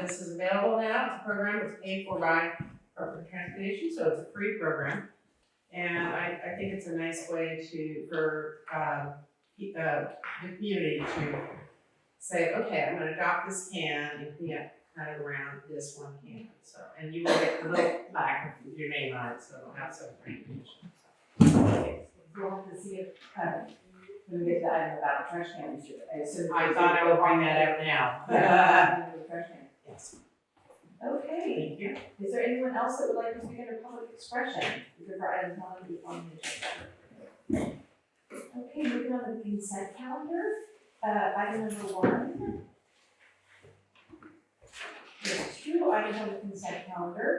this is available now. It's a program that's paid for by Department of Transportation, so it's a free program. And I think it's a nice way for the community to say, okay, I'm gonna adopt this can and clean up kind of around this one can. So, and you will get the little plaque with your name on it, so it'll have some recognition. We'll have to see if, when we get to the item about the trash can, I assume. I thought I would bring that up now. Yeah, the trash can. Yes. Okay, Thank you. is there anyone else that would like to speak under public expression? Is there for items on the agenda? Okay, moving on to the consent calendar, item number 1. There's 2 items on the consent calendar.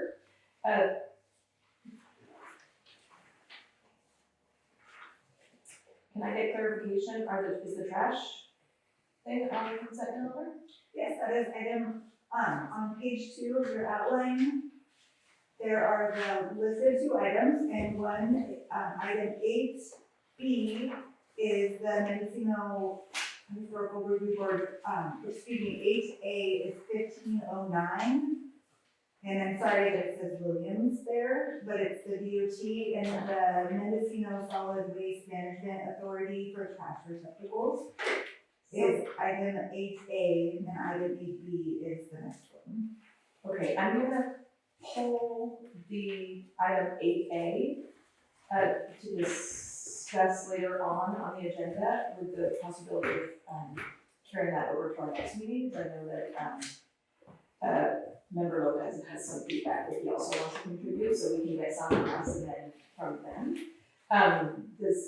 Can I get clarification, is the trash thing on the consent calendar? Yes, that is item, on page 2 of your outline. There are the listed 2 items, and one, item 8B is the Mendocino Historical Review Board, 8A is 1509. And I'm sorry that it says Williams there, but it's the DOT and the Mendocino Solid Waste Management Authority for trash receptacles is item 8A, and item 8B is the next one. Okay, I'm gonna pull the item 8A to discuss later on the agenda with the possibility of carrying that over to our next meeting, because I know that Member Lopez has some feedback that he also wants to contribute, so we can get some from us and then from them. Does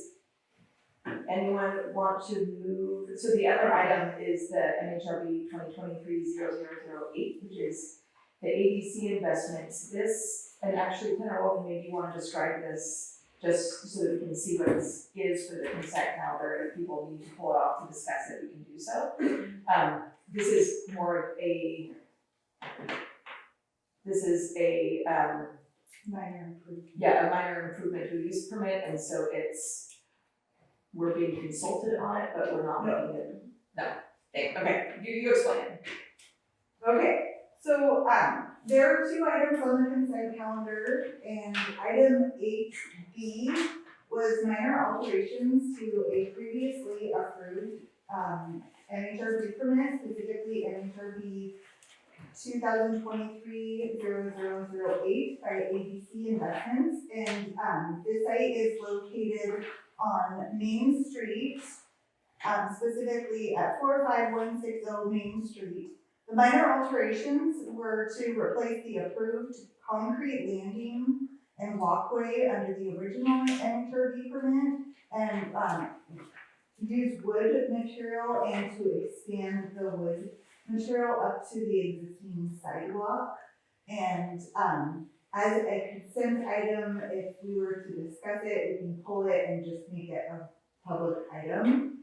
anyone want to move? So the other item is the MHRB 2023-0008, which is the ABC investments. This, and actually, kind of what maybe you want to describe this just so that we can see what this is for the consent calendar. If people need to pull it off to discuss it, we can do so. This is more of a Minor improvement. Yeah, a minor improvement to a use permit, and so we're being consulted on it, but we're not making it. No. Okay, you explain it. Okay, so, there are 2 items on the consent calendar, and item 8B was minor alterations to a previously approved, MHRB permit, specifically MHRB 2023-0008 by ABC Investments, and this site is located on Main Street, specifically at 45160 Main Street. The minor alterations were to replace the approved concrete landing and walkway under the original MHRB permit, and use wood material and to expand the wood material up to the existing sidewalk. And as a consent item, if we were to discuss it, we can pull it and just make it a public item.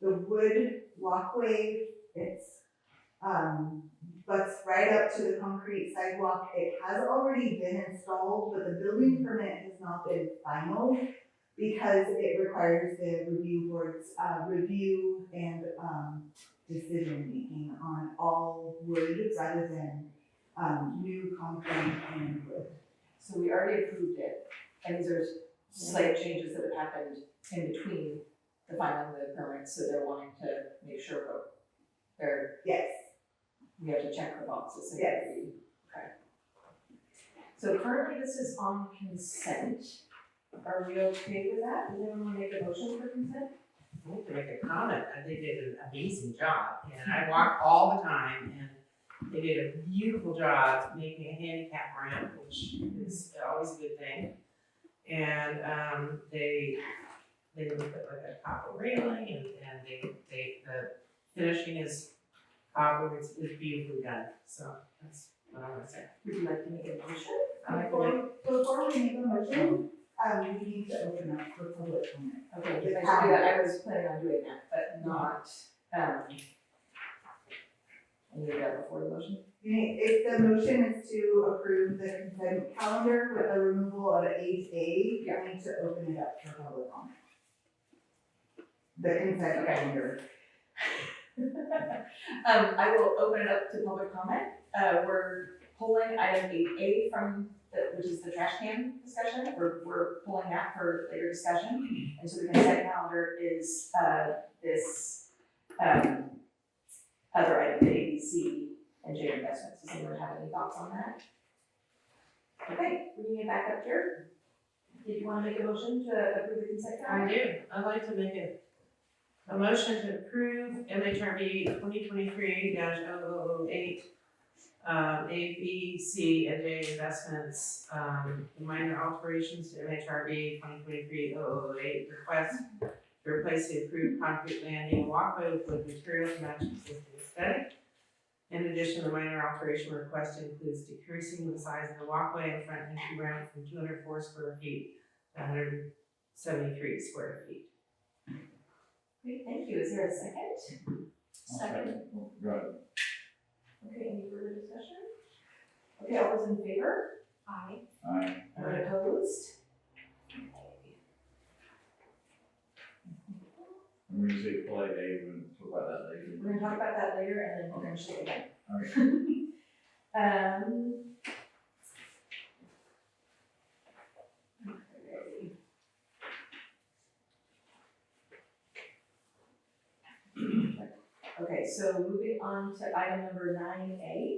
The wood walkway, it's butts right up to the concrete sidewalk. It has already been installed, but the building permit has not been final because it requires the review board's review and decision making on all wood rather than new concrete and wood. So we already approved it, and these are slight changes that have happened in between the filing of the permit, so they're wanting to make sure Yes. we have to check the boxes. And Yes. Okay. So currently this is on consent. Are we okay with that? Does anyone want to make a motion for consent? I want to make a comment. They did an amazing job, and I walk all the time, and they did a beautiful job making a handicap ramp, which is always a good thing. And they put like a copper railing, and the finishing is copper. It's beautifully done. So that's what I want to say. Would you like to make a motion? Before we make a motion, we need to open up for public comment. Okay, if I should do that, I was planning on doing that, but not, I need that before the motion. If the motion is to approve the consent calendar with the removal of 8A, you need to open it up for public comment. The consent calendar. I will open it up to public comment. We're pulling item 8A from which is the trash can discussion. We're pulling that for later discussion. And so the consent calendar is, this, other item, A, B, C, and J investments. Does anyone have any thoughts on that? Okay, bringing it back up here. Did you want to make a motion to approve the consent I calendar? do. I'd like to make a motion to approve MHRB 2023-0008, A, B, C, and J investments, minor alterations to MHRB 2023-0008 request to replace the approved concrete landing and walkway with wood materials to match existing aesthetic. In addition, the minor alteration request includes decreasing the size of the walkway and front entry ramp from 204 square feet to 173 square feet. Great, thank you. Is there a second? Second. Right. Okay, any further discussion? Okay, all those in favor? Aye. Aye. Anyone opposed? And when you say polite A, we're gonna talk about that later. We're gonna talk about that later and then eventually again. Okay. Okay, so moving on to item number 9A,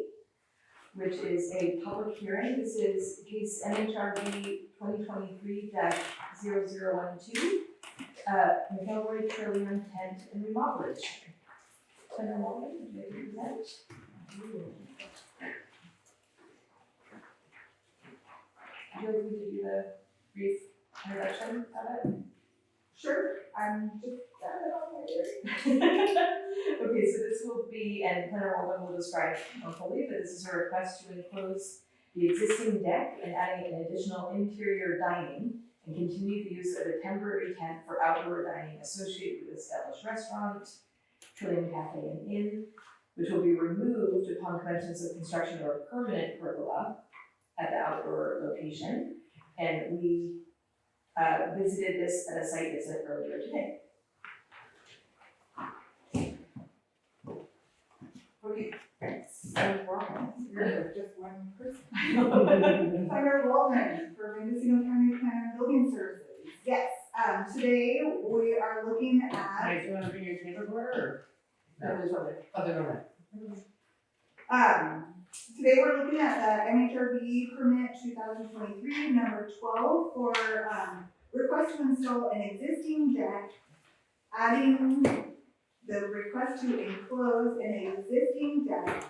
which is a public hearing. This is case MHRB 2023-0012, McElroy Trillium Tent and Remodeling. Senator Morgan, would you like to present? Would you like me to do the brief introduction of it? Sure, I'm just got it on my ear. Okay, so this will be, and Planner Morgan will describe more fully, but this is a request to enclose the existing deck and adding an additional interior dining and continue the use of a temporary tent for outdoor dining associated with established restaurant, Trillium Cafe and Inn, which will be removed upon commencement of construction of a permanent pergola at the outdoor location. And we visited this at a site visit earlier today. Okay, so wrong, you're just one person. Senator Waltman for Mendocino County Planning and Building Services. Yes, today we are looking Hi, at, do you want to bring your tableware or? There's other- Other than that. today we're looking at the MHRB permit 2023, number 12 for, request to install an existing deck, adding the request to enclose an existing deck,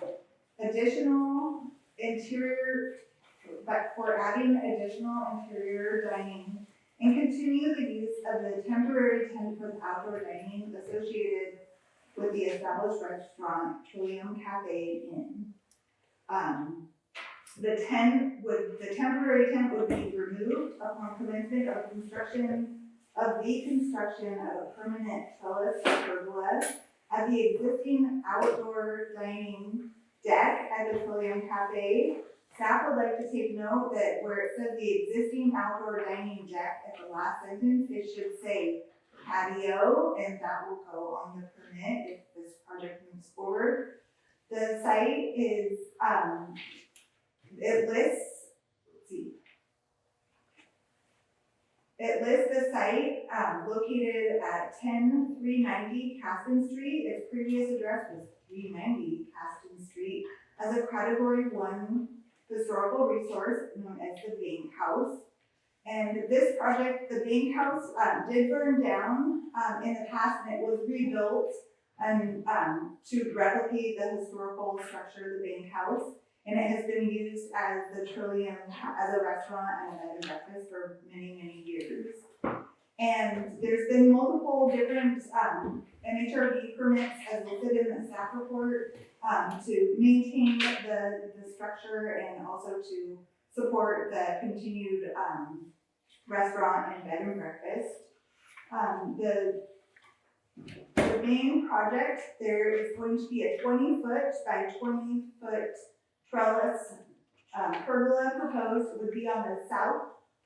additional interior, but for adding additional interior dining, and continue the use of the temporary tent for the outdoor dining associated with the established restaurant Trillium Cafe Inn. The temporary tent would be removed upon commencement of the construction of a permanent trellis pergola at the existing outdoor dining deck at the Trillium Cafe. Staff would like to take note that where it says the existing outdoor dining deck at the last sentence, it should say patio, and that will go on the permit if this project moves forward. The site is, it lists the site, located at 10390 Caston Street. Its previous address was 390 Caston Street, as a Category 1 historical resource known as the Bank House. And this project, the Bank House, did burn down in the past, and it was rebuilt and to replicate the historical structure of the Bank House. And it has been used as the Trillium, as a restaurant and a bed and breakfast for many, many years. And there's been multiple different MHRB permits as listed in the staff report to maintain the structure and also to support the continued restaurant and bed and breakfast. The main project, there is going to be a 20-foot by 20-foot trellis pergola proposed. It would be on the south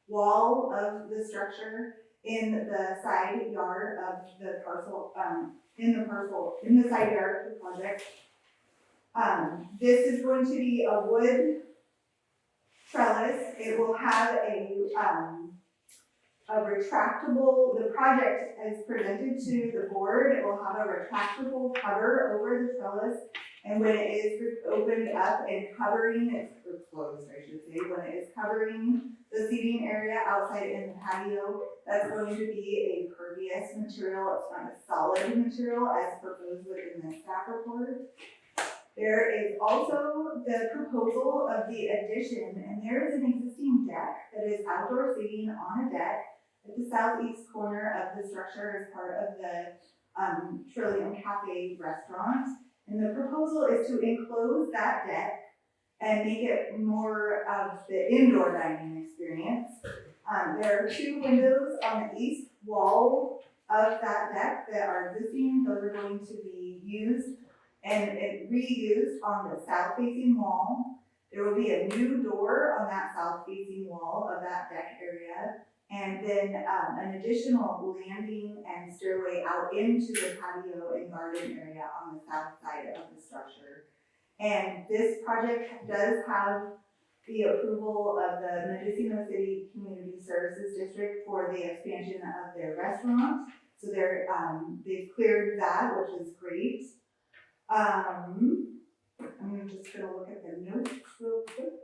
wall of the structure, in the side yard of the parcel, in the side yard of the project. This is going to be a wood trellis. It will have a retractable, the project as presented to the board, it will have a retractable cover over the trellis. And when it is opened up and covering, or closed, I should say, when it is covering the seating area outside in the patio, that's going to be a pervious material. It's not a solid material as proposed within the staff report. There is also the proposal of the addition, and there is an existing deck that is outdoor seating on a deck at the southeast corner of the structure as part of the Trillium Cafe restaurant. And the proposal is to enclose that deck and make it more of the indoor dining experience. There are 2 windows on the east wall of that deck that are existing. Those are going to be used and reused on the south-facing wall. There will be a new door on that south-facing wall of that deck area, and then an additional landing and stairway out into the patio and garden area on the south side of the structure. And this project does have the approval of the Mendocino City Community Services District for the expansion of their restaurant. So they've cleared that, which is great. I'm just gonna look at the notes real quick.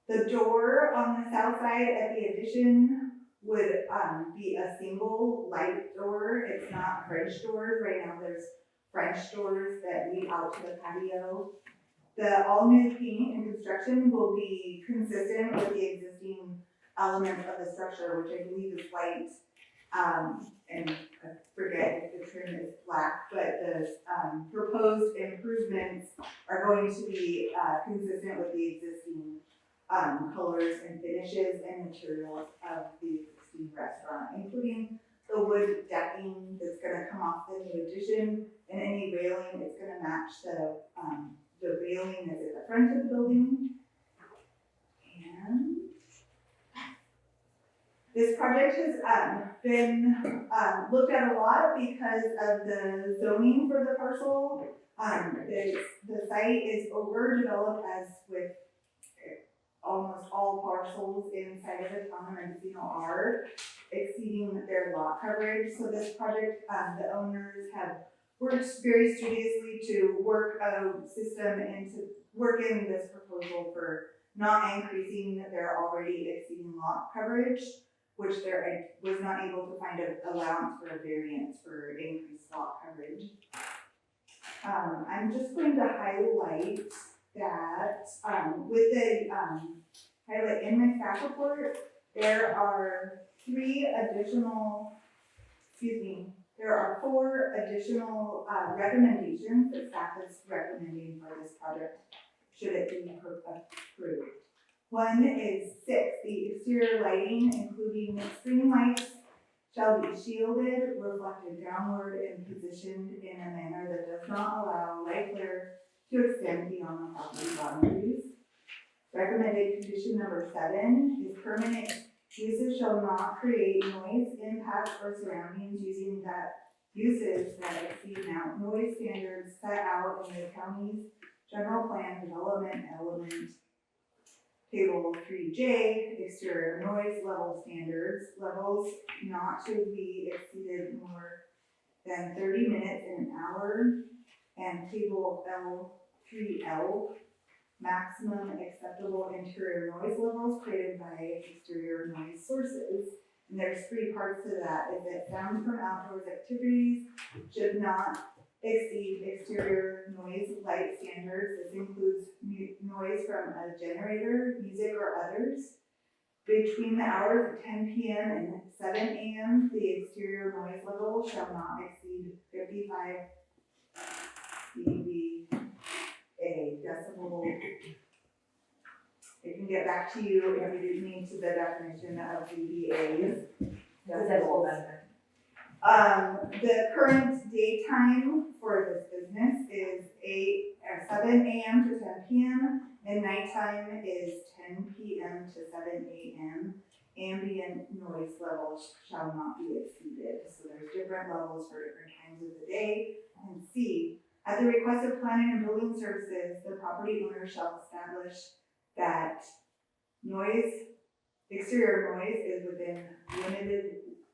The door on the south side at the addition would be a single light door. It's not French doors. Right now there's French doors that lead out to the patio. The all new paint and construction will be consistent with the existing elements of the structure, which I believe is white. And I forget if the trim is black, but the proposed improvements are going to be consistent with the existing colors and finishes and materials of the existing restaurant, including the wood decking that's gonna come off the new addition, and any railing is gonna match the railing that's at the front of the building. And this project has been looked at a lot because of the zoning for the parcel. The site is overdeveloped, as with almost all parcels inside of the town of Mendocino are, exceeding their lot coverage. So this project, the owners have worked very studiously to work a system and to work in this proposal for not increasing their already exceeding lot coverage, which I was not able to find an allowance for a variance for increased lot coverage. I'm just going to highlight that with the highlight in my staff report, there are 4 additional recommendations that staff is recommending for this project, should it be approved. One is 6, the exterior lighting, including screen lights, shall be shielded, reflected downward, and positioned in a manner that does not allow light glare to extend beyond the property boundaries. Recommended condition number 7 is permanent uses shall not create noise, impact, or surroundings uses that exceed noise standards set out in the county's general plan development element table 3J, exterior noise level standards, levels not to be exceeded more than 30 minutes in an hour, and table L3L, maximum acceptable interior noise levels created by exterior noise sources. And there's 3 parts to that, is that sound from outdoors activities should not exceed exterior noise light standards. This includes noise from a generator, music, or others. Between the hours of 10 p.m. and 7 a.m., the exterior noise level shall not exceed 55 dBA, decibel. I can get back to you if you need to the definition of dBAs. Decibels. The current daytime for this business is 7 a.m. to 10 p.m. and nighttime is 10 p.m. to 7 a.m. ambient noise levels shall not be exceeded. So there's different levels for different times of the day. And C, at the request of planning and building services, the property owner shall establish that exterior noise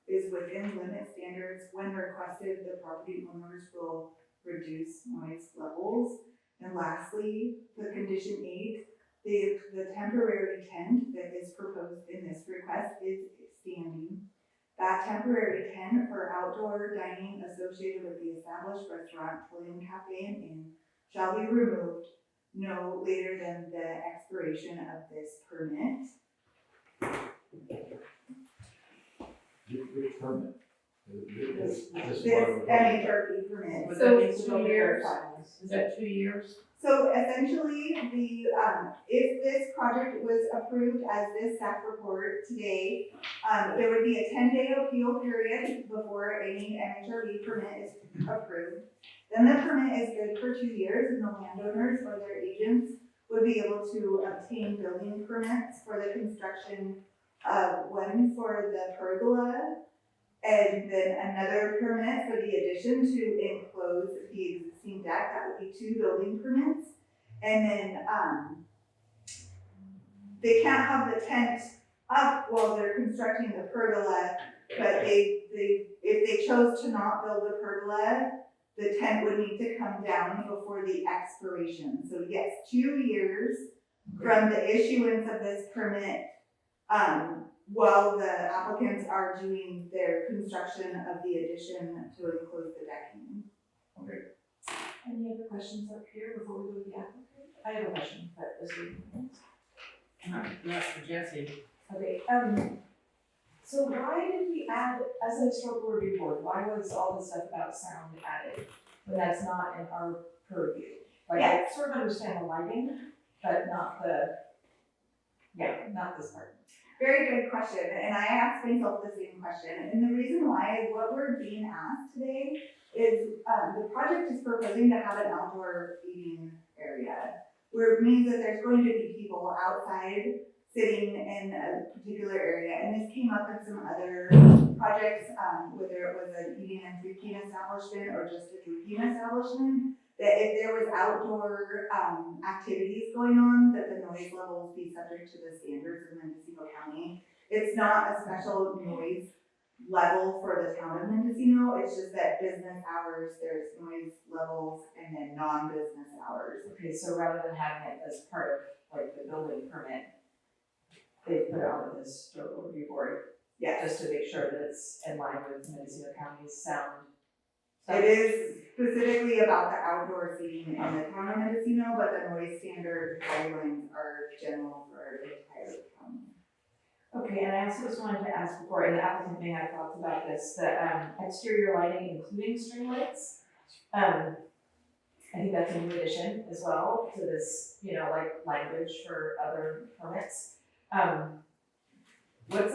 is within limit standards. When requested, the property owners will reduce noise levels. And lastly, the condition 8, the temporary tent that is proposed in this request is standing. That temporary tent for outdoor dining associated with the established restaurant, William Cafe and Inn shall be removed no later than the expiration of this permit. Which permit? This This one. MHRP permit. Was So, that 2 years? Is that 2 years? so essentially, if this project was approved as this staff report today, there would be a 10-day appeal period before any MHRB permit is approved. Then the permit is good for 2 years, and the landowners or their agents would be able to obtain building permits for the construction of one for the pergola, and then another permit for the addition to enclose the existing deck. That would be 2 building permits. And then, they can't have the tent up while they're constructing the pergola, but if they chose to not build a pergola, the tent would need to come down before the expiration. So yes, 2 years from the issuance of this permit, while the applicants are doing their construction of the addition to enclose the decking. Okay. Any other questions up here before we go to the applicant? I have a question, but this is. Not for Jesse. Okay, so why did we add, as a historical review board, why was all this stuff about sound added when that's not in our purview? Like, I sort of understand the lighting, but not this part. Very good question, and I asked myself the same question. And the reason why is what we're being asked today is the project is proposing to have an outdoor eating area, where it means that there's going to be people outside sitting in a particular area. And this came up in some other projects, whether it was an eating and drinking establishment or just a drinking establishment, that if there was outdoor activities going on, that the noise levels be subject to the standards of Mendocino County. It's not a special noise level for the town of Mendocino, it's just that business hours, there's noise levels, and then non-business hours. Okay, so rather than having it as part of like the building permit, they put it on the historical review board, Yes, just to make sure that it's in line with Mendocino County's sound. it is specifically about the outdoor seating in the town of Mendocino, but the noise standard guidelines are general for the entire county. Okay, and I also just wanted to ask before, and the applicant may have thoughts about this, the exterior lighting, including string lights. I think that's a new addition as well to this, like language for other permits. What's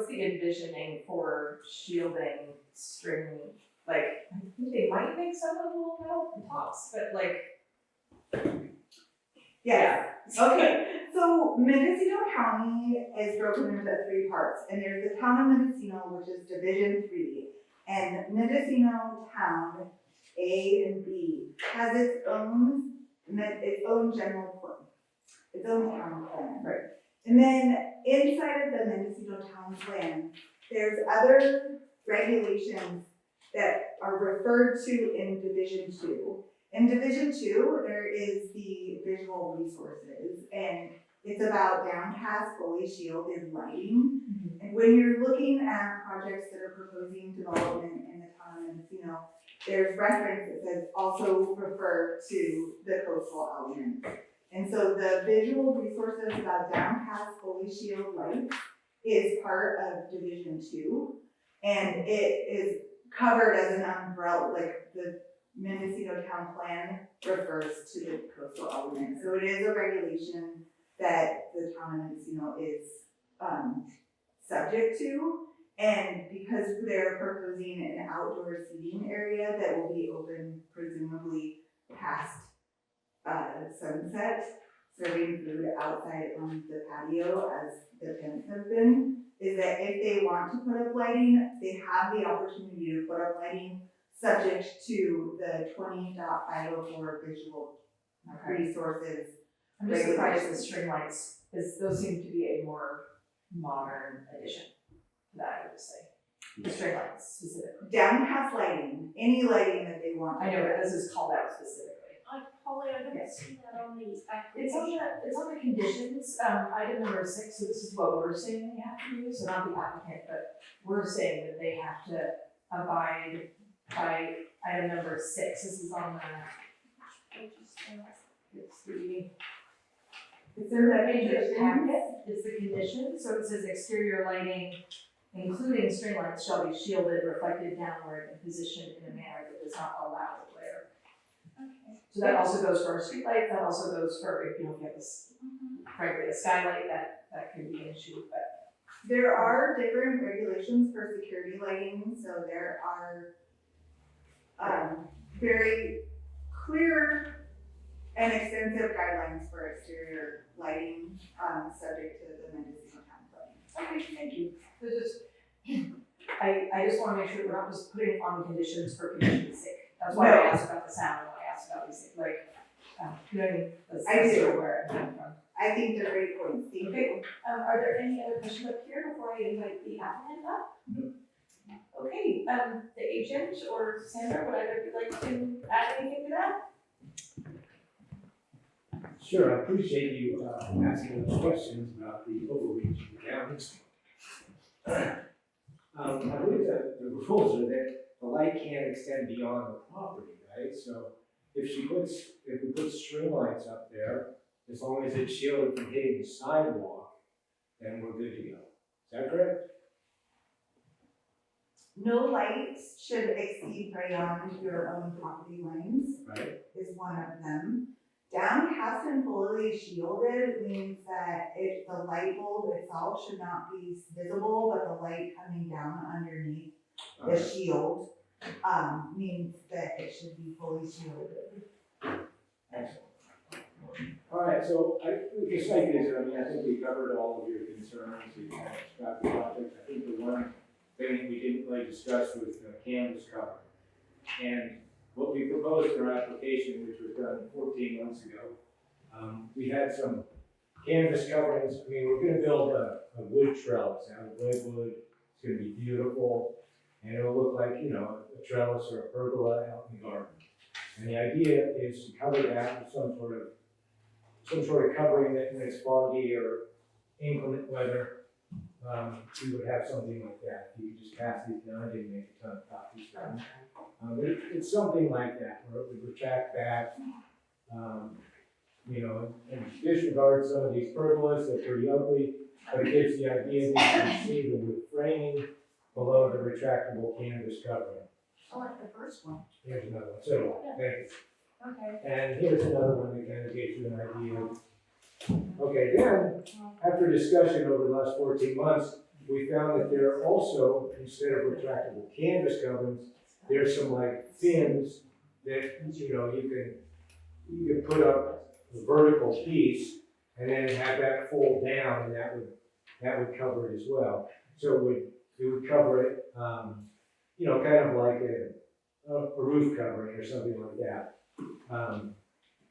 the envisioning for shielding string, like, I think they might make some of the little metal tops, but like. Yeah. Okay, so Mendocino County is broken into 3 parts, and there's the town of Mendocino, which is Division 3, and Mendocino Town A and B has its own general plan, its own town plan. Right. And then inside of the Mendocino Town Plan, there's other regulations that are referred to in Division 2. In Division 2, there is the visual resources, and it's about downcast, fully shielded lighting. And when you're looking at projects that are proposing development in the town of Mendocino, there's reference that says also refer to the coastal element. And so the visual resources about downcast, fully shielded lights is part of Division 2, and it is covered as an umbrella, like the Mendocino Town Plan refers to the coastal element. So it is a regulation that the town of Mendocino is subject to. And because they're proposing an outdoor seating area that will be open presumably past sunset, serving food outside on the patio as the tents have been, is that if they want to put up lighting, they have the opportunity to put up lighting subject to the 20.504 visual Okay. resources. I'm just surprised the string lights, because those seem to be a more modern addition to that, I would say. The string lights specifically. Downcast lighting, any lighting that they want. I know, but this is called out specifically. Polly, I don't Yes. see that on the It's application. on the conditions, item number 6, so this is what we're saying they have to do, so not the applicant, but we're saying that they have to abide by item number 6. This is on it's in the page of the packet, it's the condition, so it says exterior lighting, including string lights, shall be shielded, reflected downward, and positioned in a manner that does not allow the glare. Okay. So that also goes for our street light, that also goes for, if you don't get this, frankly, a skylight, that could be an issue, but. There are different regulations for security lighting, so there are very clear and extensive guidelines for exterior lighting, subject to the Mendocino Town Code. Okay, thank you. So just, I just wanna make sure we're not just putting on conditions for condition's sake. That's why I asked about the sound, why I asked about these things, like, you know what I mean? That's I do. sort of where I'm coming from. I think they're great points, thank you. Okay, are there any other questions up here before I invite the applicant up? No. Okay, the agent or Sandra, would either of you like to add anything to that? Sure, I appreciate you asking those questions about the overreach of the counties. I believe that the rules are that the light can't extend beyond the property, right? So if we put string lights up there, as long as it's shielded from hitting the sidewalk, then we're good to go. Is that correct? No lights should exceed beyond your own property lines, Right? is one of them. Downcast and fully shielded means that the light bulb itself should not be visible, but the light coming down underneath the shield, means that it should be fully shielded. Excellent. All right, so the site visit, I mean, I think we covered all of your concerns about the project. I think the one thing we didn't really discuss was the canvas cover. And what we proposed in our application, which was done 14 months ago, we had some canvas coverings. I mean, we're gonna build a wood trellis out of redwood. It's gonna be beautiful, and it'll look like, you know, a trellis or a pergola out in the garden. And the idea is to cover that with some sort of covering that when it's foggy or inclement weather, we would have something like that. You could just pass these down. I didn't make a ton of copies of them. But it's something like that, where it would retract back, you know, and disregard some of these pergolas that are pretty ugly, but it gives the idea that you can see the wood framing below the retractable canvas covering. I like the first one. Here's another one. So, thank you. Okay. And here's another one that kind of gives you an idea. Okay, then, after discussion over the last 14 months, we found that there are also, instead of retractable canvas coverings, there's some like fins that, you know, you can put up a vertical piece and then have that fold down, and that would cover it as well. So it would cover it, you know, kind of like a roof covering or something like that.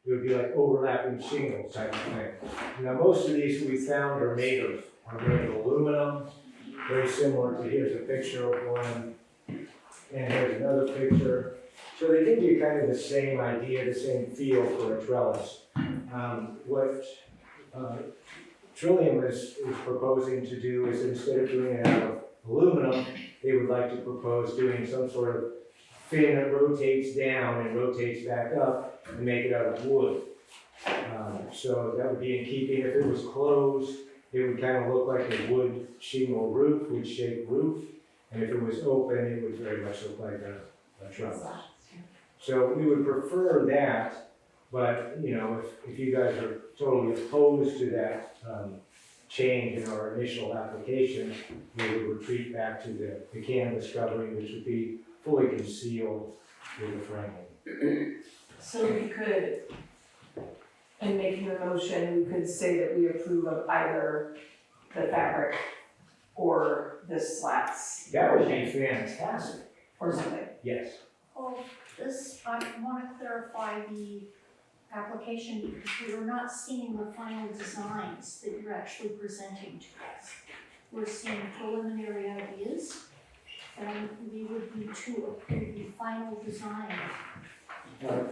It would be like overlapping shingles type of thing. Now, most of these we found are made of aluminum, very similar to, here's a picture of one, and here's another picture. So they give you kind of the same idea, the same feel for a trellis. What Trillium is proposing to do is, instead of doing it out of aluminum, they would like to propose doing some sort of fin that rotates down and rotates back up and make it out of wood. So that would be in keeping. If it was closed, it would kind of look like a wood shingle roof, wood shaped roof. And if it was open, it would very much look like a trellis. So we would prefer that, but you know, if you guys are totally opposed to that change in our initial application, we would retreat back to the canvas covering, which would be fully concealed with the framing. So we could, in making a motion, we could say that we approve of either the fabric or the slats. That would be fantastic, Or something. yes. Well, this, I want to clarify the application because we are not seeing the final designs that you're actually presenting to us. We're seeing preliminary ideas, and we would need to approve the final design.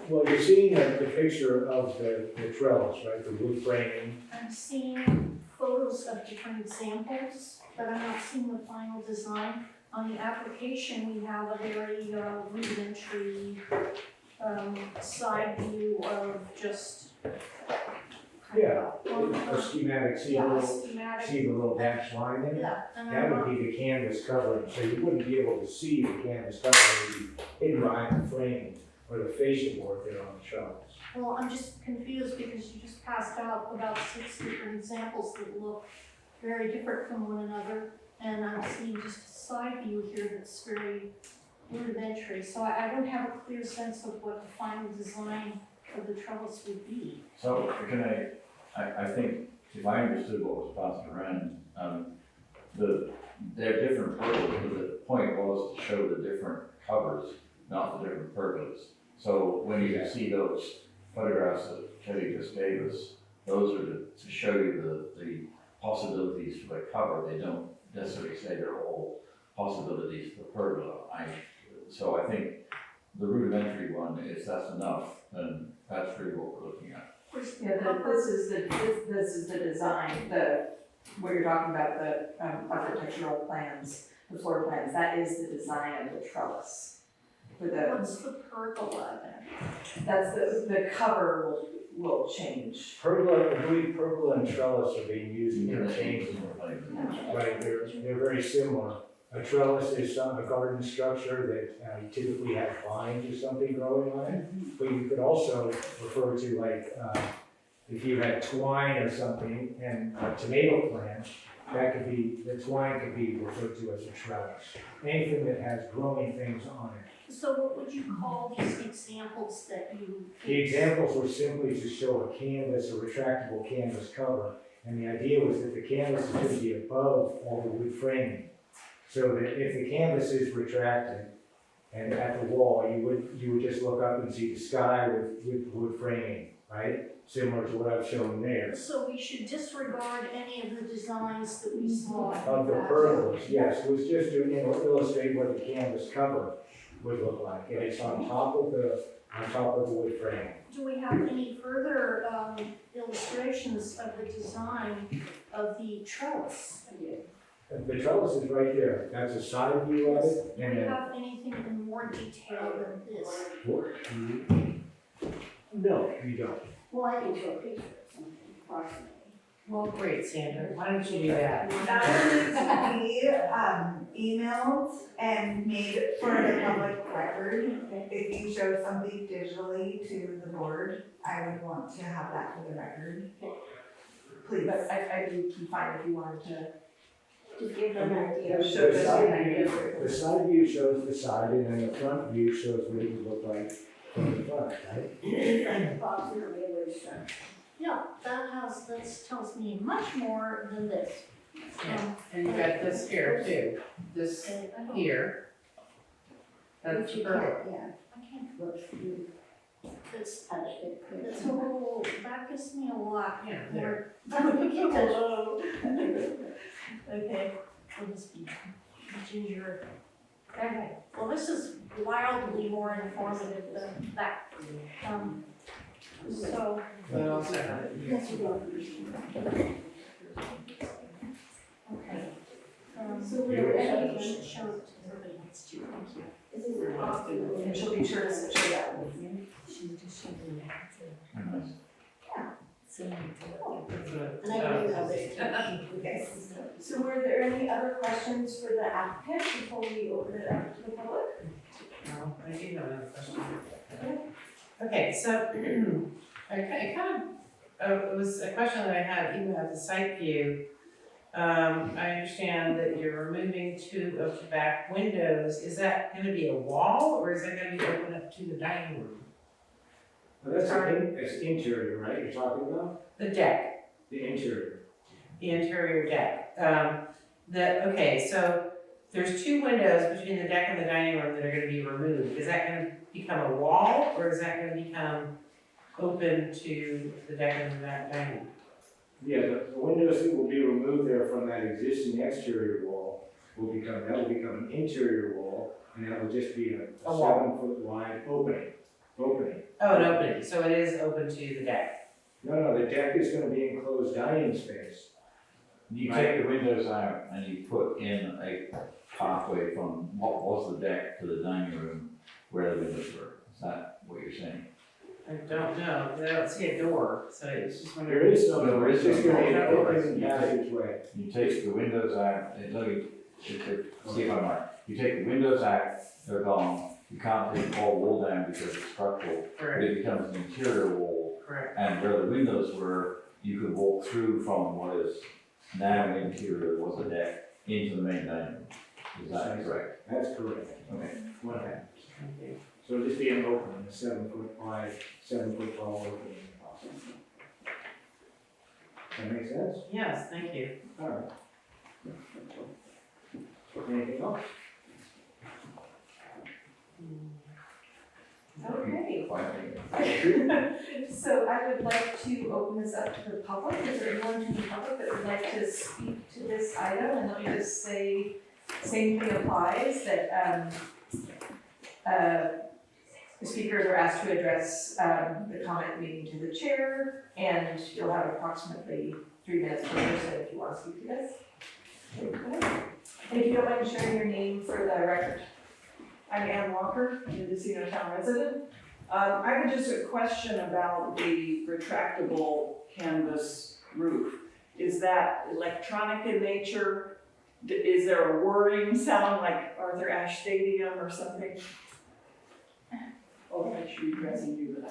Well, you're seeing the picture of the trellis, right, the wood framing. I'm seeing photos of different examples, but I'm not seeing the final design. On the application, we have a very rudimentary side view of just kind Yeah, of a schematic, see the yeah, little, schematic. see the little dashed line in it? Yeah, and That I'm would not, be the canvas covering, so you wouldn't be able to see the canvas covering, it would be hidden behind the frame or the fascia board there on the trellis. well, I'm just confused because you just passed out about 6 different examples that look very different from one another. And I'm seeing just a side view here that's very rudimentary, so I don't have a clear sense of what the final design of the trellis would be. So can I think if I understood what was passed around, they're different purposes, but the point was to show the different covers, not the different pergolas. So when you see those photographs that Kelly just gave us, those are to show you the possibilities for the cover. They don't necessarily say they're all possibilities for pergola. So I think the rudimentary one, if that's enough, then that's really what we're looking at. Yeah, this is the design, what you're talking about, the architectural plans, the floor plans, that is the design of the trellis. For What's the pergola then? that's the cover will change. Pergola, I believe pergola and trellis are being used interchangeably. Right, they're very similar. A trellis is a garden structure that you typically have vines or something growing on it. But you could also refer to like, if you had twine or something and a tomato plant, the twine could be referred to as a trellis. Anything that has growing things on it. So what would you call these examples that you? The examples were simply to show a canvas, a retractable canvas cover. And the idea was that the canvas is going to be above all the wood framing. So that if the canvas is retracted and at the wall, you would just look up and see the sky with wood framing, right? Similar to what I've shown there. So we should disregard any of the designs that we saw. Of the pergolas, yes, it was just to illustrate what the canvas cover would look like. And it's on top of the wood frame. Do we have any further illustrations of the design of the trellis? The trellis is right there. That's a side view of it. Do And we then, have anything in more detail than this? no, you don't. Well, I can show a picture of something approximately. Well, great, Sandra, why don't you do that? That would be emailed and made for the public record. If you show something digitally to the board, I would want to have that for the record. Please. But I'd be fine if you wanted to. To give them an idea. The Show this side in view- the- the side view shows the side, and then the front view shows what it would look like from the front, right? Approximately a waist stretch. Yeah, that tells me much more than this. And you got this here too, this Okay, I don't- here. That's the pergola. Yeah, I can't look through. It's a little, that gives me a lot Yeah, there. more. Hello. Okay, will this be ginger? Okay, well, this is wildly more informative than that. So. But also, Yes, you do. Okay. So we we're ready to show it to everybody else too, thank you. And she'll be sure to show that with you. Nice. Okay. So were there any other questions for the applicant before we open it up to the public? no, I do have another question. Okay, so, it kind of, it was a question that I had even at the site view. I understand that you're removing 2 of the back windows. Is that gonna be a wall, or is that gonna be open up to the dining room? Well, that's interior, right, you're talking about? The deck, The interior. the interior deck. okay, so there's 2 windows between the deck and the dining room that are gonna be removed. Is that gonna become a wall, or is that gonna become open to the deck and the dining room? Yeah, the windows that will be removed there from that existing exterior wall will become an interior wall, and that will just be a A wall. 7-foot wide opening. Oh, an opening, so it is open to the deck. No, the deck is gonna be enclosed dining space. You take the windows out and you put in a pathway from what was the deck to the dining room where the windows were. Is that what you're saying? I don't know, 'cause I don't see a door, so it's just There wondering. is no door, it's just gonna be an door. open passageway. You take the windows out, let me, see if I'm right. You take the windows out, they're gone. You can't take the whole wall down because it's structural, but Correct, it becomes an interior wall. correct. And where the windows were, you could walk through from what is now an interior was a deck into the main dining room. Is that correct? That's correct. Okay. Okay, thank you. So it'll just be an opening, a 7-foot wide, 7-foot tall opening. That make sense? Yes, thank you. All right. Anything else? Okay. Quietly. So I would like to open this up to the public. Is there anyone from the public that would like to speak to this item? And let me just say, same thing applies, that the speakers are asked to address the comment meeting to the chair, and you'll have approximately 3 minutes per person if you want to speak to this. Okay. And if you don't mind sharing your name for the record. I'm Ann Walker, Mendocino town resident. I have just a question about the retractable canvas roof. Is that electronic in nature? Is there a whirring sound like Arthur Ashe Stadium or something? Oh, I should be pressing you with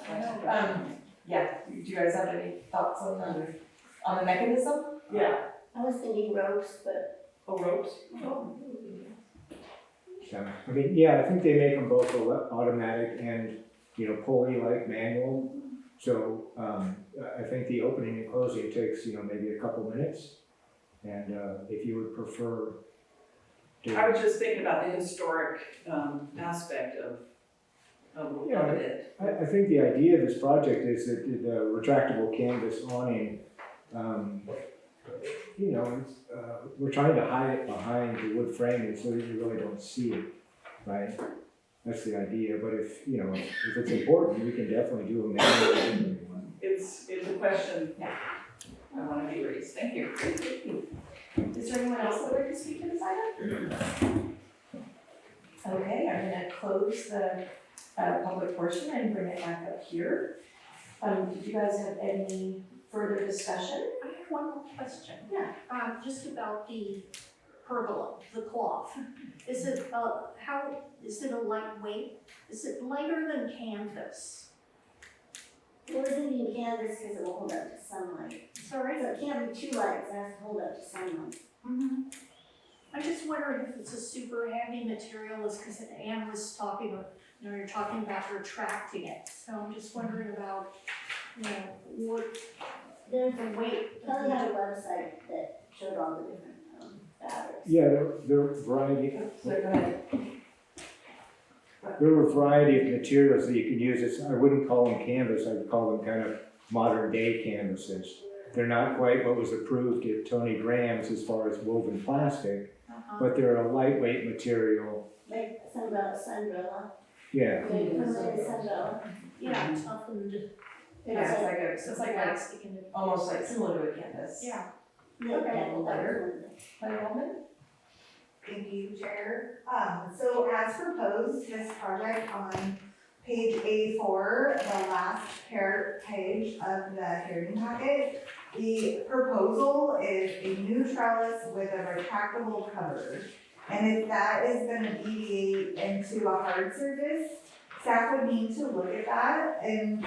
that. Yeah, do you guys have any thoughts on the mechanism? Yeah, I was thinking ropes, but. oh, ropes. I mean, yeah, I think they make them both automatic and, pulley-like manual. So, I think the opening and closing takes, maybe a couple minutes. And, if you would prefer to. I was just thinking about the historic aspect of Yeah. it. I think the idea of this project is that the retractable canvas awning, it's, we're trying to hide it behind the wood framing so that you really don't see it, right? That's the idea, but if it's important, we can definitely do a manual. It's a question I want to be raised. Thank you. Is there anyone else that would like to speak to this item? Okay, I'm gonna close the public portion and bring it back up here. Did you guys have any further discussion? I have one more question. Yeah. Just about the pergola, the cloth. Is it, is it a lightweight? Is it lighter than canvas? Well, it's gonna be canvas because it will hold up to sunlight. Sorry? So it can't be too light, it has to hold up to sunlight. I'm just wondering if it's a super heavy material, is because Anne was talking, you're talking about retracting it. So I'm just wondering about, what There's the weight. Kelly had a website that showed all the different fabrics. Yeah, there are a variety. So go ahead. There are a variety of materials that you can use. I wouldn't call them canvas, I would call them kind of modern day canvases. They're not quite what was approved at Tony Graham's as far as woven plastic, but they're a lightweight material. Like sunbrella. Yeah, Maybe like a sunbrella. Yeah, toughened. Yeah, it's like plastic and. almost like similar to a canvas. Yeah. Yeah, Lighter. Lighter element? Thank you, Chair. So as proposed, this project on page A4, the last page of the hearing packet, the proposal is a new trellis with a retractable cover. And if that is gonna deviate into a hard surface, staff would need to look at that and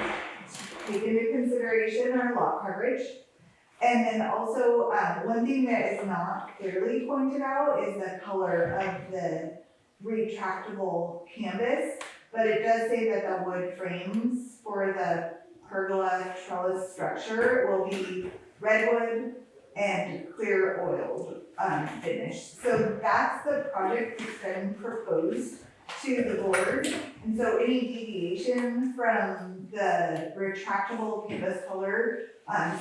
take into consideration our lot coverage. And then also, one thing that is not clearly pointed out is the color of the retractable canvas. But it does say that the wood frames for the pergola trellis structure will be redwood and clear oiled. finished. So that's the project that's been proposed to the board. And so any deviation from the retractable canvas color,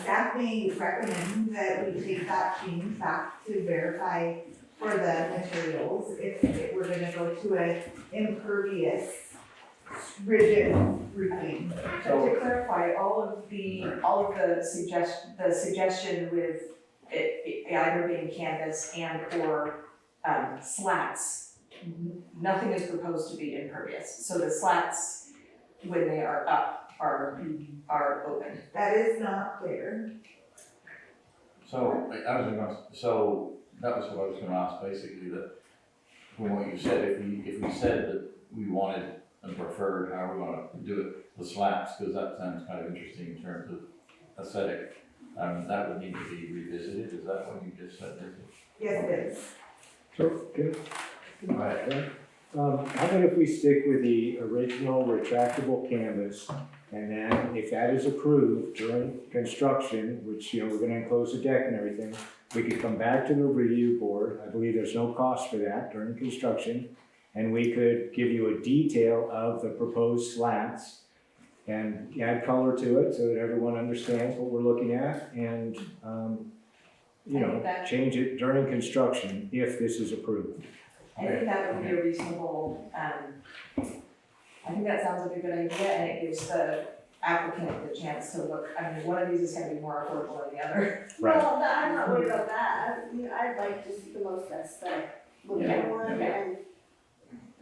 staff may recommend that we take that change back to verify for the materials if we're gonna go to a impervious rigid roofing. So to clarify, all of the suggestion with it either being canvas and or slats, nothing is proposed to be impervious. So the slats, when they are up, are open. That is not clear. So, so that was what I was gonna ask, basically, that from what you said, if we said that we wanted and preferred how we wanna do it, the slats, because that sounds kind of interesting in terms of aesthetic, that would need to be revisited, is that what you just said? Yes, it is. So, how about if we stick with the original retractable canvas, and then if that is approved during construction, which, we're gonna enclose the deck and everything, we could come back to the review board, I believe there's no cost for that during construction, and we could give you a detail of the proposed slats and add color to it so that everyone understands what we're looking at, and, change it during construction if this is approved. I think that would be a reasonable, I think that sounds like a good idea, and it gives the applicant the chance to look, one of these is gonna be more affordable than the other. Right. Well, I'm not worried about that. I mean, I'd like to see the most aesthetic looking one and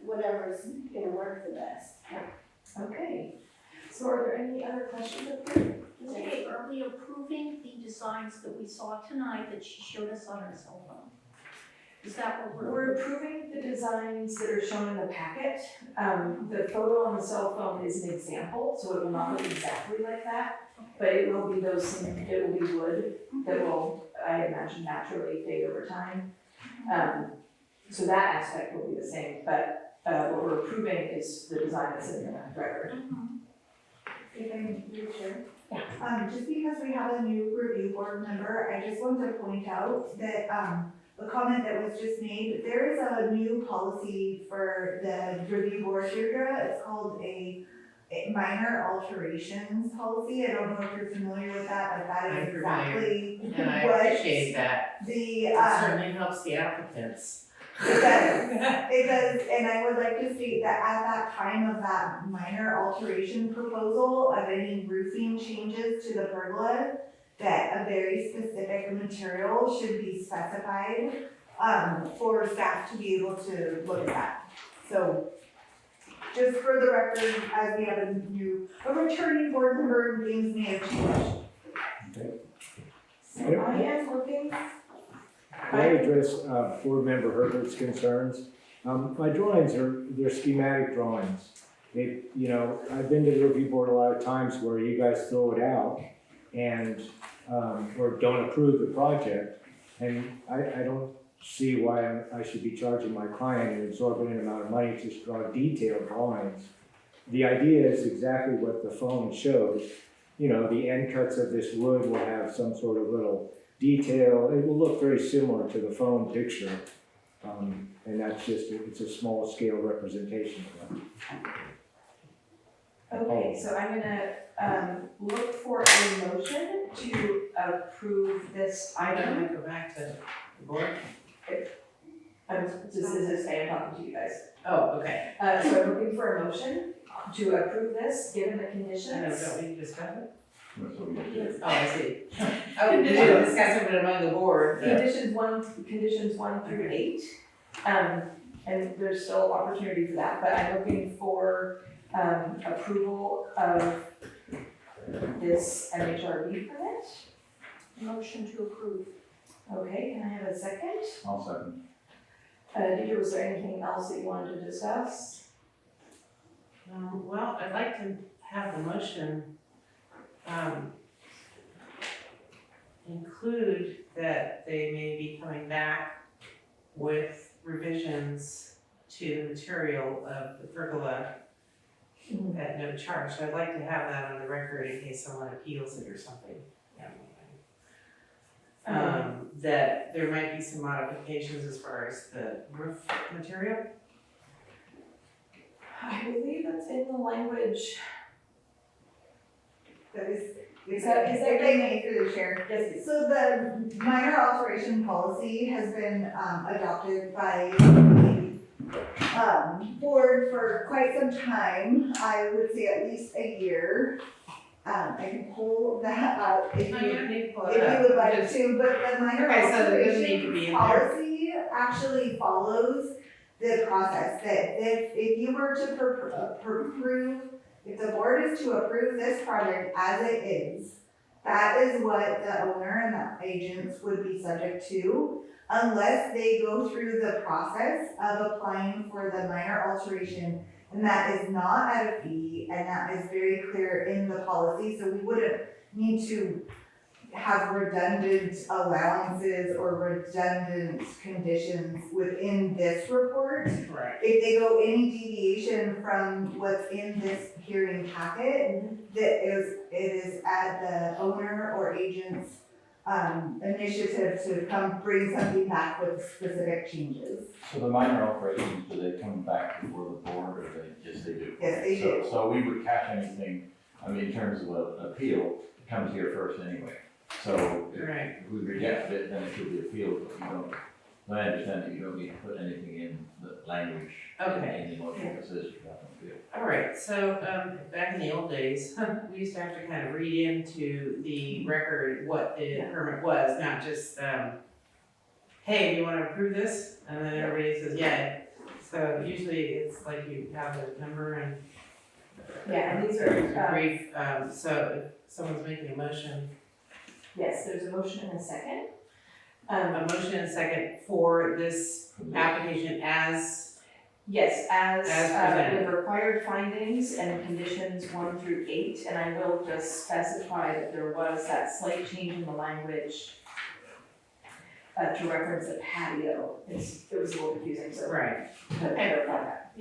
whatever's gonna work the best. Okay, so are there any other questions up here? Okay, are we approving the designs that we saw tonight that she showed us on her cell phone? Is that what We're approving the designs that are shown in the packet. The photo on the cell phone is an example, so it will not look exactly like that, but it will be it will be wood that will, I imagine, naturally fade over time. So that aspect will be the same, but what we're approving is the design that's in the record. If I may, Chair. Yeah. Just because we have a new review board member, I just want to point out that, the comment that was just made, there is a new policy for the review board, Deirdre. It's called a minor alterations policy. I don't know if you're familiar with that, but that I'm is exactly And I what appreciate that. the, It certainly helps the applicants. it does, and I would like to state that at that time of that minor alteration proposal of any roofing changes to the pergola, that a very specific material should be specified, for staff to be able to look at. So, just for the record, as we have a returning board member, things may have changed. Okay. So I am looking. Can I address board member Herbert's concerns? My drawings they're schematic drawings. I've been to the review board a lot of times where you guys throw it out and, or don't approve the project. And I don't see why I should be charging my client an exorbitant amount of money to draw detailed drawings. The idea is exactly what the phone shows. The end cuts of this wood will have some sort of little detail. It will look very similar to the phone picture. And that's it's a small scale representation of that. Okay, so I'm gonna look for a motion to approve this I'm item. gonna go back to the board. This is I'm talking to you guys. Oh, okay. So I'm looking for a motion to approve this, given the I know, conditions. don't we discuss it? That's what we did. Oh, I see. Oh, we should discuss it among the board. Conditions 1 through 8. And there's still opportunity for that, but I'm looking for approval of this MHRB permit. motion to approve? Okay, can I have a second? I'll second. Deidre, was there anything else that you wanted to discuss? Well, I'd like to have the motion, include that they may be coming back with revisions to the material of the pergola at no charge. So I'd like to have that on the record in case someone appeals it or something. that there might be some modifications as far as the roof material. I believe that's in the language. That is, Is that if I may through the chair. Yes, please. So the minor alteration policy has been adopted by the board for quite some time. I would say at least a year. I can pull that up if No, you you don't need to pull if it up. you would like Just- to, but the minor Okay, so it doesn't need to be alterations in there. policy actually follows the process that if you were to approve, if the board is to approve this project as it is, that is what the owner and the agents would be subject to, unless they go through the process of applying for the minor alteration. And that is not at a fee, and that is very clear in the policy, so we wouldn't need to have redundant allowances or redundant conditions within this report. Right. If they go any deviation from what's in this hearing packet, that it is at the owner or agent's initiative to come bring something back with specific changes. So the minor operations, do they come back before the board, or yes, they do? Yes, they do. So we would catch anything, I mean, in terms of an appeal, it comes here first anyway. So Right. if we reject it, then it should be appealed, but you don't, I understand that you don't need to put anything in the language Okay. in the motion that says you have an appeal. All right, so, back in the old days, we used to have to kind of read into the record what the permit was, not just, hey, do you wanna approve this? And then everybody says, yeah. So usually it's like you have a number and Yeah, and these there's a are, brief, so if someone's making a motion, yes, there's a motion and a second. a motion and a second for this application as, Yes, As presented. with required findings and conditions 1 through 8, and I will just specify that there was that slight change in the language to reference the patio. It was a little confusing, so right, to clarify that.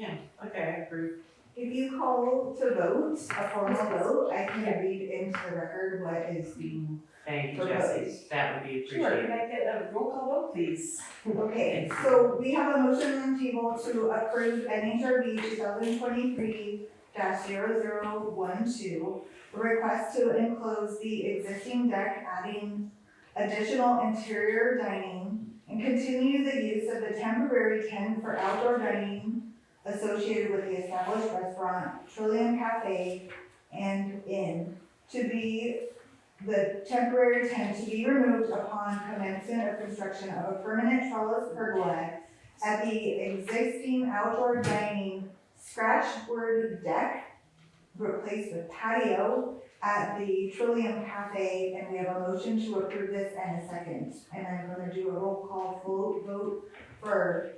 okay, I approve. If you call to vote, a formal vote, I can read into the record what is being. Thank you, Jesse, that would be Sure, appreciated. can I get a roll call vote, please? Okay, so we have a motion on the table to approve NHRB 2023-0012, a request to enclose the existing deck, adding additional interior dining, and continue the use of the temporary tent for outdoor dining associated with the established restaurant, Trillium Cafe, and Inn, to be the temporary tent to be removed upon commencement of construction of a permanent trellis pergola at the existing outdoor dining scratchboard deck, replaced with patio at the Trillium Cafe, and we have a motion to approve this and a second. And I'm gonna do a roll call vote for,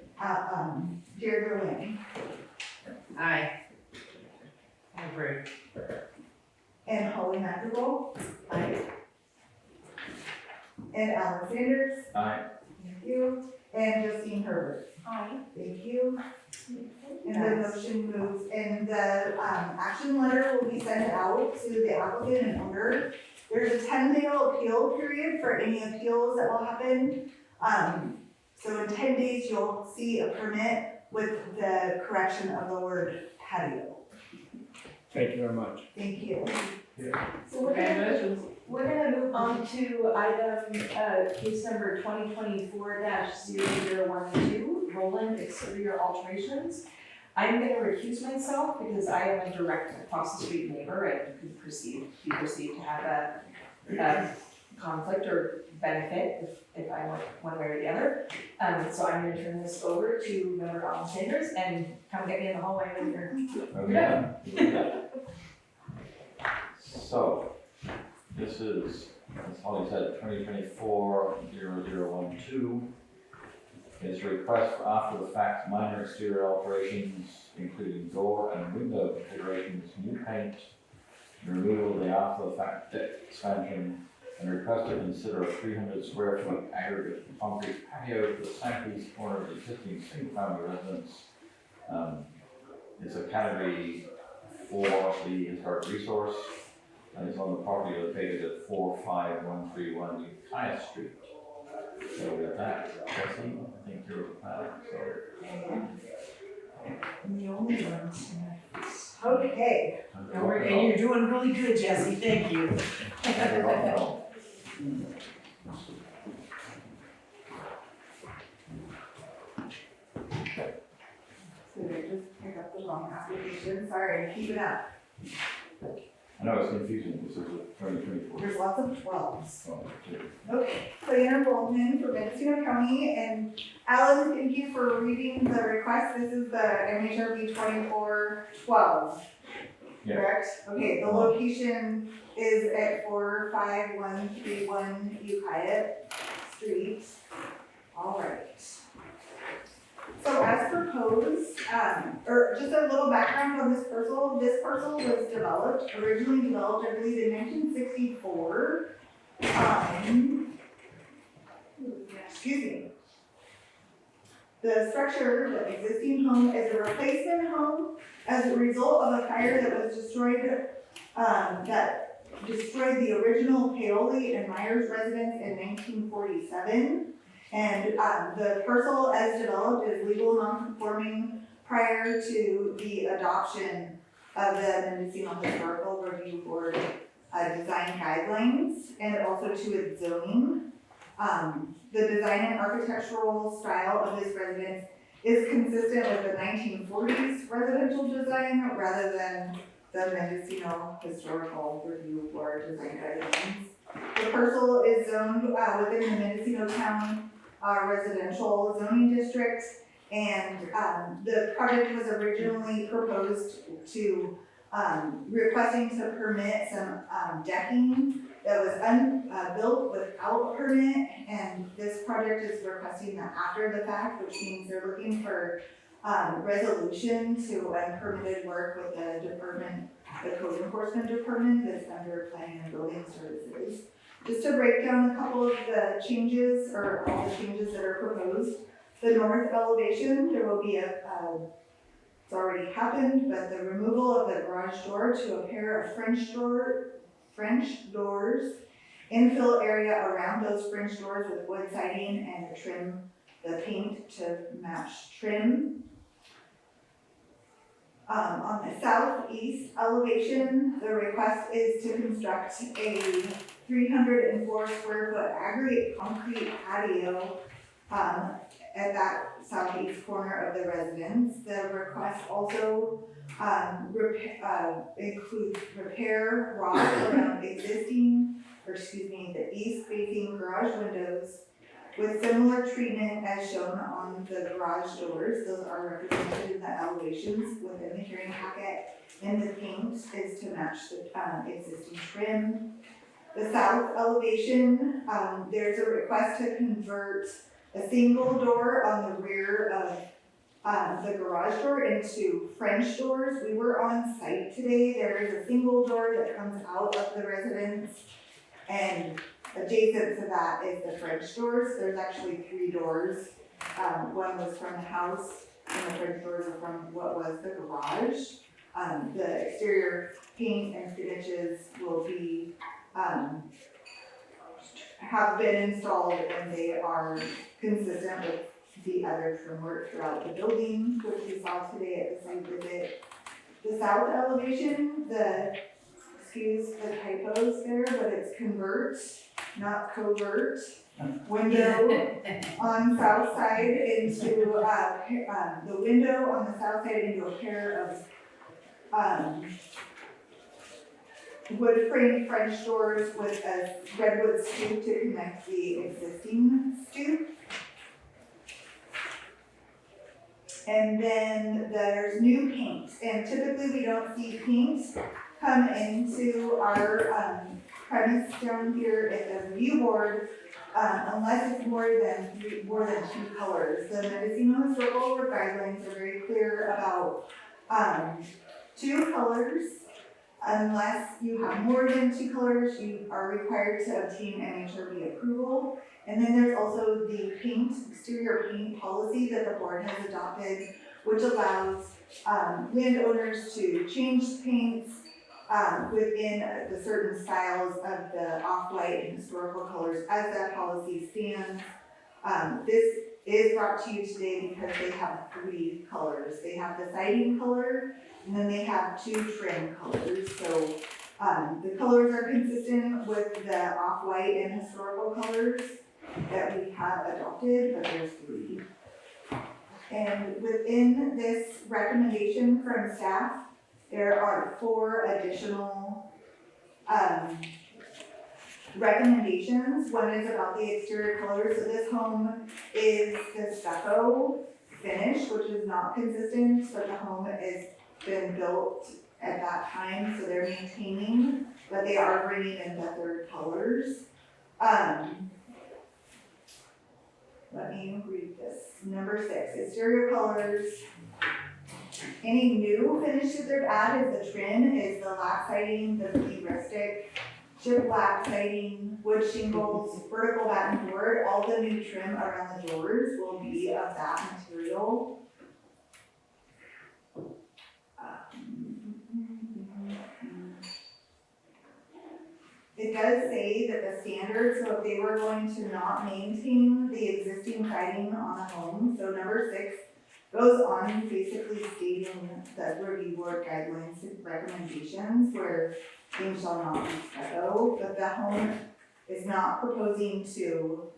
Deirdre Lynn Aye. I approve. and Holly Madrigal Aye. and Alan Sanders. Aye. Thank you. And Justine Herbert. Aye. Thank you. And the motion moves, and the, action letter will be sent out to the applicant and owner. There's a 10-day appeal period for any appeals that will happen. So in 10 days, you'll see a permit with the correction of the word patio. Thank you very much. Thank you. So we're gonna move on to item, case number 2024-0012, Roland exterior alterations. I'm gonna recuse myself because I am a direct across the street neighbor and could be perceived to have a conflict or benefit if I went one way or the other. So I'm gonna turn this over to member Alan Sanders and come get me in the hallway when you're Okay. So, this is, as Holly said, 2024-0012. It's a request for after-the-fact minor exterior alterations, including door and window configurations, new paint, removal of the after-the-fact deck expansion, and request to consider a 300 square foot aggregate concrete patio to the southeast corner of the existing single-family residence. It's a category for the historic resource, and it's on the property located at 45131 Ukiah Street. So with that, Jesse, I think you're so. I'm the only one. Okay, And you're doing really good, Jesse, thank you. so I just pick up the wrong application, sorry, keep it up. I know it's confusing, this is a 2024. There's lots of 12s. Oh, Okay, Claire Goldman from Mendocino County, and Alan, thank you for reading the request. This is the MHRB 2412, Yeah. correct? Okay, the location is at 45131 Ukiah Street. All right. So as proposed, or just a little background on this parcel was originally developed, I believe in 1964. Excuse me. The structure, the existing home, is a replacement home as a result of a fire that was destroyed, that destroyed the original Paoli and Myers residence in 1947. And the parcel as developed is legal non-conforming prior to the adoption of the Mendocino Historical Review Board design guidelines and also to its zoning. The design and architectural style of this residence is consistent with the 1940s residential design rather than the Mendocino Historical Review Board design guidelines. The parcel is zoned within the Mendocino Town residential zoning district, and the project was originally proposed to requesting to permit some decking that was built without a permit, and this project is requesting that after the fact, which means they're looking for resolution to unpermitted work with the department, the code enforcement department that's under planning and building services. Just to break down a couple of the changes, or all the changes that are proposed. The north elevation, there will be it's already happened, but the removal of the garage door to a pair of French doors, infill area around those French doors with wood siding and the paint to match trim. On the southeast elevation, the request is to construct a 304 square foot aggregate concrete patio at that southeast corner of the residence. The request also includes repair rock around the east facing garage windows with similar treatment as shown on the garage doors. Those are represented in the elevations within the hearing packet. And the paint is to match the existing trim. The south elevation, there's a request to convert a single door on the rear of the garage door into French doors. We were on site today. There is a single door that comes out of the residence, and adjacent to that is the French doors. There's actually 3 doors. One was from the house, and the French doors are from what was the garage. The exterior paint and finishes will be have been installed, and they are consistent with the other trim work throughout the building, which we saw today at the site visit. The south elevation, excuse the typos there, but it's convert, not covert. Window on south side into, the window on the south side into a pair of wood frame French doors with a redwood stoop to connect the existing stoop. And then there's new paint, and typically we don't see paint come into our premise down here at the review board unless it's more than 2 colors. The Mendocino Historical guidelines are very clear about 2 colors. Unless you have more than 2 colors, you are required to obtain MHRB approval. And then there's also the exterior paint policy that the board has adopted, which allows landowners to change paints within the certain styles of the off-white and historical colors as that policy stands. This is brought to you today because they have 3 colors. They have the siding color, and then they have 2 trim colors. So the colors are consistent with the off-white and historical colors that we have adopted, but there's 3. And within this recommendation from staff, there are 4 additional recommendations. One is about the exterior colors. So this home is the stucco finish, which is not consistent, but the home has been built at that time, so they're maintaining, but they are bringing in the 3rd colors. Let me read this. Number 6, exterior colors. Any new finish that they're added, the trim is the lap siding, the rustic, chip lap siding, wood shingles, vertical batten board. All the new trim around the doors will be of that material. It does say that the standard, so if they were going to not maintain the existing siding on a home, so number 6 goes on basically stating the review board guidelines and recommendations where things shall not be stucco, but the home is not proposing to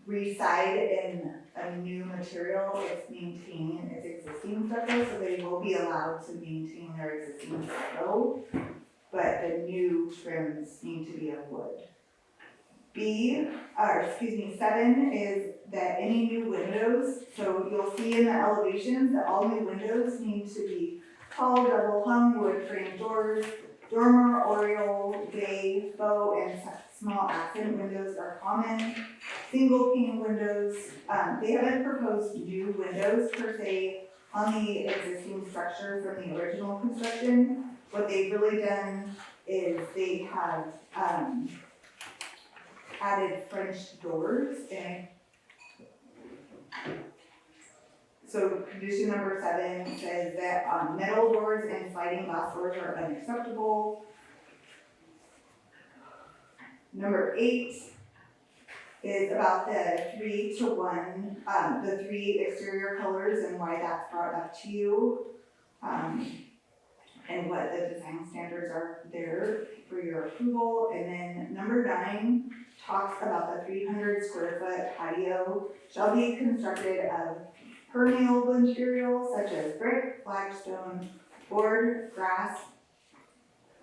reside in a new material, it's maintaining its existing stucco, so they will be allowed to maintain their existing stucco, but the new trims need to be of wood. 7 is that any new windows, so you'll see in the elevations that all new windows need to be tall, double hung wood frame doors, dormer, oriole, bay, faux, and small accent windows are common. Single pane windows, they haven't proposed new windows per se on the existing structure from the original construction. What they've really done is they have added French doors, and so condition number 7 says that metal doors and sliding glass doors are unacceptable. Number 8 is about the 3-to-1, the 3 exterior colors and why that's brought up to you. And what the design standards are there for your approval. And then number 9 talks about the 300 square foot patio shall be constructed of permeable materials such as brick, flagstone, board, grass,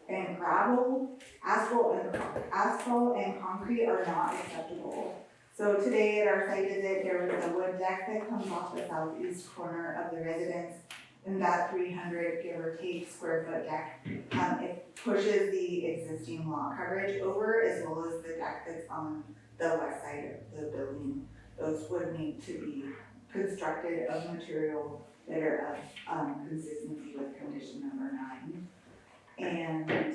and gravel. Asphalt and concrete are not acceptable. So today at our site visit, there was a wood deck that comes off the southeast corner of the residence. And that 300, give or take, square foot deck, it pushes the existing lot coverage over as well as the deck that's on the west side of the building. Those would need to be constructed of material that are of consistency with condition number 9. And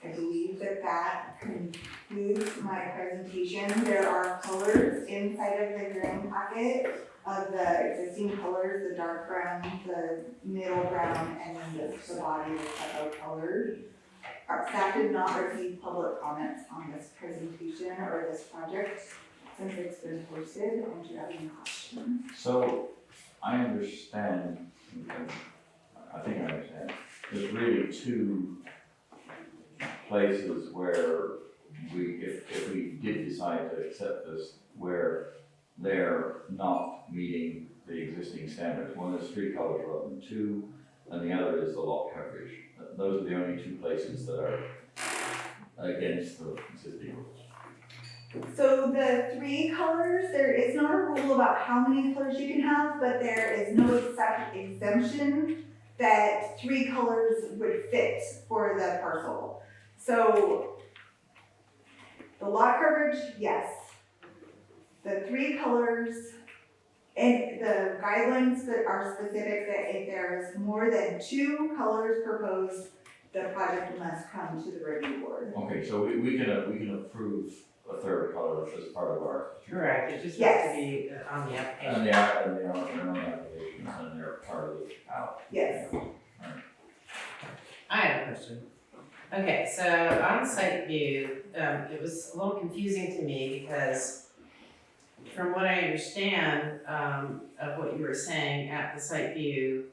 I believe that concludes my presentation. There are colors inside of the hearing packet of the existing colors, the dark brown, the middle brown, and then the body is stucco colored. Our staff did not receive public comments on this presentation or this project since it's been posted. Do you have any questions? So, I understand, I think I understand, there's really 2 places where if we did decide to accept this, where they're not meeting the existing standards. One is 3 colors rather than 2, and the other is the lot coverage. Those are the only 2 places that are against the existing rules. So the 3 colors, there is not a rule about how many colors you can have, but there is no exemption that 3 colors would fit for the parcel. So the lot coverage, yes. The 3 colors, and the guidelines that are specific that if there is more than 2 colors proposed, the project must come to the review board. Okay, so we can approve a 3rd color as part of our. Correct, it just has Yes. to be on the application. And they are their own applications, and they're part of the out. Yes. I have a question. Okay, so on site view, it was a little confusing to me because from what I understand, of what you were saying at the site view,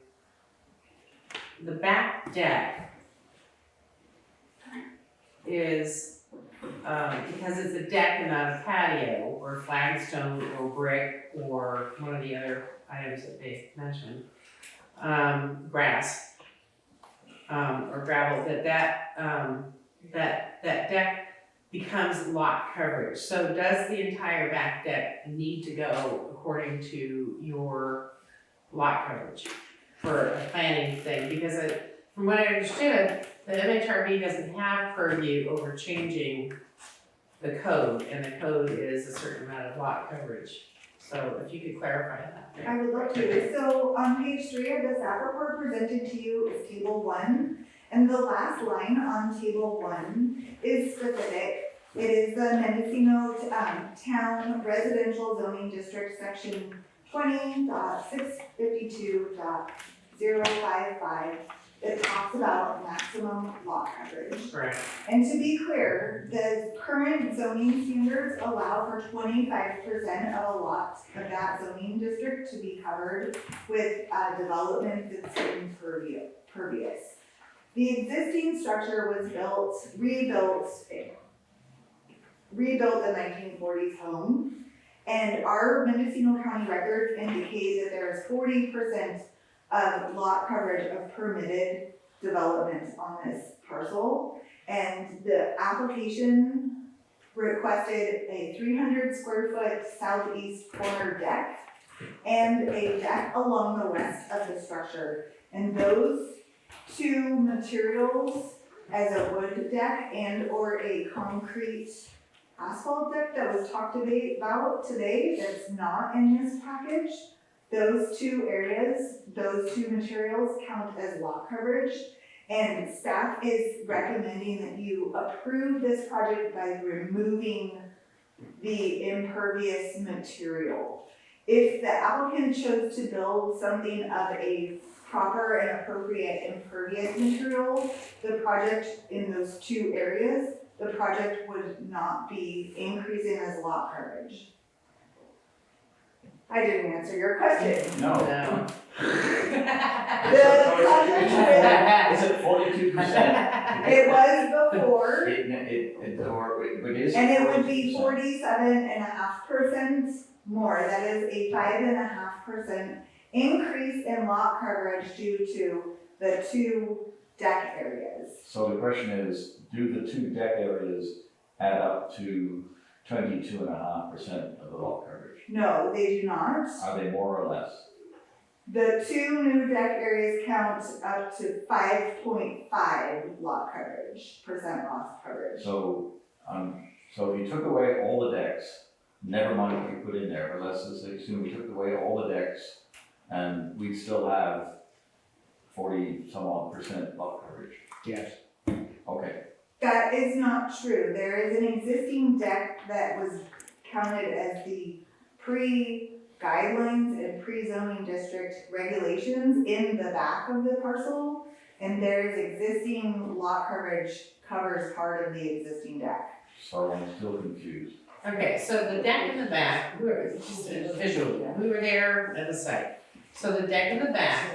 the back deck is, because it's a deck and not a patio or flagstone or brick or one of the other items that they mentioned, grass, or gravel, that deck becomes lot coverage. So does the entire back deck need to go according to your lot coverage for a planning thing? Because from what I understood, the MHRB doesn't have purview over changing the code, and the code is a certain amount of lot coverage. So if you could clarify that. I would love to. So on page 3 of the staff report presented to you is table 1. And the last line on table 1 is specific. It is the Mendocino Town Residential Zoning District Section 20.652.055. It talks about maximum lot coverage. Right. And to be clear, the current zoning standards allow for 25% of a lot of that zoning district to be covered with development that's impervious. The existing structure was rebuilt the 1940s home, and our Mendocino County records indicate that there is 40% of lot coverage of permitted development on this parcel. And the application requested a 300 square foot southeast corner deck and a deck along the west of the structure. And those two materials, as a wood deck and or a concrete asphalt deck that was talked about today, that's not in this package, those two areas, those two materials count as lot coverage. And staff is recommending that you approve this project by removing the impervious material. If the applicant chose to build something of a proper and appropriate impervious material, the project in those two areas, the project would not be increasing as lot coverage. I didn't answer your question. No. No. The project Is it 42%? it was before, It is. and it would be 42%. 47.5% more. That is a 5.5% increase in lot coverage due to the two deck areas. So the question is, do the two deck areas add up to 22.5% of the lot coverage? No, they do not. Are they more or less? The two new deck areas count up to 5.5 lot coverage, percent lot coverage. So if you took away all the decks, never mind what you put in there, but let's just assume we took away all the decks and we'd still have 40 some odd % lot coverage. Yes. Okay, That is not true. There is an existing deck that was counted as the pre-guidelines and pre-zoning district regulations in the back of the parcel. And there's existing lot coverage covers part of the existing deck. so I'm still confused. Okay, so the deck in the back, we were, just visually, we were there at the site. So the deck in the back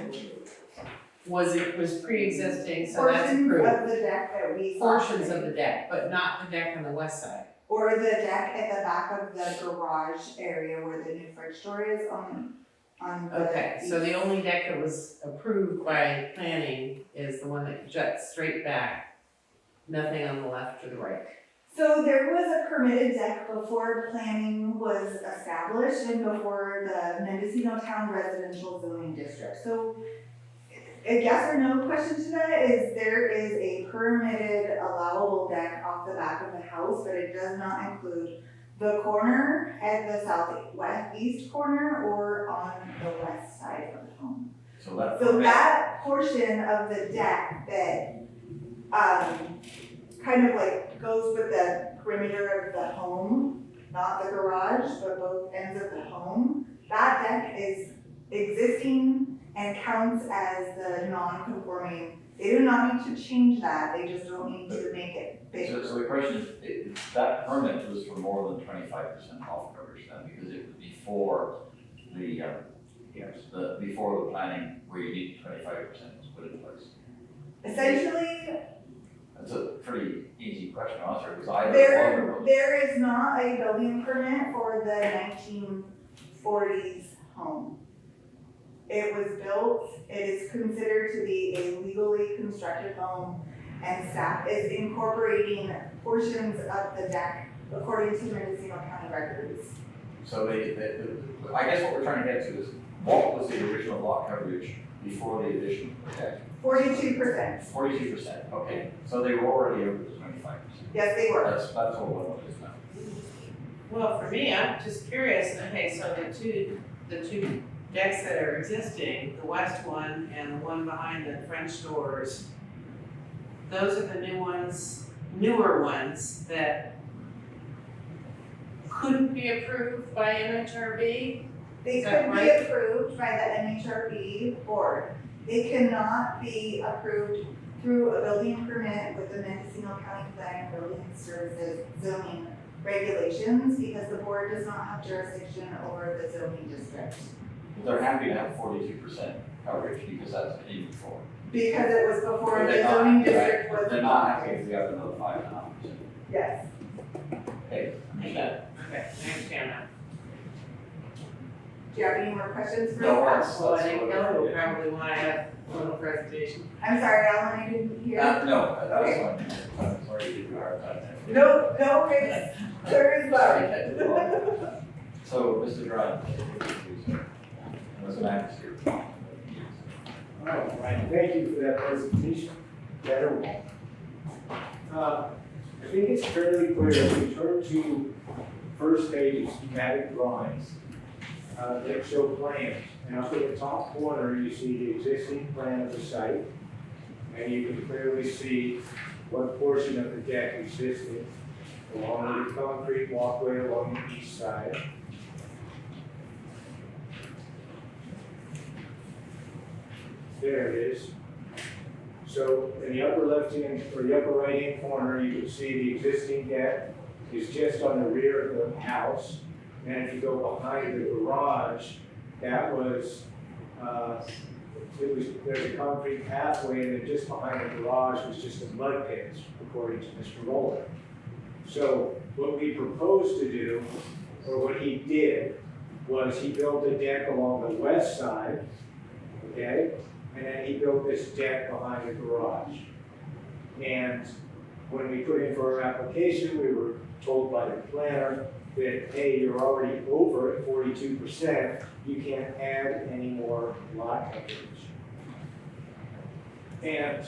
was pre-existing, so that's Portions approved. of the deck that we saw. Portions of the deck, but not the deck on the west side. Or the deck at the back of the garage area where the new fridge store is on the. Okay, so the only deck that was approved by planning is the one that juts straight back, nothing on the left or the right. So there was a permitted deck before planning was established and before the Mendocino Town Residential Zoning District. So a yes or no question to that is there is a permitted allowable deck off the back of the house, but it does not include the corner at the southeast corner or on the west side of the home. So that. So that portion of the deck that, kind of like goes with the perimeter of the home, not the garage, but both ends of the home, that deck is existing and counts as the non-conforming. They do not need to change that, they just don't need to make it bigger. So the question is, that permit was for more than 25% off coverage then, because it was before before the planning where you need 25% was put in place. Essentially, That's a pretty easy question to answer, because I there is not a building permit for the 1940s home. It was built, it is considered to be a legally constructed home, and staff is incorporating portions of the deck according to Mendocino County records. So I guess what we're trying to get to is, what was the original lot coverage before the addition of the deck? 42%, 42%, okay, so they were already over the 25%. yes, they were. That's all I wanted to know. Well, for me, I'm just curious, okay, so the two decks that are existing, the west one and the one behind the French doors, those are the newer ones that couldn't be approved by MHRB? They Is that could be right? approved by the MHRB board. They cannot be approved through a building permit with the Mendocino County Planning and Building Services zoning regulations because the board does not have jurisdiction over the zoning district. They're happy to have 42% coverage because that's in before. Because it was before But the they're not- zoning district was. They're not happy if we have another 5.5%. Yes. Okay, understand. Okay, I understand that. Do you have any more questions for No, us? Well, I think Ellen will probably want to have a little presentation. I'm sorry, Alan, I didn't hear. No, that's fine. I'm sorry to give you a hard time there. No, it's, there is Sorry. none. So, Mr. Dry, Mr. Max here. All right, thank you for that presentation. Better. I think it's fairly clear if we turn to first page schematic drawings that show plans. And up in the top corner, you see the existing plan of the site. And you can clearly see what portion of the deck existed along with the concrete walkway along the east side. There it is. So in the upper left-hand or the upper right-hand corner, you can see the existing deck is just on the rear of the house. And if you go behind the garage, that was, there's a concrete pathway, and then just behind the garage was just a mud pit, according to Mr. Roller. So what we proposed to do, or what he did, was he built a deck along the west side, okay? And then he built this deck behind the garage. And when we put in for our application, we were told by the planner that, hey, you're already over at 42%, you can't add any more lot coverage. And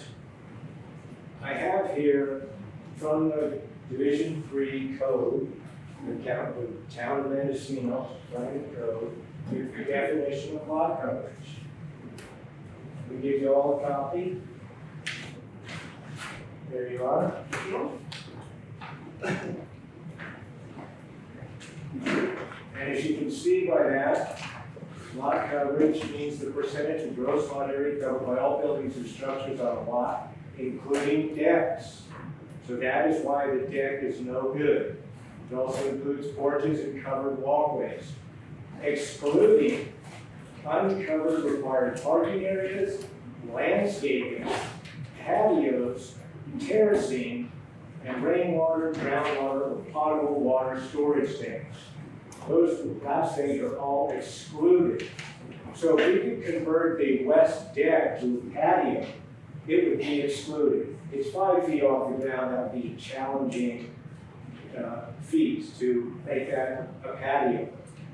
I have here from the Division 3 code, the town of Mendocino planning code, the definition of lot coverage. We give you all a copy. There you are. And as you can see by that, lot coverage means the percentage of gross lot area covered by all buildings and structures on a lot, including decks. So that is why the deck is no good. It also includes porches and covered walkways, excluding uncovered required parking areas, landscaping, patios, terracing, and rainwater, groundwater, or potable water storage tanks. Those last things are all excluded. So if we could convert the west deck to a patio, it would be excluded. It's 5 feet off the ground, that would be challenging feat to make that a patio.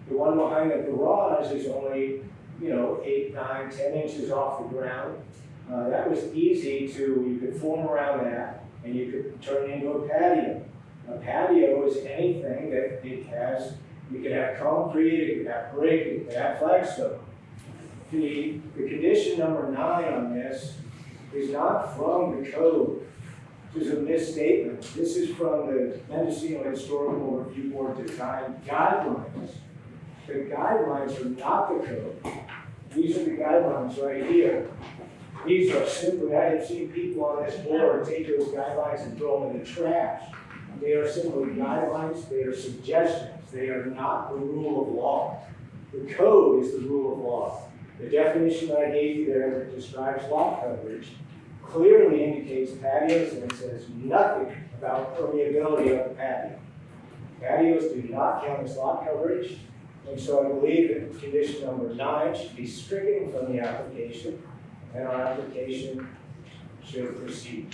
The one behind the garage is only, 8, 9, 10 inches off the ground. That was easy you could form around that and you could turn it into a patio. A patio is anything that it has, you can have concrete, it can have brick, it can have flagstone. The condition number 9 on this is not from the code. This is a misstatement. This is from the Mendocino Historical Review Board Design Guidelines. The guidelines are not the code. These are the guidelines right here. These are simply, I have seen people on this board take those guidelines and throw them in the trash. They are simply guidelines, they are suggestions, they are not the rule of law. The code is the rule of law. The definition that I gave you there that describes lot coverage clearly indicates patios and it says nothing about permeability of the patio. Patios do not count as lot coverage, and so I believe that condition number 9 should be stricken from the application, and our application should proceed.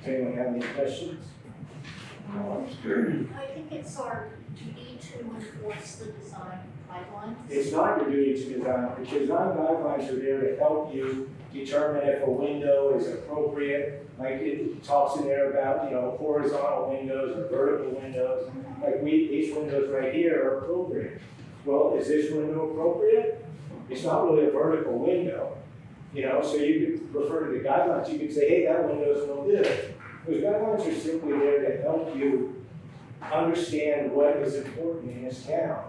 Does anyone have any questions? I think it's our duty to enforce the design guidelines. It's not your duty to design. The design guidelines are there to help you determine if a window is appropriate. Like it talks in there about, horizontal windows or vertical windows. Like these windows right here are appropriate. Well, is this window appropriate? It's not really a vertical window, so you could refer to the guidelines. You could say, hey, that window's no good. Those guidelines are simply there to help you understand what is important in this town,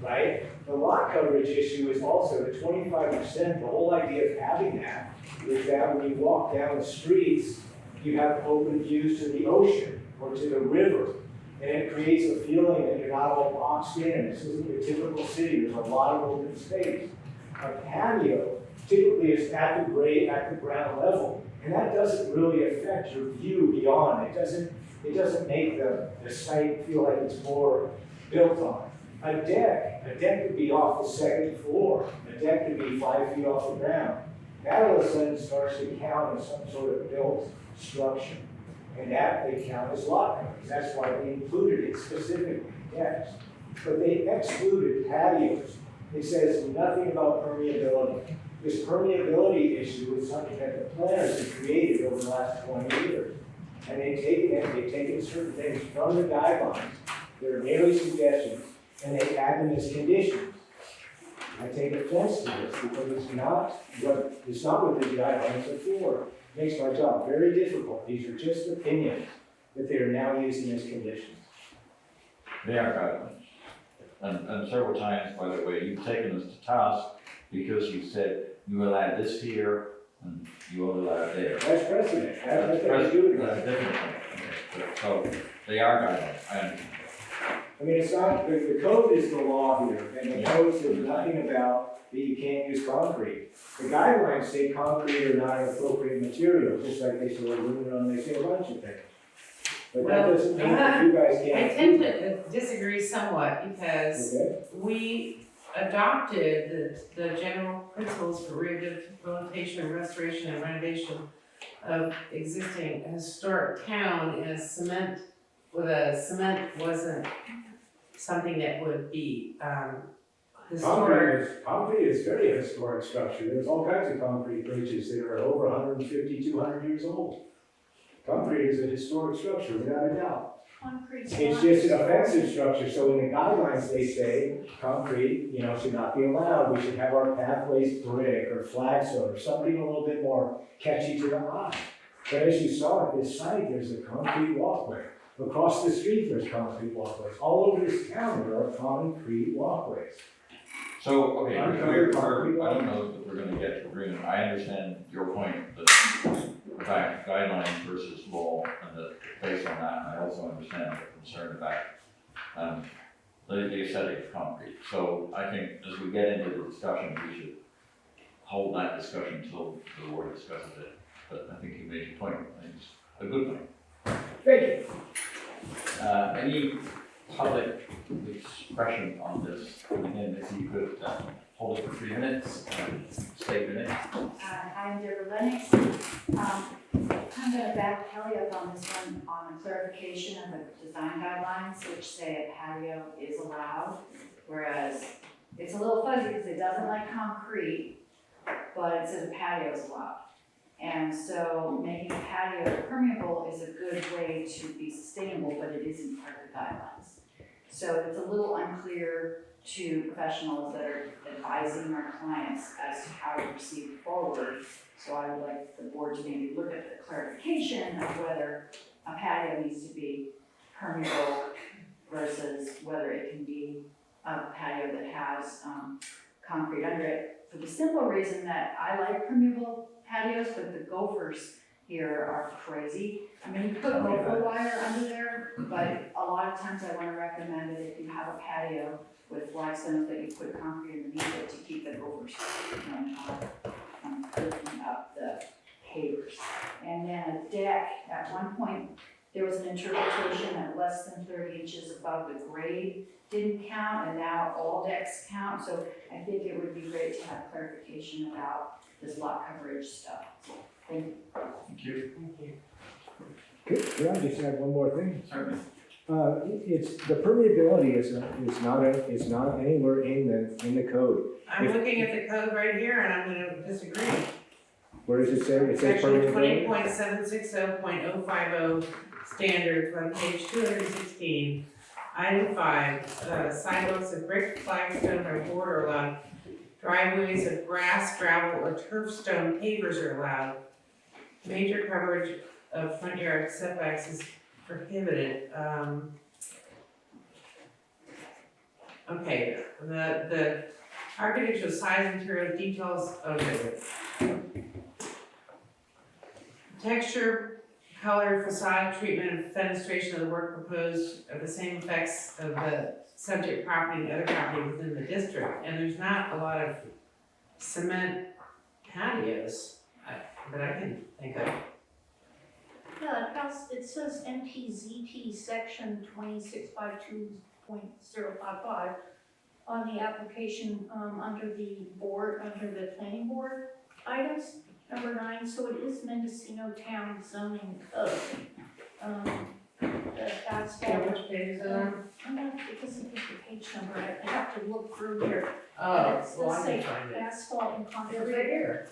right? The lot coverage issue is also the 25%. The whole idea of having that is that when you walk down the streets, you have open views to the ocean or to the river. And it creates a feeling that you're not all boxed in. This isn't your typical city. There's a lot of open space. A patio typically is at the ground level. And that doesn't really affect your view beyond. It doesn't make the site feel like it's more built on. A deck could be off the second floor. A deck could be 5 feet off the ground. That all of a sudden starts to count as some sort of built structure. And that they count as lot coverage. That's why they included it specifically, yes. But they excluded patios. It says nothing about permeability. This permeability issue is something that the planners have created over the last 20 years. And they've taken certain things from the guidelines, they're merely suggestions, and they add them as conditions. I take offense to this because it's not what the guidelines are for. It makes my job very difficult. These are just opinions that they are now using as conditions. They are guidelines. And several times, by the way, you've taken us to task because you said you allowed this here and you won't allow it there. That's precedent. That's That's a different thing. Okay. So they are guidelines. I understand. I mean, it's not, the code is the law here, and the code says nothing about that you can't use concrete. The guidelines say concrete are not an appropriate material, just like they say aluminum, they say a bunch of things. But that doesn't mean that you guys I can't. tend to disagree somewhat because Okay, we adopted the general principles for rehabilitation, restoration, and renovation of existing historic town as cement wasn't something that would be historic. concrete is very historic structure. There's all kinds of concrete bridges that are over 150, 200 years old. Concrete is a historic structure, without a doubt. Concrete's It's not just an historic. offensive structure, so in the guidelines, they say concrete, should not be allowed. We should have our pathways brick or flagstone or something a little bit more catchy to the eye. But as you saw at this site, there's a concrete walkway. Across the street, there's concrete walkways. All over this town, there are concrete walkways. So, okay, I Uncovered don't concrete know that we're gonna get to agreement. I understand your point that guidelines versus law and that based on that, I also understand the concern about the aesthetic of concrete. So I think as we get into the discussion, we should hold that discussion until the board discusses it. But I think you made your point. I think it's a good point. Thank you. Any public expression on this? Again, if you could hold it for 3 minutes, state your name. I'm Deborah Lennox. I'm gonna back Kelly up on this one on the clarification of the design guidelines, which say a patio is allowed, whereas it's a little fuzzy because it doesn't like concrete, but it says a patio is allowed. And so making a patio permeable is a good way to be sustainable, but it isn't part of the guidelines. So it's a little unclear to professionals that are advising our clients as to how to proceed forward. So I would like the board to maybe look at the clarification of whether a patio needs to be permeable versus whether it can be a patio that has concrete under it, for the simple reason that I like permeable patios, but the gophers here are crazy. I mean, you put gopher wire under there, but a lot of times I wanna recommend that if you have a patio with flagstones, that you put concrete underneath it to keep the gophers from cooking up the pavers. And then a deck, at one point, there was an interpretation that less than 30 inches above the grade didn't count, and now all decks count. So I think it would be great to have clarification about this lot coverage stuff. Thank you. Thank you. Thank you. Could I just add one more thing? Certainly. It's, the permeability is not anywhere in the code. I'm looking at the code right here and I'm gonna disagree. Where does it say? It says Section permeability? 20.760.050 standards on page 216. Item 5, sidewalks of brick, flagstone, or board are allowed. Driveways of grass, gravel, or turf stone pavers are allowed. Major coverage of front yard setbacks is prohibited. Okay, the architectural size, material details, okay. Texture, color, facade, treatment, and fenestration of the work proposed are the same effects of the subject property and other property within the district. And there's not a lot of cement patios that I can think of. Yeah, it says NPZP section 2652.055 on the application, under the planning board items, number 9, so it is Mendocino Town zoning code. That's Which page is it on? I'm not, because of the page number, I have to look through here. Oh, well, I can find it. Asphalt and It's concrete. right here.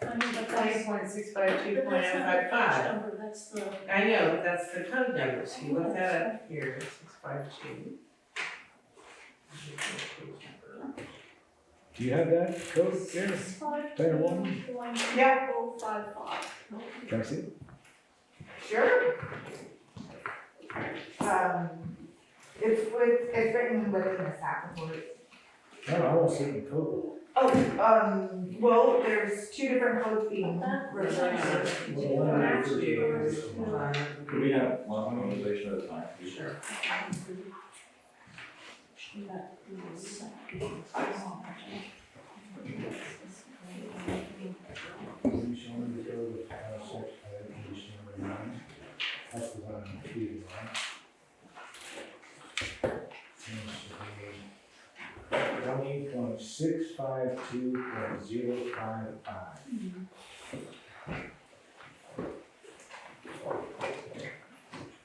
I mean, but that's, 20.652.055. but that's not the page number, that's the. I know, but that's the code number, so you look that up here, 652. Do you have that code there? 652.055. Yeah. Can I see it? Sure. It's written within the staff report. No, I won't see the code. Oh, well, there's two different codes being referred to. Could we have one conversation at a time, please? Sure. That's the one I'm reading, right? 20.652.055.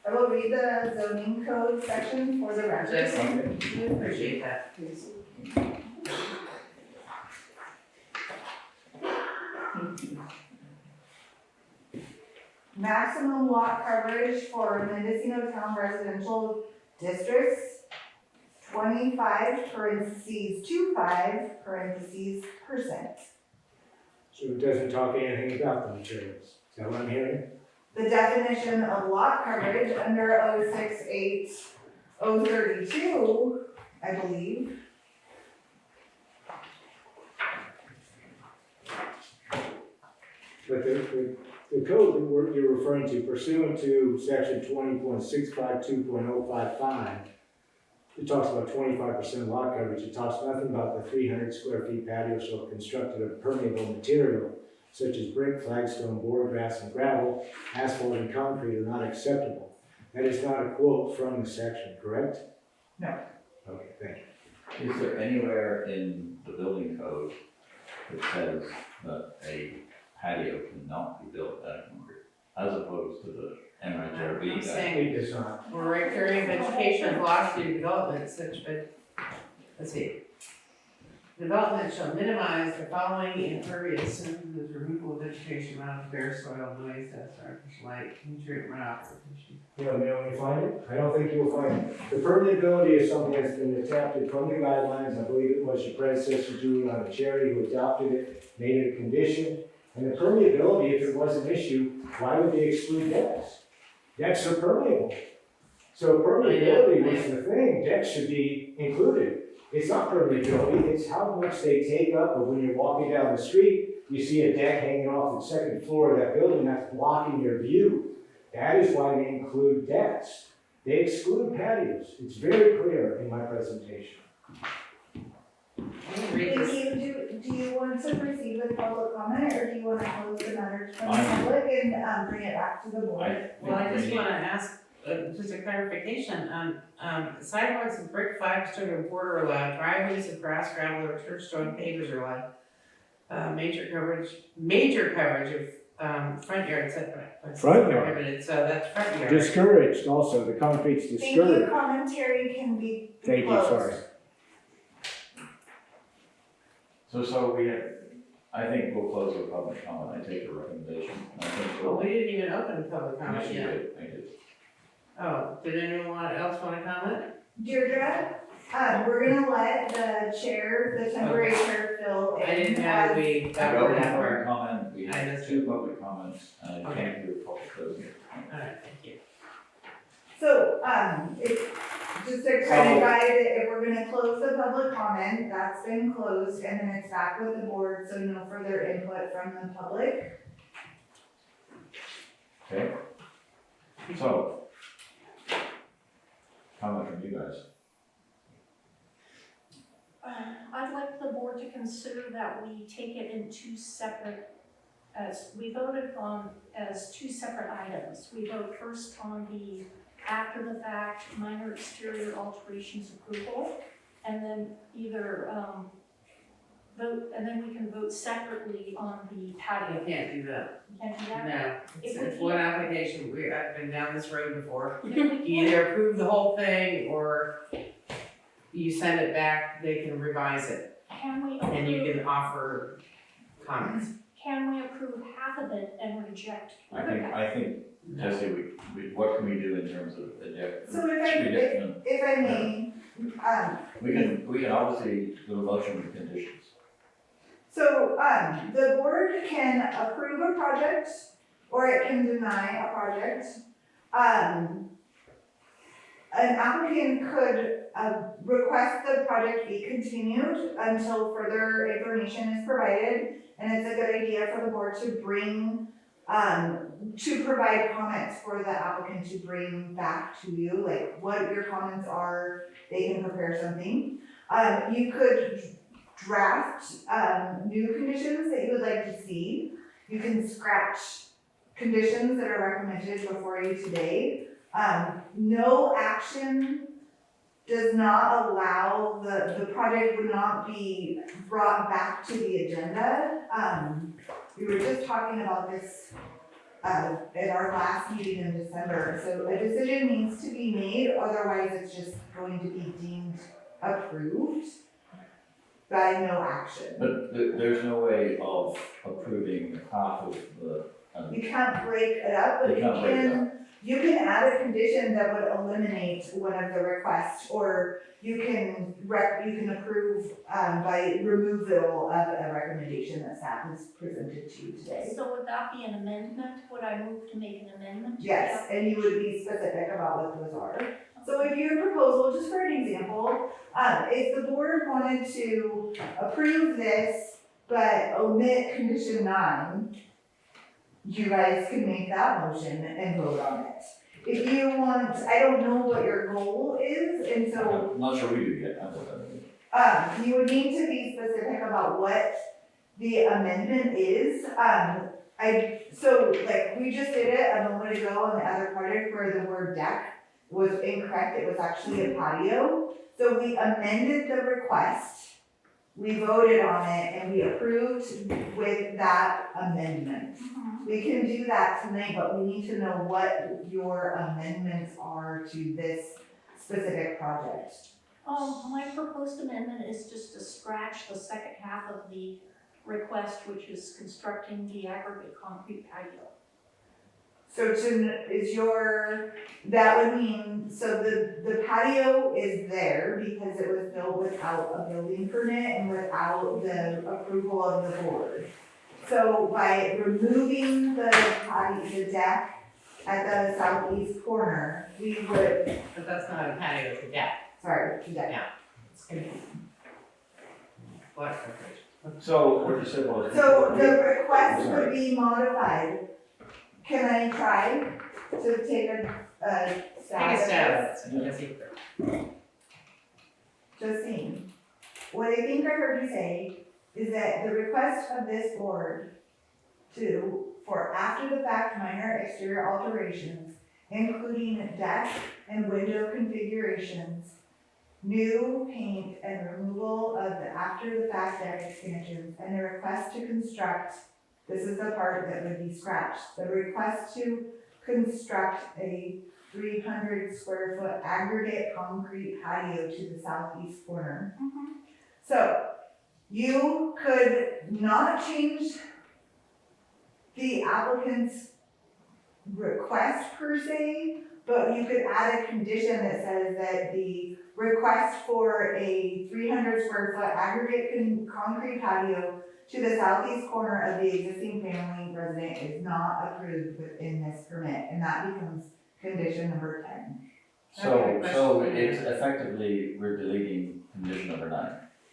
I will read the zoning code section for the record. Just, we appreciate that. Maximum lot coverage for Mendocino Town residential districts, 25 parentheses 25 parentheses %. So it doesn't talk anything about the materials. Is that what I'm hearing? The definition of lot coverage under 068-032, I believe. But the code that you're referring to pursuant to section 20.652.055, it talks about 25% lot coverage. It talks nothing about the 300 square feet patio shall be constructed of permeable material such as brick, flagstone, board, grass, and gravel, asphalt, and concrete are not acceptable. That is not a quote from the section, correct? No. Okay, thank you. Is there anywhere in the building code that says that a patio cannot be built out of concrete, as opposed to the NHRB? I'm that- saying, It does not. we're riparian vegetation and velocity development such, but, let's see. Development shall minimize the following impervious symptoms: removal of vegetation, runoff, bare soil, noise, dust, artificial light, nutrient runoff. You know, when you find it? I don't think you'll find it. The permeability is something that's been adapted from the guidelines. I believe it was your predecessor, Juliana Cherry, who adopted it, made it a condition. And the permeability, if it was an issue, why would they exclude decks? Decks are permeable. So permeability was the thing, decks should be included. It's not permanent building, it's how much they take up, but when you're walking down the street, you see a deck hanging off the second floor of that building that's blocking your view. That is why they include decks. They exclude patios. It's very clear in my presentation. I'm gonna read this. Do you want to proceed with public comment, or do you want to close the matter from the Fine. public and bring it back to the board? Well, I just wanna ask, just a clarification on, sidewalks of brick, flagstone, or border are allowed, driveways of grass, gravel, or church stone pavers are allowed. Major coverage of, front yard setback. Front yard. Prohibited, so that's front yard. Discouraged also, the concrete's Thank you, discouraged. commentary can be Thank you, closed. sorry. So we have, I think we'll close the public comment, I take the recommendation. I think Well, we'll. we didn't even open public comment Yes, you yet. did, I did. Oh, did anyone else wanna comment? Deirdre, we're gonna let the chair, the temporary chair fill in. I didn't know as- we We got opened that public far. comment, we I had missed 2 public comments, and I Okay. can't do a public closing. Alright, thank you. So, just to kind of guide it, if we're gonna close the public comment, that's been closed, and then it's back with the board, so no further input from the public. Okay? So, comment from you guys. I'd like the board to consider that we take it in two separate, as we voted on as two separate items. We vote first on the after the fact minor exterior alterations approval, and then either, vote, and then we can vote separately on the You patio. can't do that. Can do that? No, If we it's one application, I've been down this road before. If You we either approve the whole thing, or you send it back, they can revise it, Can we and you approve, can offer comments. can we approve half of it and reject the I other half? think, Jesse, what can we do in terms of So if I may, We can obviously do a motion with conditions. so, the board can approve a project, or it can deny a project. An applicant could, request the project be continued until further information is provided. And it's a good idea for the board to bring, to provide comments for the applicant to bring back to you, like what your comments are, they can prepare something. You could draft, new conditions that you would like to see. You can scratch conditions that are recommended before you today. No action does not allow, the project would not be brought back to the agenda. We were just talking about this, at our last meeting in December, so a decision needs to be made, otherwise it's just going to be deemed approved by no action. But there's no way of approving half of the, You can't break it up, but You can't break it you can add a condition that would eliminate one of the requests, or you can approve, by removal of a recommendation that staff has presented to you today. So would that be an amendment? Would I move to make an amendment? to Yes, and you would be specific about what those are. So if your proposal, just for an example, if the board wanted to approve this, but omit condition 9, you guys can make that motion and vote on it. If you want, I don't know what your goal is, and so, I'm not sure we do yet. you would need to be specific about what the amendment is. So like, we just did it a moment ago on the other project where the word deck was incorrect, it was actually a patio. So we amended the request, we voted on it, and we approved with that amendment. Mhm. We can do that tonight, but we need to know what your amendments are to this specific project. My proposed amendment is just to scratch the second half of the request, which is constructing the aggregate concrete patio. So that would mean, so the patio is there because it was built without a building permit and without the approval of the board. So by removing the deck at the southeast corner, we would, But that's not a patio, it's a deck. sorry, the deck. Yeah. It's What coverage? So what you said was. So the request would be modified. Can I try to take a stab Take a at stab this? at it. Justine, what I think I heard you say is that the request of this board for after the fact minor exterior alterations, including deck and window configurations, new paint and removal of the after the fact deck expansions, and a request to construct, this is the part that would be scratched, the request to construct a 300 square foot aggregate concrete patio to the southeast corner. So you could not change the applicant's request per se, but you could add a condition that says that the request for a 300 square foot aggregate concrete patio to the southeast corner of the existing family resident is not approved within this permit, and that becomes condition number 10. So it's effectively, we're deleting condition number 9.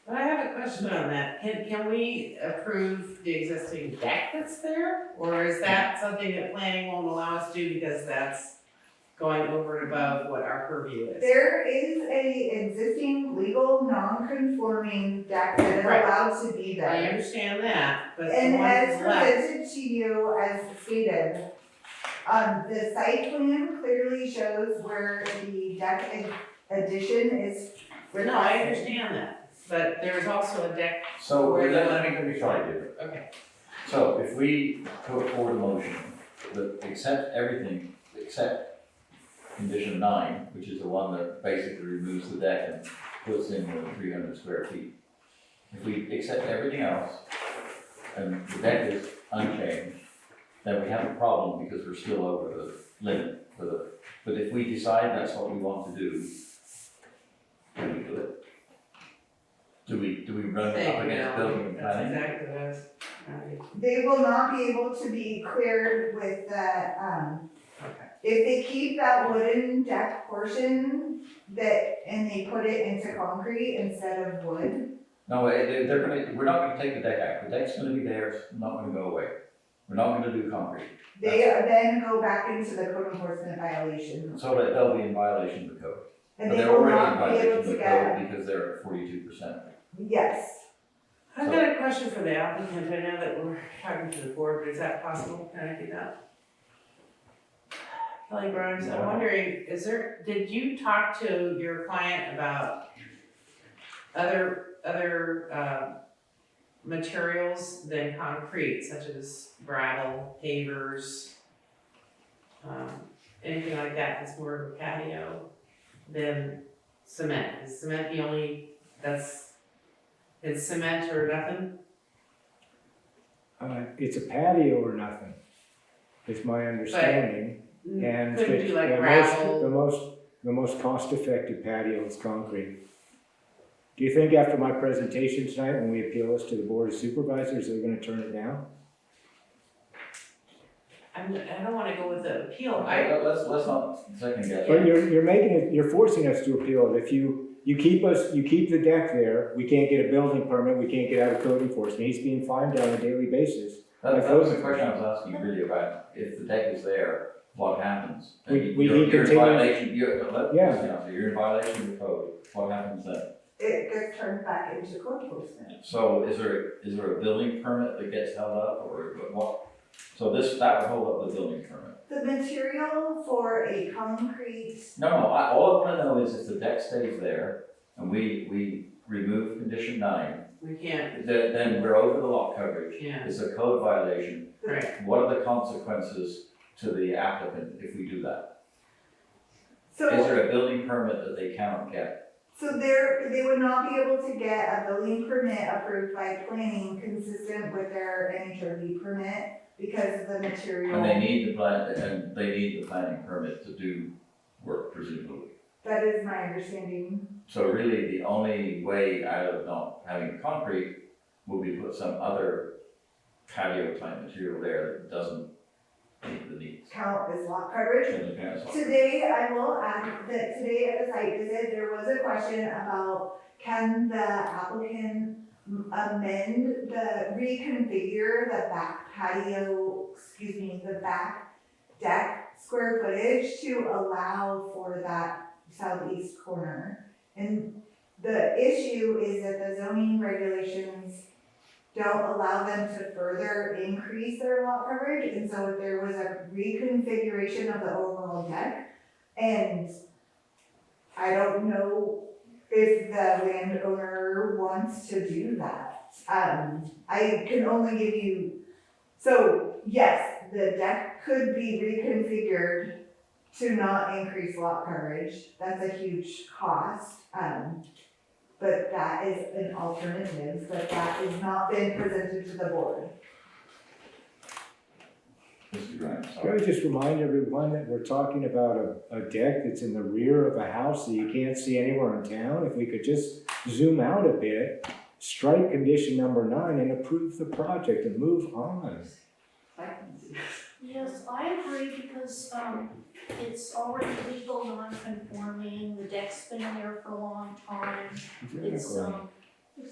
But I have a question on that. Can we approve the existing deck that's there? Or is that something that planning won't allow us to do because that's going over and above what our purview is? There is a existing legal non-conforming deck that is Right. allowed to be there. I understand that, but the And one as that's left. presented to you, as stated, the site plan clearly shows where the deck addition is requested. No, I understand that, but there's also a deck. So Where let me try to do it. Okay. So if we put forward a motion that accept everything except condition 9, which is the one that basically removes the deck and puts in the 300 square feet. If we accept everything else and the deck is unchanged, then we have a problem because we're still over the limit for the, but if we decide that's what we want to do, can we do it? Do we run it up against building and That's planning? exactly what I was, They will not be able to be cleared with the, okay. if they keep that wooden deck portion and they put it into concrete instead of wood. No, we're not gonna take the deck out, the deck's gonna be there, it's not gonna go away. We're not gonna do concrete, They then go back into the code enforcement violation. so that they'll be in violation of the code. And But they they're will already in not be violation able of to the get, code because they're at 42%. yes. I've got a question for the applicant. I know that we're talking to the board, but is that possible? Can I do that? Kelly Grimes, I'm wondering, did you talk to your client about other materials than concrete, such as gravel, pavers, anything like that that's more of a patio than cement? Is cement the only, it's cement or nothing? It's a patio or nothing, is my understanding. And Couldn't do like the gravel? the most cost-effective patio is concrete. Do you think after my presentation tonight, when we appeal this to the Board of Supervisors, they're gonna turn it down? I don't wanna go with the appeal. Let's not second guess. But you're forcing us to appeal it. If you keep the deck there, we can't get a building permit, we can't get out of code enforcement. He's being fined on a daily basis. That was the question I was asking really about, if the deck is there, what happens? And We you're in continue- violation, you're Yeah. in violation of the code, what happens then? It gets turned back into code enforcement. So is there a building permit that gets held up, or what? So that would hold up the building permit? The material for a concrete, No, all I wanna know is if the deck stays there, and we remove condition 9, We can't, then we're over the lot coverage. yeah, It's a code violation. right. What are the consequences to the applicant if we do that? so. Is there a building permit that they cannot get? So they would not be able to get a building permit approved by planning consistent with their NHRD permit because of the material. And they need the planning permit to do work presumably. That is my understanding. So really, the only way out of not having concrete will be put some other patio type material there that doesn't meet the needs. count as lot coverage. Doesn't count as- Today, I will add that today at the site visit, there was a question about can the applicant reconfigure the back patio, the back deck square footage to allow for that southeast corner. And the issue is that the zoning regulations don't allow them to further increase their lot coverage, and so there was a reconfiguration of the overall deck. And I don't know if the landowner wants to do that. I can only give you, so yes, the deck could be reconfigured to not increase lot coverage. That's a huge cost. But that is an alternative, but that has not been presented to the board. Mr. Grimes, Can sorry. I just remind everyone that we're talking about a deck that's in the rear of a house that you can't see anywhere in town? If we could just zoom out a bit, strike condition number 9 and approve the project and move on. Yes, I agree because, it's already legal, non-conforming, the deck's been there for a long time. It's,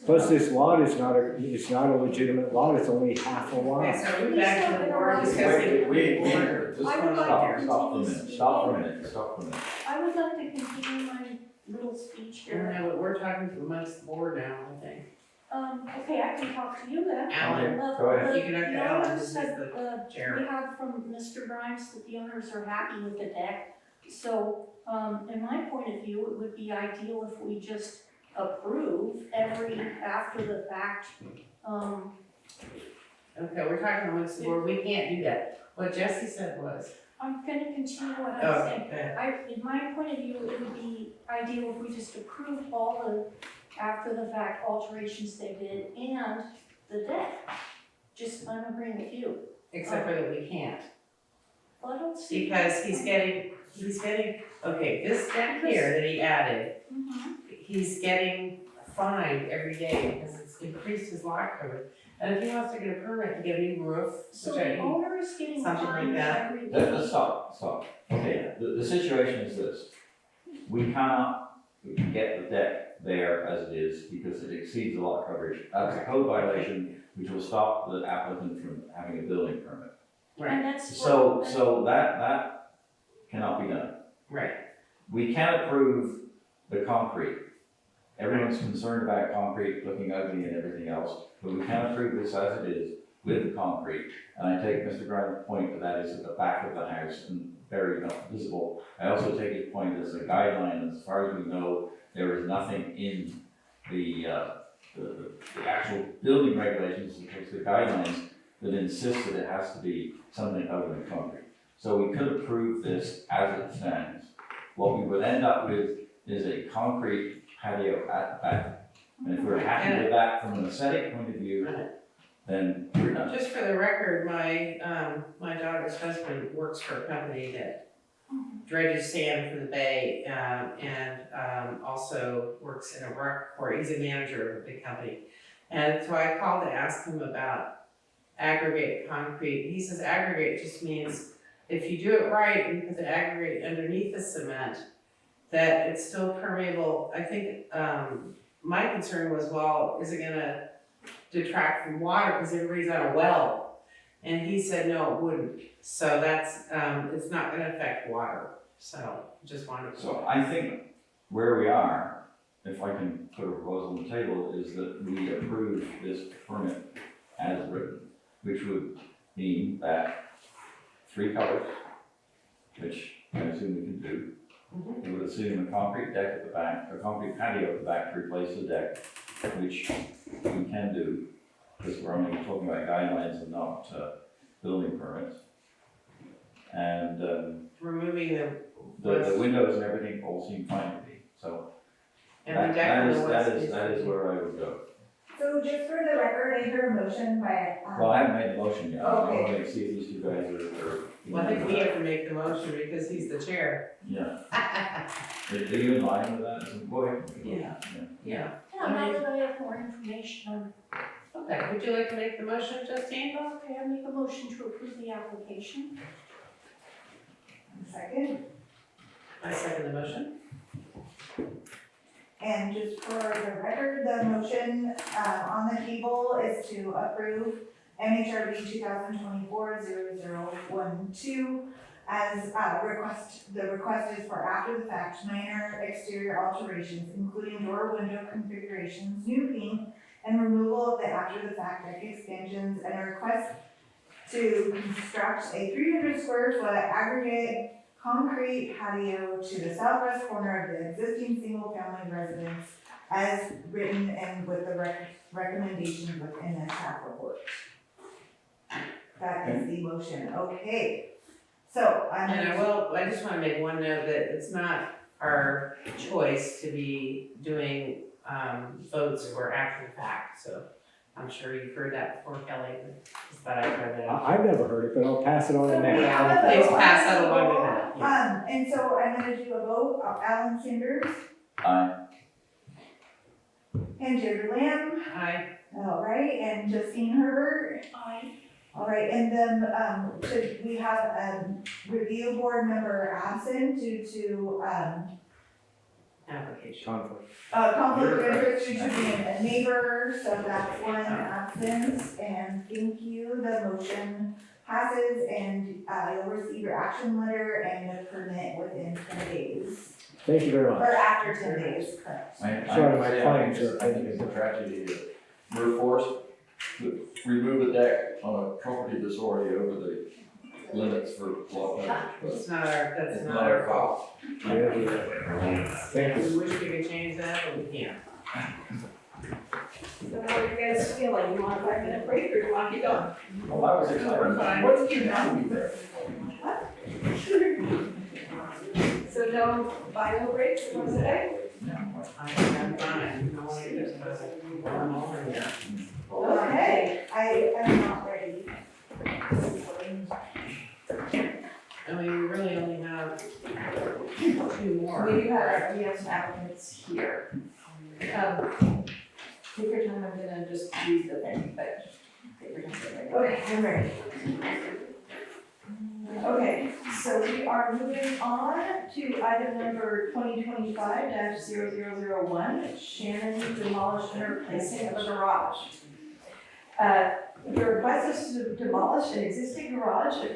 Plus, this lot is not a legitimate lot, it's only half a Okay, lot. so we're back to the board discussing. Wait, order. I would like to Stop for a continue minute, stop for a minute, stop for a minute. I would like to continue my little speech here. No, but we're talking amongst the board now, I think. Okay, I can talk to you then. Alan, Go ahead. You can have to The Alan, owners this is said, the we chair. have from Mr. Grimes that the owners are happy with the deck. So, in my point of view, it would be ideal if we just approve every after the fact, Okay, we're talking amongst the board, we can't do that. What Jesse said was. I'm gonna continue what I'm Okay, saying. go ahead. In my point of view, it would be ideal if we just approved all the after the fact alterations they did and the deck. I'm agreeing with you. Except for that we can't. Well, I don't see. Because he's getting, okay, this deck here that he added, Mhm. he's getting fined every day because it's increased his lot coverage. And if he wants to get a permit to get a new roof, So which I the think, owner is getting something like fined that. every Let's day. stop. Okay, the situation is this. We cannot get the deck there as it is because it exceeds the lot coverage. That's a code violation which will stop the applicant from having a building permit. And that's. So that cannot be done. right, We can approve the concrete. Everyone's concerned about concrete looking ugly and everything else, but we can approve this as it is with the concrete. And I take Mr. Grimes' point that that is at the back of the house and very not visible. I also take his point as a guideline, and as far as we know, there is nothing in the actual building regulations, the guidelines, that insist that it has to be something other than concrete. So we could approve this as it stands. What we would end up with is a concrete patio at the back. And if we're happy with that from an aesthetic point of view, then we're done. just for the record, my daughter's husband works for a company that dredges sand for the bay, and also works in a rock quarry. He's a manager of a big company. And so I called to ask him about aggregate concrete. He says aggregate just means if you do it right and put the aggregate underneath the cement, that it's still permeable. I think, my concern was, well, is it gonna detract from water because everybody's on a well? And he said, no, it wouldn't. So that's, it's not gonna affect water. So just wanted to. So I think where we are, if I can put a proposal on the table, is that we approve this permit as written, which would mean that 3 colors, which I assume we can do. It would assume a concrete deck at the back, a concrete patio at the back to replace the deck, which we can do, because we're only talking about guidelines and not building permits. And Removing the windows and everything all seem fine to me, so and that the deck on the west that is where I would go. So just for the record, I hear a motion by, Well, I haven't made the motion yet, I Okay. want to see if these two guys are. Well, I think we have to make the motion because he's the chair. Yeah. Are you in line with that? Go ahead. Yeah. Yeah. Yeah, now that I have more information, Okay, would you like to make the motion, Justine? okay, I make a motion to approve the application. Second. I second the motion. And just for the record, the motion on the table is to approve MHRB 2024-0012 as request. The request is for after the fact minor exterior alterations, including door window configurations, new paint, and removal of the after the fact deck expansions, and a request to construct a 300 square foot aggregate concrete patio to the southwest corner of the existing single-family residence as written and with the recommendations within the staff report. That is the motion, okay. So, And I just wanna make one note that it's not our choice to be doing, votes for after the fact, so I'm sure you've heard that before, Kelly, but just thought I'd try that out. I've never heard it, but I'll pass it on to So Matt. we have a Please vote. pass that along to Matt, yeah. And so I'm gonna do a vote, Alan Sanders Aye. and Jerry Lamb, all right, and Justine Herbert. Aye. All right, and then, should we have a review board member absent due to, Application. Conflict. conflict of interest due to being a neighbor, so that's one absence, and thank you, the motion passes, and, you'll receive your action letter and the permit within 10 days, Thank you very or much. after 10 days, correct? I Sorry, my understand. client, I think it's a tragedy that we're forced to remove a deck on a property that's already over the limits for lot coverage, but It's not our, that's It's not not our our fault. Thank you. We wish we could change that, but we can't. So how are you guys feeling? You want a 5-minute break or do you want to keep going? well, I was excited. We're fine. What did you have me there? So no bio breaks for today? I'm fine, no one just I'm over here. Okay, I am not ready. I mean, we really only have two more. We have some applicants here. Take your time, I'm gonna just read the thing, but take your time. Okay, I'm ready. Okay, so we are moving on to item number 2025-0001, Shannon demolishing and replacing of a garage. The request is to demolish an existing garage and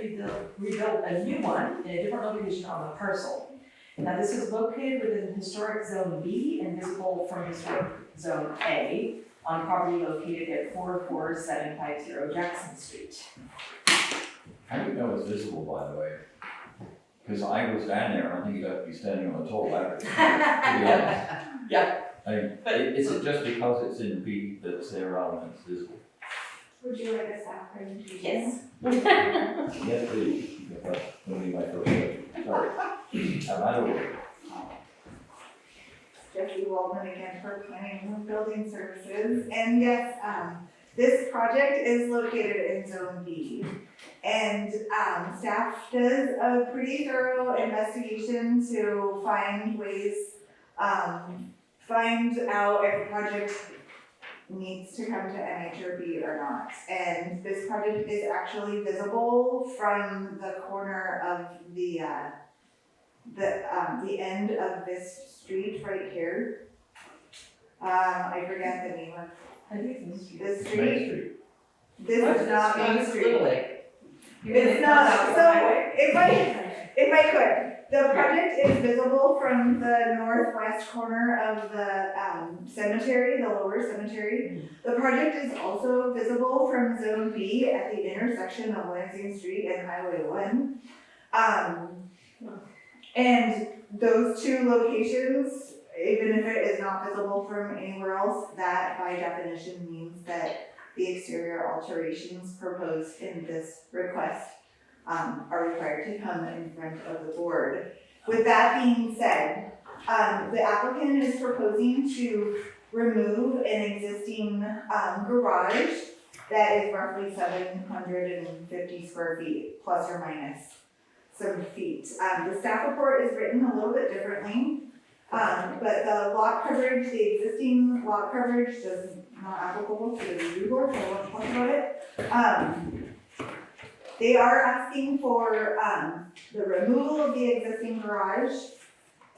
rebuild a new one in a different location on the parcel. Now, this is located within Historic Zone B and visible from Historic Zone A on property located at 44750 Jackson Street. How do you know it's visible, by the way? Because I was down there, and I think you'd have to be standing on a tall ladder, to be honest. Yeah. Is it just because it's in B that's there rather than it's visible? Would you like a staff presentation? Yes. Yes, please. That's only my first question. Sorry. I'm out of order. Jackie Waldman again for Planning and Building Services. And yes, this project is located in Zone B. And staff does a pretty thorough investigation to find ways, find out if a project needs to come to NHRB or not. And this project is actually visible from the corner of the end of this street right here. I forget the name of I think it's this Main street. Street. This is not Main It's Street. Little Lake. It's not, so if I could, the project is visible from the northwest corner of the cemetery, the lower cemetery. The project is also visible from Zone B at the intersection of Lansing Street and Highway 1. And those two locations, even if it is not visible from anywhere else, that by definition means that the exterior alterations proposed in this request are required to come in front of the board. With that being said, the applicant is proposing to remove an existing garage that is roughly 750 square feet, plus or minus some feet. The staff report is written a little bit differently, but the lot coverage, the existing lot coverage is not applicable to the review board, so I won't talk about it. They are asking for, the removal of the existing garage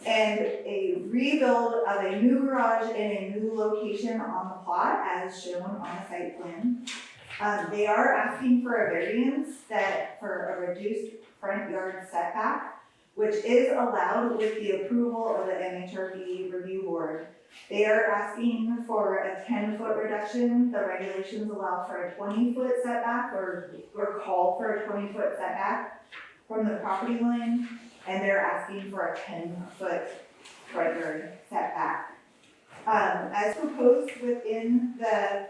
and a rebuild of a new garage in a new location on the plot as shown on the site plan. They are asking for a variance for a reduced front yard setback, which is allowed with the approval of the MHRB review board. They are asking for a 10-foot reduction. The regulations allow for a 20-foot setback or call for a 20-foot setback from the property line, and they're asking for a 10-foot front yard setback. As proposed within the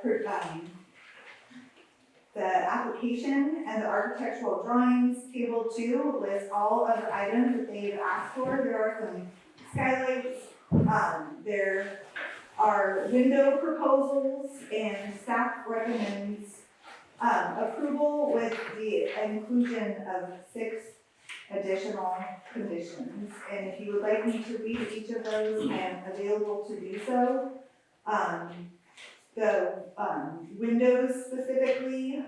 application and the architectural drawings, table 2 lists all of the items that they've asked for. There are some skylights, there are window proposals, and staff recommends approval with the inclusion of 6 additional conditions. And if you would like me to read each of those, I am available to do so. The windows specifically,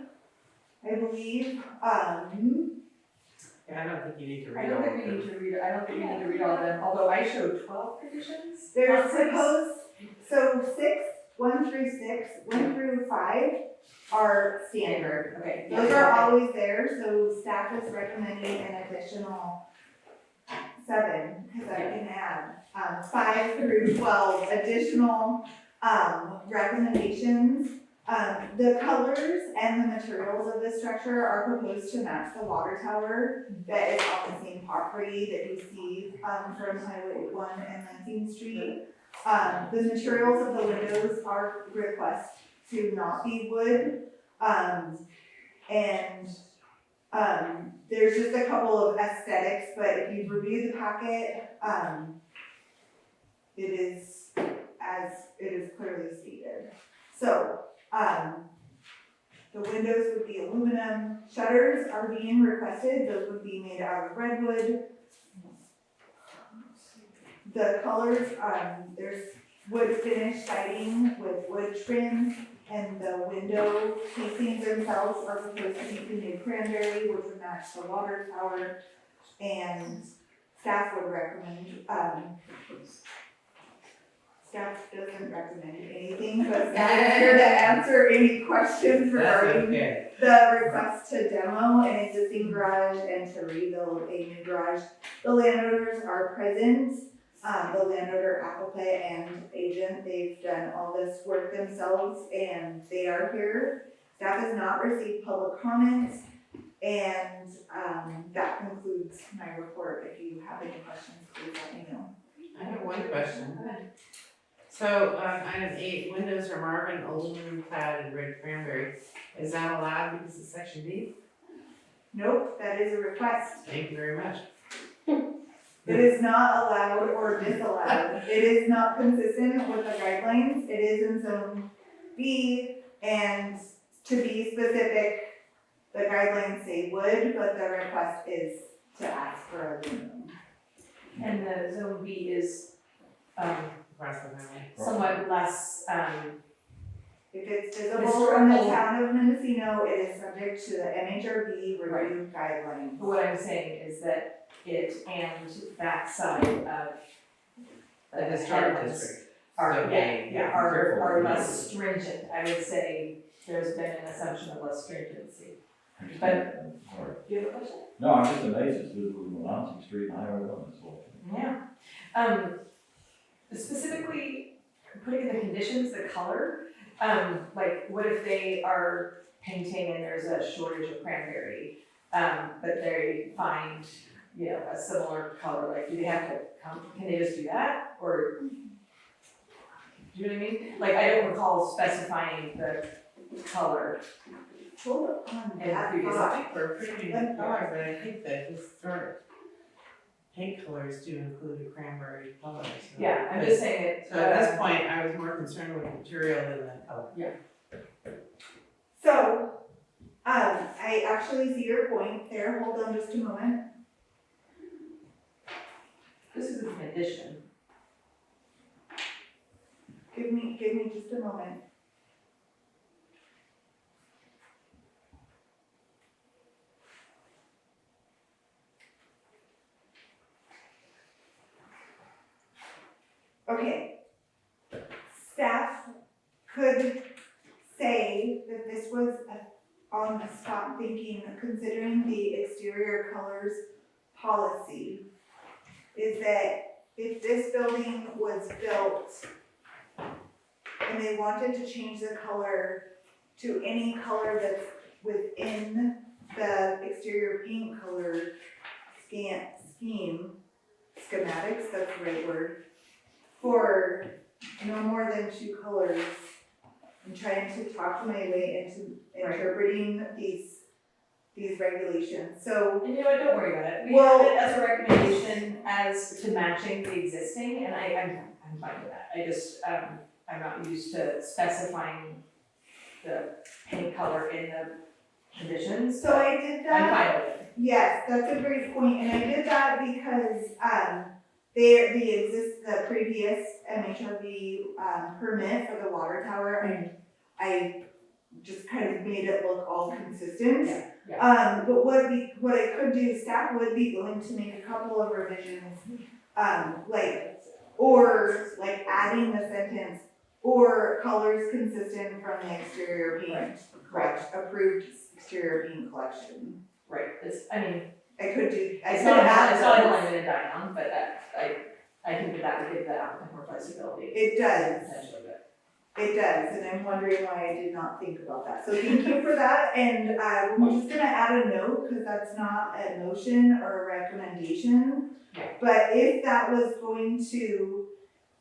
I believe, Yeah, I don't think you need to I read don't all think of we them. need to read, I don't think we need to read all of them, although I showed 12 conditions. there's Not six. proposed, so 1 through 5 are standard. Okay. Those are always there, so staff is recommending an additional 7, because I can add, 5 through 12 additional, recommendations. The colors and the materials of this structure are proposed to match the water tower that is on the same property that you see, from Highway 1 and Lansing Street. The materials of the windows are request to not be wood. There's just a couple of aesthetics, but if you review the packet, it is as it is clearly stated. So, the windows would be aluminum, shutters are being requested, those would be made out of redwood. The colors, there's wood finish siding with wood trim, and the window casings themselves are proposed to be painted cranberry, which would match the water tower, and staff would recommend, staff doesn't recommend anything, but staff is here to answer any questions That's regarding okay. the request to demo an existing garage and to rebuild a new garage. The landowners are present, the landowner applicant and agent, they've done all this work themselves and they are here. Staff has not received public comments, and that concludes my report. If you have any questions, please let me know. I have one question. So, item 8, windows are Marvin aluminum clad in red cranberry. Is that allowed because it's section D? Nope, that is a request. Thank you very much. It is not allowed or disallowed. It is not consistent with the guidelines. It is in zone B, and to be specific, the guidelines say wood, but the request is to ask for aluminum. And the zone B is, Across the highway. somewhat less, If it's visible from the Historical. town of Mendocino, it is subject to the MHRB review guidelines. what I'm saying is that it and that side of The historic headlands district. are, So, yeah, careful are with less stringent. I would say there's been an assumption of less stringency. Sorry. Do you have a question? No, I'm just amazed it's visible from Lansing Street and Highway 1 as well. Yeah. Specifically, putting in the conditions, the color, like what if they are painting and there's a shortage of cranberry, but they find, a similar color, like do they have to can they just do that? Or, do you know what I mean? Like I don't recall specifying the color. Hold on And that previous thought. I think we're pretty good color, but I think that historic paint colors do include a cranberry color. So. Yeah, I'm just saying it. So at this point, I was more concerned with the material than the color. So, I actually see your point there. Hold on just a moment. This is a condition. Give me just a moment. Okay. Staff could say that this was on the spot thinking, considering the exterior colors policy, is that if this building was built and they wanted to change the color to any color that's within the exterior paint color schematics, that's the right word, for no more than 2 colors. I'm trying to talk my way into interpreting these regulations, so. And you know what, don't worry about it. We Well- have it as a recommendation as to matching the existing, and I'm fine with that. I just, I'm not used to specifying the paint color in the conditions, So I did that. I'm fine with it. Yes, that's a great point, and I did that because, the previous MHRV, permit for the water tower, I just kind of made it look all consistent. Yeah, But what I could do, staff would be willing to make a couple of revisions, like adding the sentence, or colors consistent from the exterior paint, correct, approved exterior paint collection. Right, I could do, I it's could not, add it's not a those. line in a die on, but I think that would give the applicant more flexibility. It does. Potentially, but. It does, and I'm wondering why I did not think about that. So thank you for that, and we're just gonna add a note, because that's not a motion or a recommendation. Yeah. But if that was going to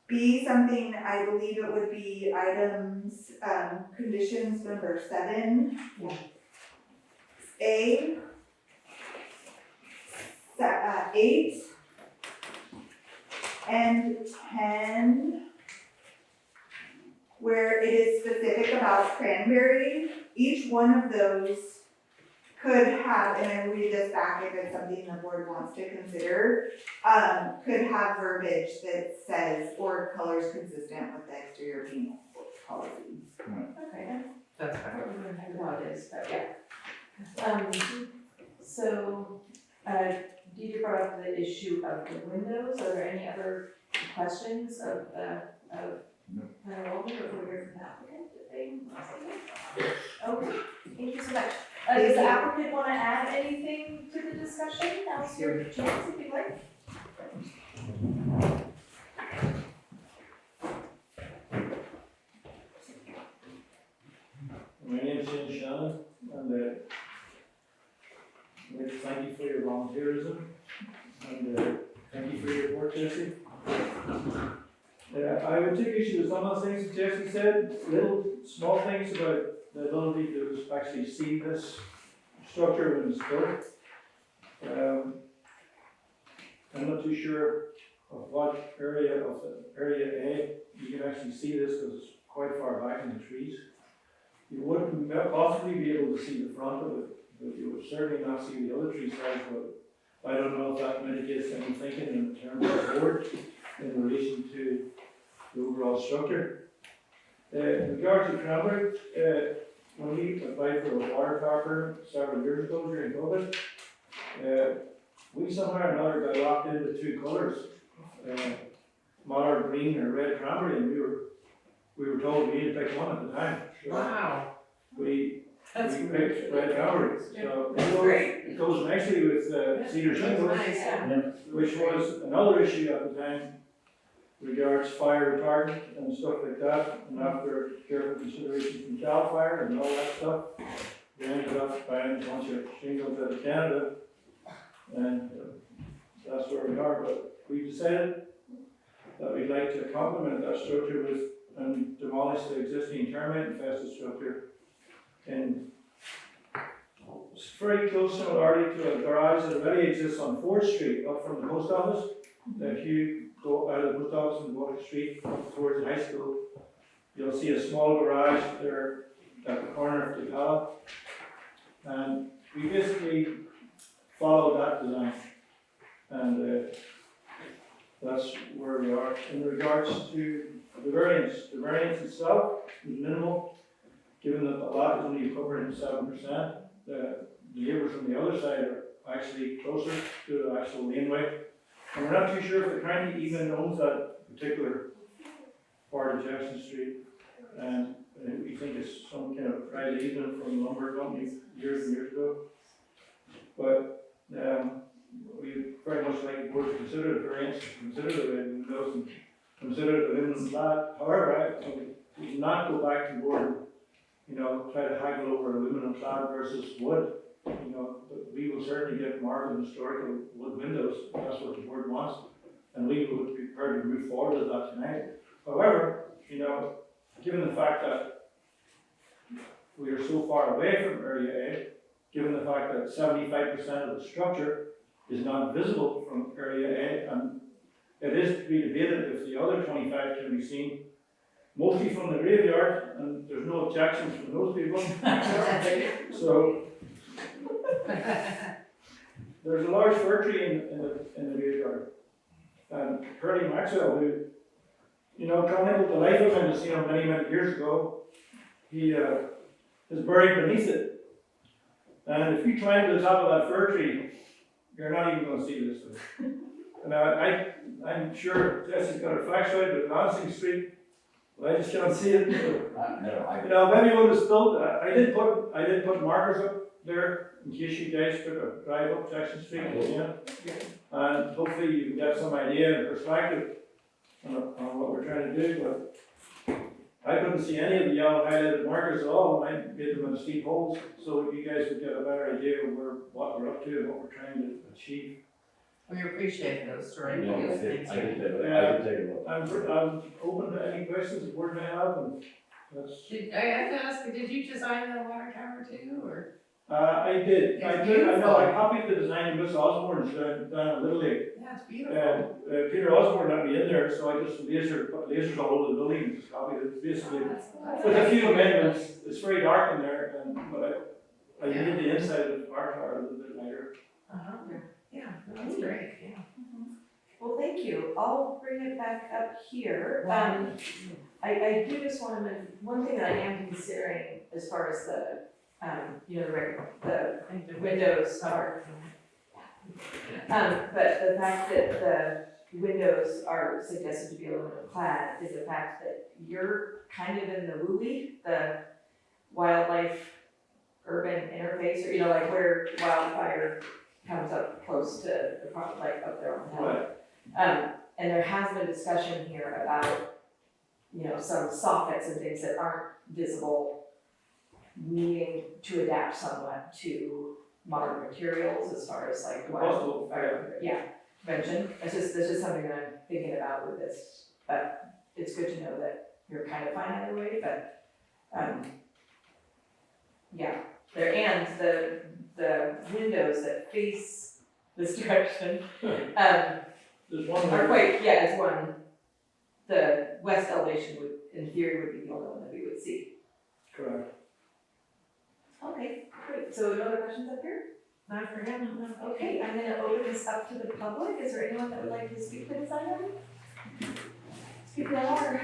be something, I believe it would be items, conditions number 7. Yeah. A. 8. And 10. Where it is specific about cranberry, each one of those could have, and I will read this back if it's something the board wants to consider, could have verbiage that says, or colors consistent with the exterior paint policy. Okay, That's I fine. don't remember how it is, but yeah. So, Deidre brought up the issue of the windows. Are there any other questions of enrollment before we hear from the applicant? Did they want to say anything? Okay, thank you so much. Does the applicant want to add anything to the discussion? Now's your chance if you'd like. My name's Shane Shannon, and I'd like to thank you for your volunteerism, and thank you for your work, Jesse. I would take issue with some of the things that Jesse said, little small things about the ability to actually see this structure when it's built. I'm not too sure of what area of the area A you can actually see this, because it's quite far back in the trees. You wouldn't possibly be able to see the front of it, but you would certainly not see the other tree sides of it. I don't know if that mitigates any thinking in terms of the board in relation to the overall structure. In regards to cranberry, when we applied for a water tower permit several years ago during COVID, we somehow or another got locked into 2 colours, mallard green or red cranberry, and we were told we needed to pick one at the time. So Wow, we that's we great. picked red cranberry, so That's great. it goes nicely with cedar That's shingles, nice, yeah. which was another issue at the time regards fire retardant and stuff like that, and after careful consideration from Cal Fire and all that stuff, we ended up buying a bunch of shingles out of Canada, and that's where we are, but we decided that we'd like to complement that structure with, and demolish the existing termite infested structure in very close similarity to a garage that already exists on 4th Street up from the post office. If you go out of the post office and walk the street up towards the high school, you'll see a small garage there at the corner of the palace. And we basically followed that design. And that's where we are. In regards to the variance itself is minimal, given that the lot is only covering 7%. The neighbours on the other side are actually closer to the actual laneway. And we're not too sure if the county even owns that particular part of Jackson Street. And we think it's some kind of private easement from the lumber company years and years ago. But, we very much like the board to consider the variance, consider the windows, and consider the linen flat. However, we do not go back to the board, try to haggle over aluminum flat versus wood. But we will certainly get marble historical wood windows, if that's what the board wants. And we would be prepared to move forward with that tonight. However, given the fact that we are so far away from Area A, given the fact that 75% of the structure is not visible from Area A, and it is to be debated if the other 25 can be seen, mostly from the graveyard, and there's no objections from those people. So, there's a large fir tree in the graveyard. And Curly Maxwell, who, chronicled the life of Mendocino many years ago, he is buried beneath it. And if you climb to the top of that fir tree, you're not even going to see this thing. And I'm sure Jesse's got her facts right with Lansing Street, but I just can't see it. Maybe when it's built, I did put markers up there in case you guys took a drive up Jackson Street, and hopefully you can get some idea and perspective on what we're trying to do. But I couldn't see any of the yellow highlighted markers at all, and I made them in steep holes, so you guys would get a better idea of what we're up to and what we're trying to achieve. We appreciate those stories. I did take a look. I'm open to any questions the board may have, and that's. I have to ask, did you design the water tower too, or? I did. It's I beautiful. know. I copied the design of Miss Osborne's down at Little Lake. Yeah, it's beautiful. And Peter Osborne let me in there, so I just put lasers all over the building and just copied it. Basically, with a few amendments. It's very dark in there, but I made the inside of our tower a little bit lighter. Yeah, that's great, yeah. Well, thank you. I'll bring it back up here. I do just want to mention, one thing that I am considering as far as the windows are. But the fact that the windows are suggested to be aluminum clad is the fact that you're kind of in the WUI, the wildlife urban interface, or like where wildfire comes up close to the front, like up there on the hill. Right. And there has been discussion here about, some soffits and things that aren't visible, needing to adapt somewhat to modern materials as far as like wildfire, prevention. That's just something that I'm thinking about with this. But it's good to know that you're kind of fine either way, but, there, and the windows that face this direction, There's one are quite, it's one, the west elevation would, in theory, would be the only one that we would see. Correct. Okay, great. So no other questions up here? Not for him, no. Okay, I'm gonna open this up to the public. Is there anyone that would like to speak to this item? Speak now or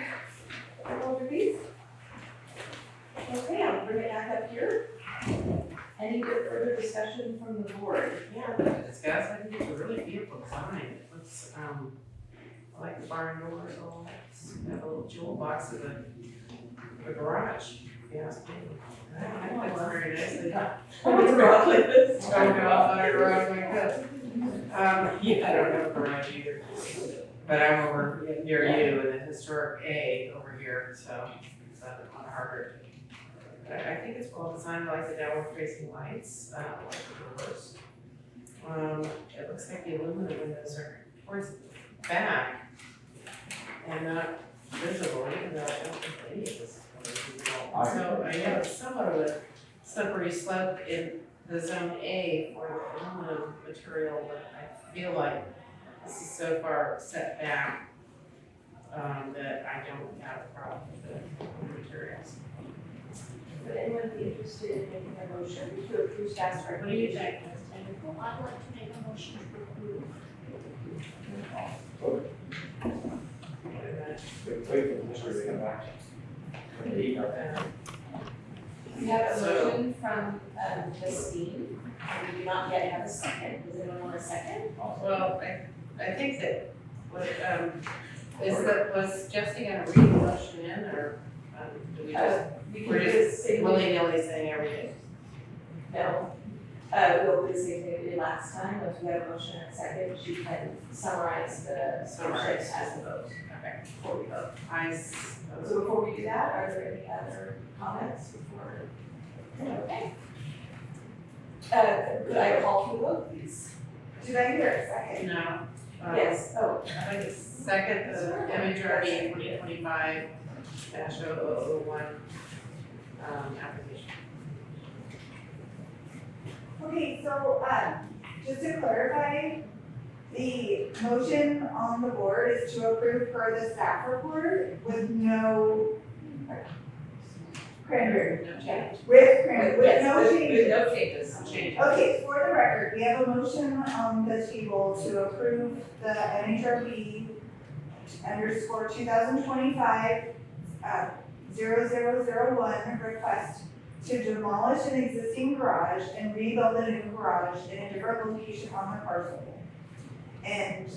hold your peace? Okay, I'll bring it back up here. Any further discussion from the board? Yeah, I'd like to discuss, I think it's a really beautiful design. It looks, I like the barn doors, all that. It's got a little jewel box of a garage, if you ask me. I know it's very nicely done. What's wrong with this? I don't know, I garage like this. I don't have a garage either. But I'm over near you in the historic A over here, so it's on Harvard. But I think it's well designed, I like the downward facing lights, I like the doors. It looks like the aluminum windows are towards the back and not visible, even though I don't think any of this is visible. So I know it's somewhat of a slippery slope in the zone A for the aluminum material, but I feel like this is so far set back that I don't have a problem with the materials. Would anyone be interested in making a motion to approve staff's What do you recommendation? think? Well, I'd like to make a motion to approve. Wait for the mystery to come back. We have a So- motion from Justine, and we do not yet have a second. Does anyone want a second? Well, I think that what Was Jesse gonna read the motion in, or, do we just, We we're can just say willy-nilly saying everything? no. We'll do the same thing we did last time, if we have a motion and a second, you can summarize the motion as a vote. Okay. Before we vote. So So before we do that, are there any other comments before? Okay. Could I call for the vote, please? Did I hear a second? No. Yes, oh, I'd like to second the MHRD 2025-001 application. Okay, so, just to clarify, the motion on the board is to approve per the staff report with no cranberry, No change. with cranberry, with yes, no with changes. no changes. No change. Okay, for the record, we have a motion on the table to approve the NHRB _2025 0001 request to demolish an existing garage and rebuild a new garage in a different location on the parcel. And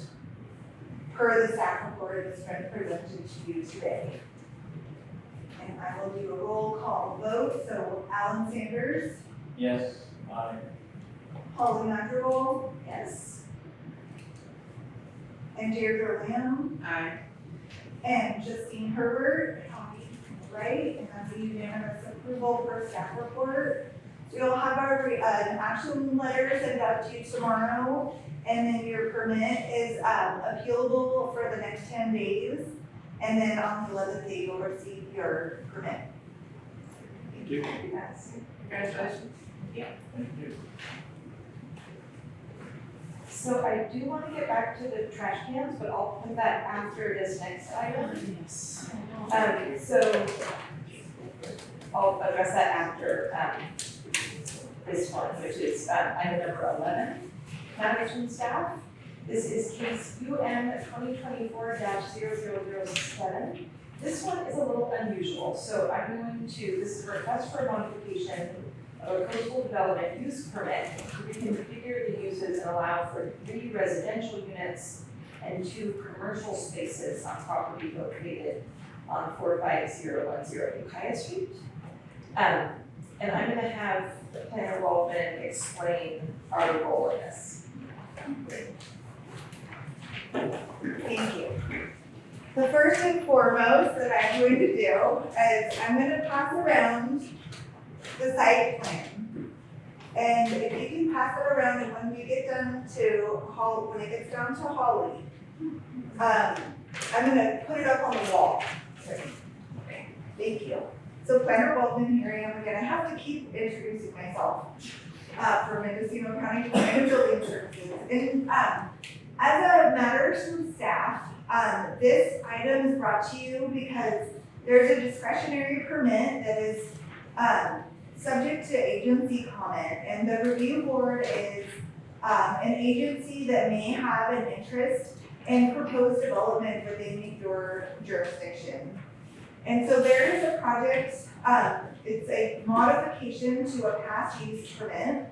per the staff report that's been presented to you today. And I will do a roll call vote, so Alan Sanders, Yes. Aye. Holly Madrigal, Yes. and Deirdre Lamb, Aye. and Justine Herbert, right? And that's a unanimous approval for staff report. So you'll have our, an action letter sent out to you tomorrow, and then your permit is, appealable for the next 10 days. And then on the 11th day, you'll receive your permit. Thank you. Yes. Congratulations. Thank you. So I do want to get back to the trash cans, but I'll put that after this next item. Yes. So I'll address that after, this one, which is, item number 11, management staff. This is case UM 2024-0007. This one is a little unusual, so I'm going to, this is a request for a modification of a coastal development use permit to reconfigure the uses and allow for 3 residential units and 2 commercial spaces on property located on 45010 Ukiah Street. And I'm gonna have the planner Waldman explain our role in this. Thank you. The first and foremost that I'm going to do is I'm gonna pass around the site plan. And if you can pass it around, and when we get done to when it gets down to Holly, I'm gonna put it up on the wall. Thank you. So Planner Waldman here, I'm gonna have to keep introducing myself, for Mendocino County Planning and Building Services. And, as a matter from staff, this item is brought to you because there's a discretionary permit that is, subject to agency comment, and the review board is, an agency that may have an interest in proposed development within your jurisdiction. And so there is a project, it's a modification to a past use permit.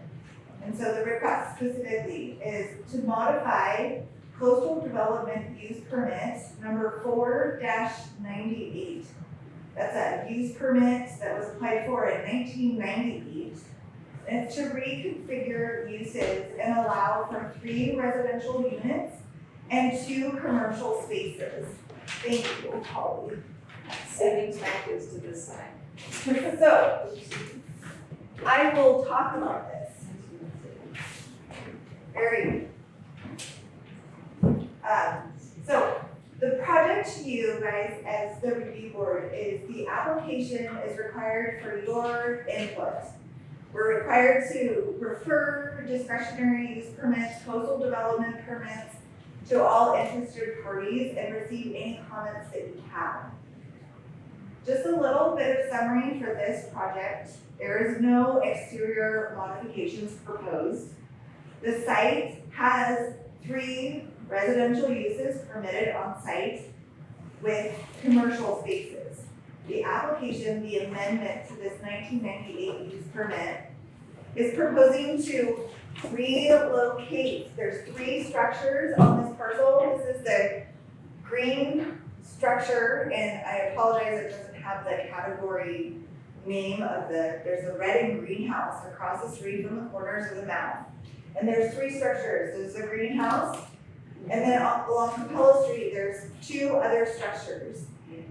And so the request specifically is to modify coastal development use permit number 4-98. That's a use permit that was applied for in 1998. And it's to reconfigure uses and allow for 3 residential units and 2 commercial spaces. Thank you, Holly. Saving tactics to this side. So, I will talk about this. Very. So, the project to you guys as the review board is the application is required for your input. We're required to refer discretionary use permits, coastal development permits to all interested parties and receive any comments that you have. Just a little bit of summary for this project. There is no exterior modifications proposed. The site has 3 residential uses permitted on site with commercial spaces. The application, the amendment to this 1998 use permit is proposing to relocate. There's 3 structures on this parcel. This is the green structure, and I apologize, it doesn't have the category name of there's a red and green house across the street from the corners of the mouth. And there's 3 structures, there's the greenhouse, and then along Capella Street, there's 2 other structures.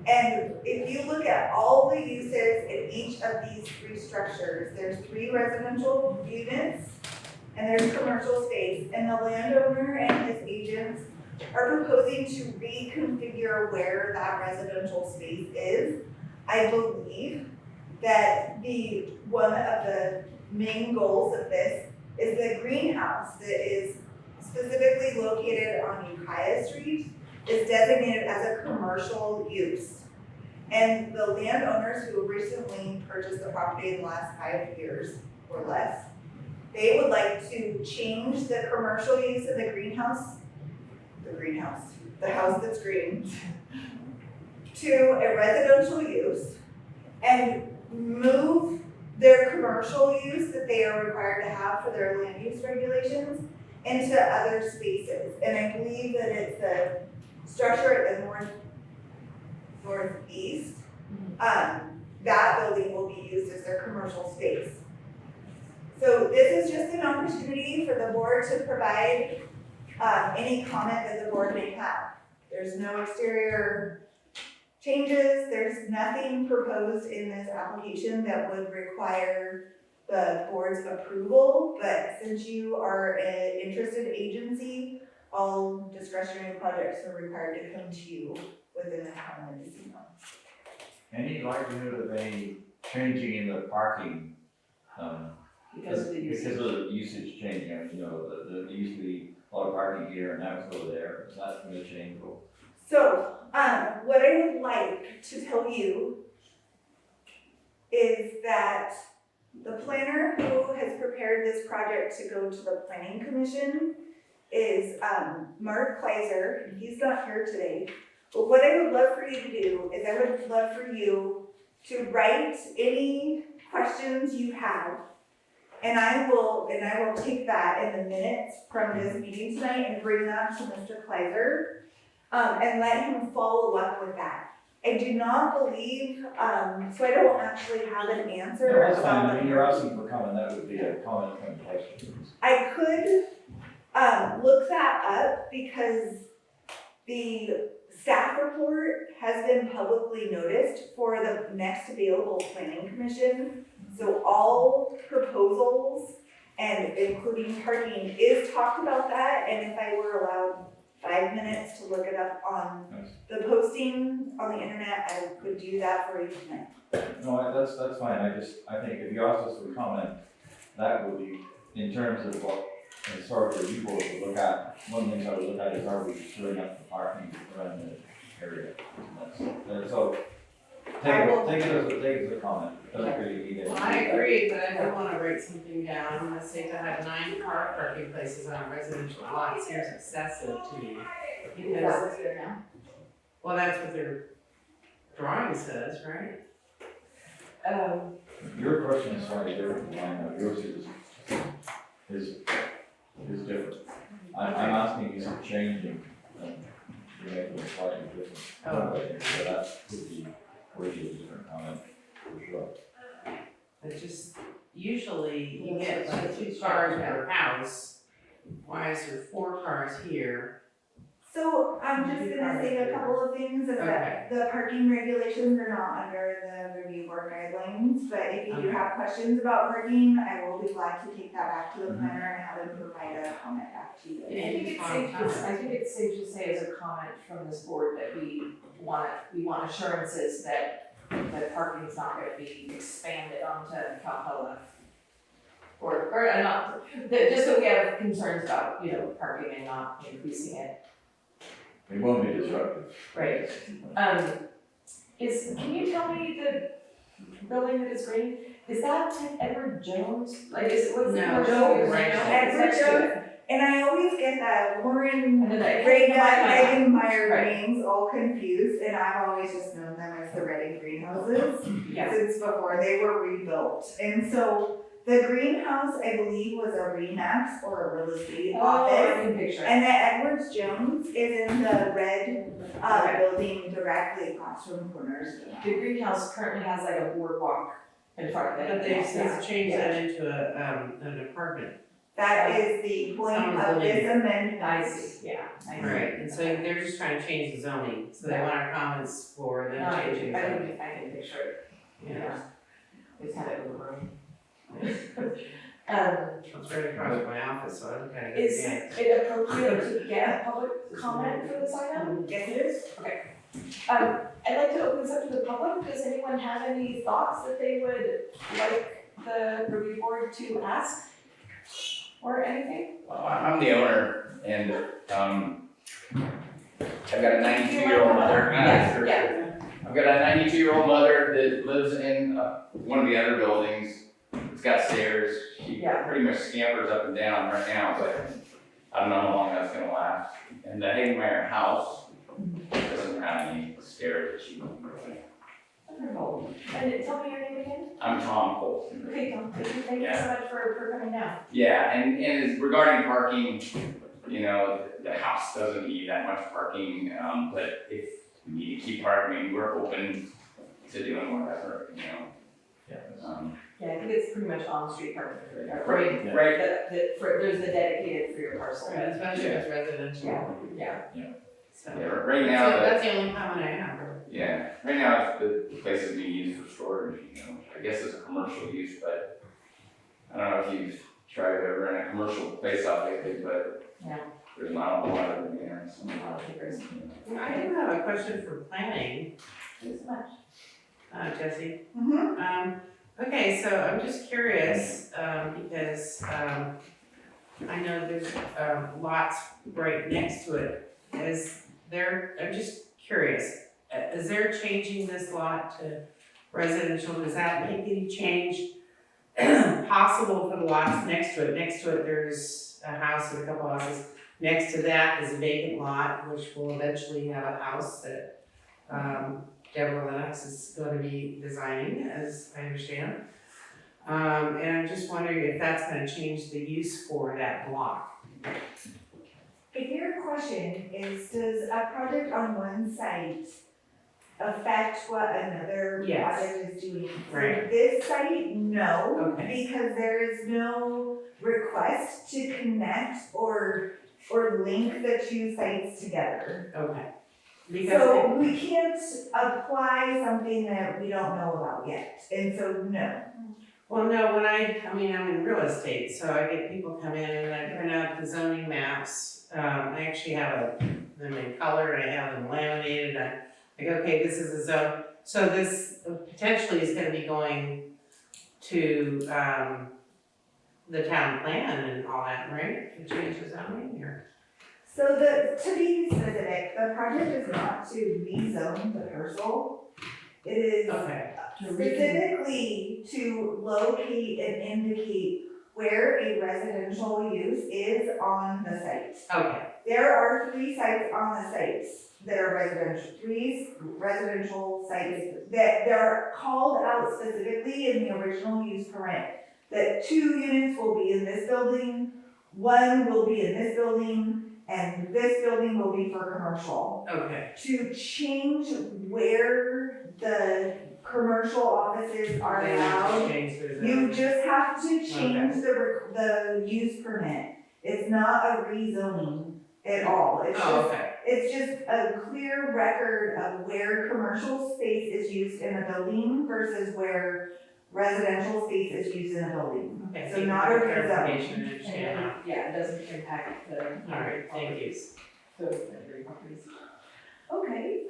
And if you look at all the uses in each of these 3 structures, there's 3 residential units, and there's commercial space, and the landowner and his agents are proposing to reconfigure where that residential space is. I believe that one of the main goals of this is the greenhouse that is specifically located on Ukiah Street is designated as a commercial use. And the landowners who have recently purchased the property in the last 5 years or less, they would like to change the commercial use of the house that's green, to a residential use and move their commercial use that they are required to have for their land use regulations into other spaces. And I believe that it's the structure at the northeast. That building will be used as their commercial space. So this is just an opportunity for the board to provide any comment that the board may have. There's no exterior changes, there's nothing proposed in this application that would require the board's approval, but since you are an interested agency, all discretionary projects are required to come to you within the town of Mendocino. Any likelihood of any changing in the parking? Because of the use. Because of the usage changing, I mean, there used to be a lot of parking here and now it's over there, is that gonna change? So, what I would like to tell you is that the planner who has prepared this project to go to the planning commission is Mark Kleiser. He's not here today. But what I would love for you to do is I would love for you to write any questions you have. And I will take that in the minutes from this meeting tonight and bring that to Mr. Kleiser, and let him follow up with that. I do not believe, so I don't actually have an answer. No, that's fine, about I mean, you're asking for comment, that would be a comment from the question. I could look that up because the staff report has been publicly noticed for the next available planning commission. So all proposals and including parking is talked about that, and if I were allowed 5 minutes to look it up on the posting on the internet, I could do that for you tonight. No, that's fine, I think if you ask us for comment, that would be, in terms of what historically you both would look at, one of the things I would look at is are we filling up the parking around the area? So, take it as a comment, doesn't really need it. Well, I agree, but I do wanna write something down. I'm gonna say to have 9 car parking places on a residential lot seems excessive to me. Because, well, that's what their drawing says, right? Your question is slightly different than mine, though. Yours is different. I'm asking you some changing, you're making it slightly different. So that could be worthy of a different comment, for sure. But just, usually you get like 2 cars per house. Why is there 4 cars here? So I'm just gonna say a couple of things, is that the parking regulations are not under the review board guidelines, but if you do have questions about parking, I will be glad to take that back to the planner and have them provide a comment back to you. I think it's safe to say as a comment from this board that we want assurances that parking is not gonna be expanded onto Calhoun. Or not, just that we have concerns about, parking and not increasing it. It won't be disruptive. Right. Can you tell me the building that is green, is that Edward Jones? Like, what's the No, commercial? right. Edward Jones, and I always get that Lauren, And then I- Megan Meyer Right. names all confused, and I've always just known them as the red and green houses Yeah. since before they were rebuilt. And so the greenhouse, I believe, was a Remax or a real estate Oh, I office. can picture it. And then Edwards Jones is in the red, building directly across from Corners. The greenhouse currently has like a boardwalk in front of it. But they've Yeah. since changed that into an apartment. That is the point Someone's of living this there. amendment. I see, yeah, I see. Right, and so they're just trying to change the zoning, so they want our comments for them changing the I zoning. can picture it, Yeah, it's kind of overgrown. it's right across from my office, so I'm kind of. Is it appropriate to get public comment for this item? Yes, it is. I'd like to open this up to the public. Does anyone have any thoughts that they would like the review board to ask? Or anything? Well, I'm the owner, and I've got a 92-year-old mother. Yes, yeah. I've got a 92-year-old mother that lives in one of the other buildings. It's got stairs. She Yeah. pretty much scampers up and down right now, but I don't know how long that's gonna last. And the Hagemeyer house doesn't have any stairs that she can go in. Wonderful. And tell me your name again? I'm Tom Colton. Okay, Tom, thank you so much for coming down. Yeah, and as regarding parking, you know, the house doesn't need that much parking, but if we need to keep parking, we're open to doing whatever, you know. Yeah, I think it's pretty much on-street parking for the Right, right. there's the dedicated for your parcel. Right, especially if it's residential. Yeah. So. Yeah, right now, That's the only comment I have. yeah, right now, the place is being used for storage, you know, I guess it's a commercial use, but I don't know if you've tried to rent a commercial place out lately, but Yeah. there's not a whole lot of demand, so. I do have a question for planning, Thanks so much. Jesse. Mm-hmm. Okay, so I'm just curious, because, I know there's, lots right next to it. I'm just curious, is there changing this lot to residential? Does that make any change possible for the lots next to it? Next to it, there's a house and a couple houses. Next to that is a vacant lot, which will eventually have a house that, Deborah Lennox is going to be designing, as I understand. And I'm just wondering if that's gonna change the use for that block. If your question is, does a project on one site affect what another Yes. project is doing? Right. For this site, no, Okay. because there is no request to connect or link the two sites together. Okay. Because, So we can't apply something that we don't know about yet, and so no. well, no, I'm in real estate, so I get people come in and I print out the zoning maps. I actually have them in color and I have them laminated. I go, okay, this is a zone. So this potentially is gonna be going to, the town plan and all that, right? To change the zoning or? So to be specific, the project is not to rezone the parcel. It is Okay, specifically to locate and indicate where a residential use is on the site. okay, There are 3 sites on the sites that are residential, 3 residential sites that they're called out specifically in the original use permit. That 2 units will be in this building, 1 will be in this building, and this building will be for commercial. okay. To change where the commercial offices are They allowed, change their you zoning. just have to change the use permit. It's not a rezoning at all. Oh, okay, It's just a clear record of where commercial space is used in a building versus where residential space is used in a building. okay. So thank you not for a the rezone. clarification, I understand now. Yeah, it doesn't impact the. All right, thank you. The properties. Okay,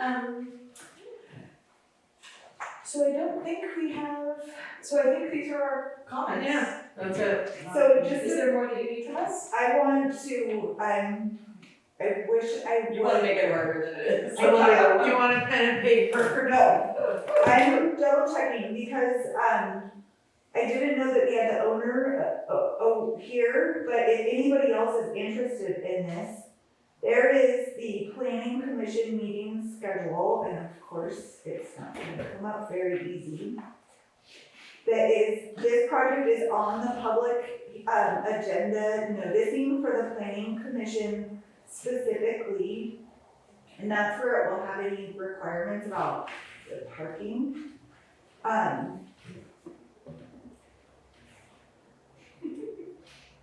so I don't think we have, so I think these are our comments. Yeah, that's it. So just Is there more that you need from us? I want to, I wish I would. You wanna make it harder than it is. Do you want a pen and paper? No, I'm double checking because, I didn't know that we had the owner, here, but if anybody else is interested in this, there is the planning commission meeting schedule, and of course, it's not gonna come up very easy. this project is on the public, agenda noticing for the planning commission specifically. And that's where it will have any requirements about the parking. And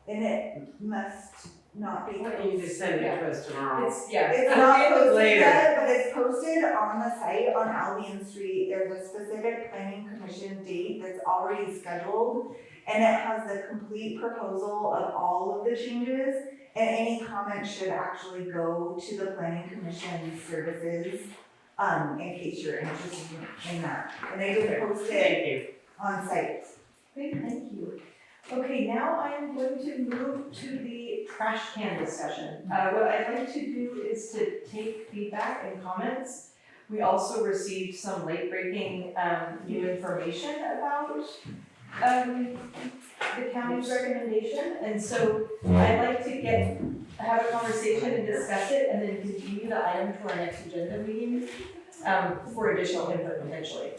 it must not be Why don't you just send it to us tomorrow? It's It's not posted Later. yet, but it's posted on the site on Albion Street. There's a specific planning commission date that's already scheduled. And it has the complete proposal of all of the changes. And any comments should actually go to the planning commission services, in case you're interested in that. And they did post it Thank you. on site. Great, thank you. Okay, now I am going to move to the trash can discussion. What I'd like to do is to take feedback and comments. We also received some late-breaking, new information about, the county's recommendation. And so I'd like to have a conversation and discuss it, and then continue the item to our next agenda meeting, for additional input potentially.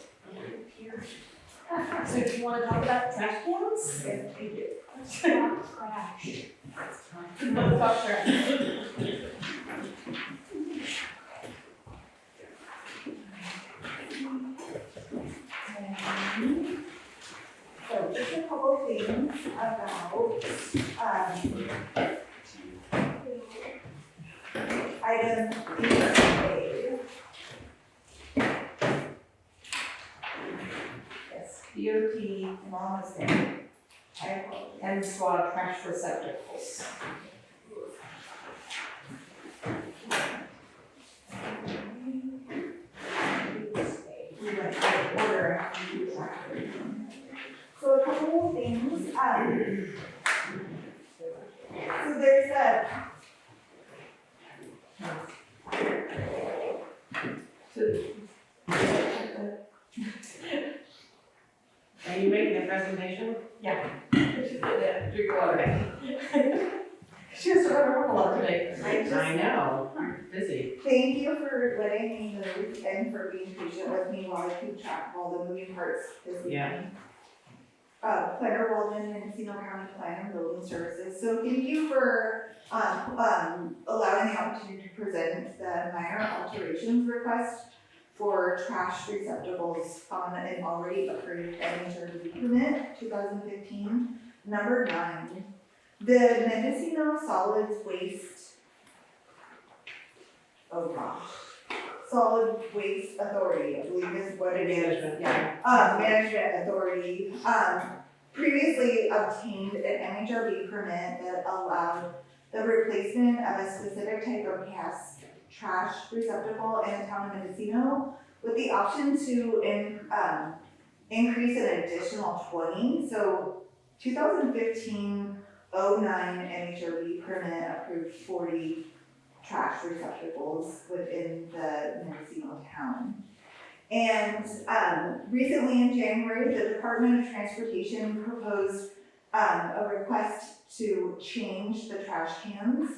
So do you wanna talk about trash cans? Yes, we do. Crash. Let's talk trash. So just a couple things about, item BA. Yes, DOT, I'm almost there. I apologize. And swab trash receptacles. We went out of order. So a couple of things, so there's Are you making a presentation? Drink water. She has to run around a lot today. I know, I'm busy. thank you for letting me move and for being patient with me while I keep track of all the moving parts this evening. Yeah. Planner Walden, Mendocino County Plan and Building Services. So thank you for, allowing the opportunity to present the minor alterations request for trash receptacles on an already approved NHRD permit, 2015, number 9. The Mendocino Solids Waste, Solid Waste Authority, I believe is what it is. Management, yeah. Management Authority, previously obtained an MHRB permit that allowed the replacement of a specific type of gas trash receptacle in the town of Mendocino with the option to increase an additional 20. So 2015-09 MHRB permit approved 40 trash receptacles within the Mendocino town. And recently in January, the Department of Transportation proposed a request to change the trash cans.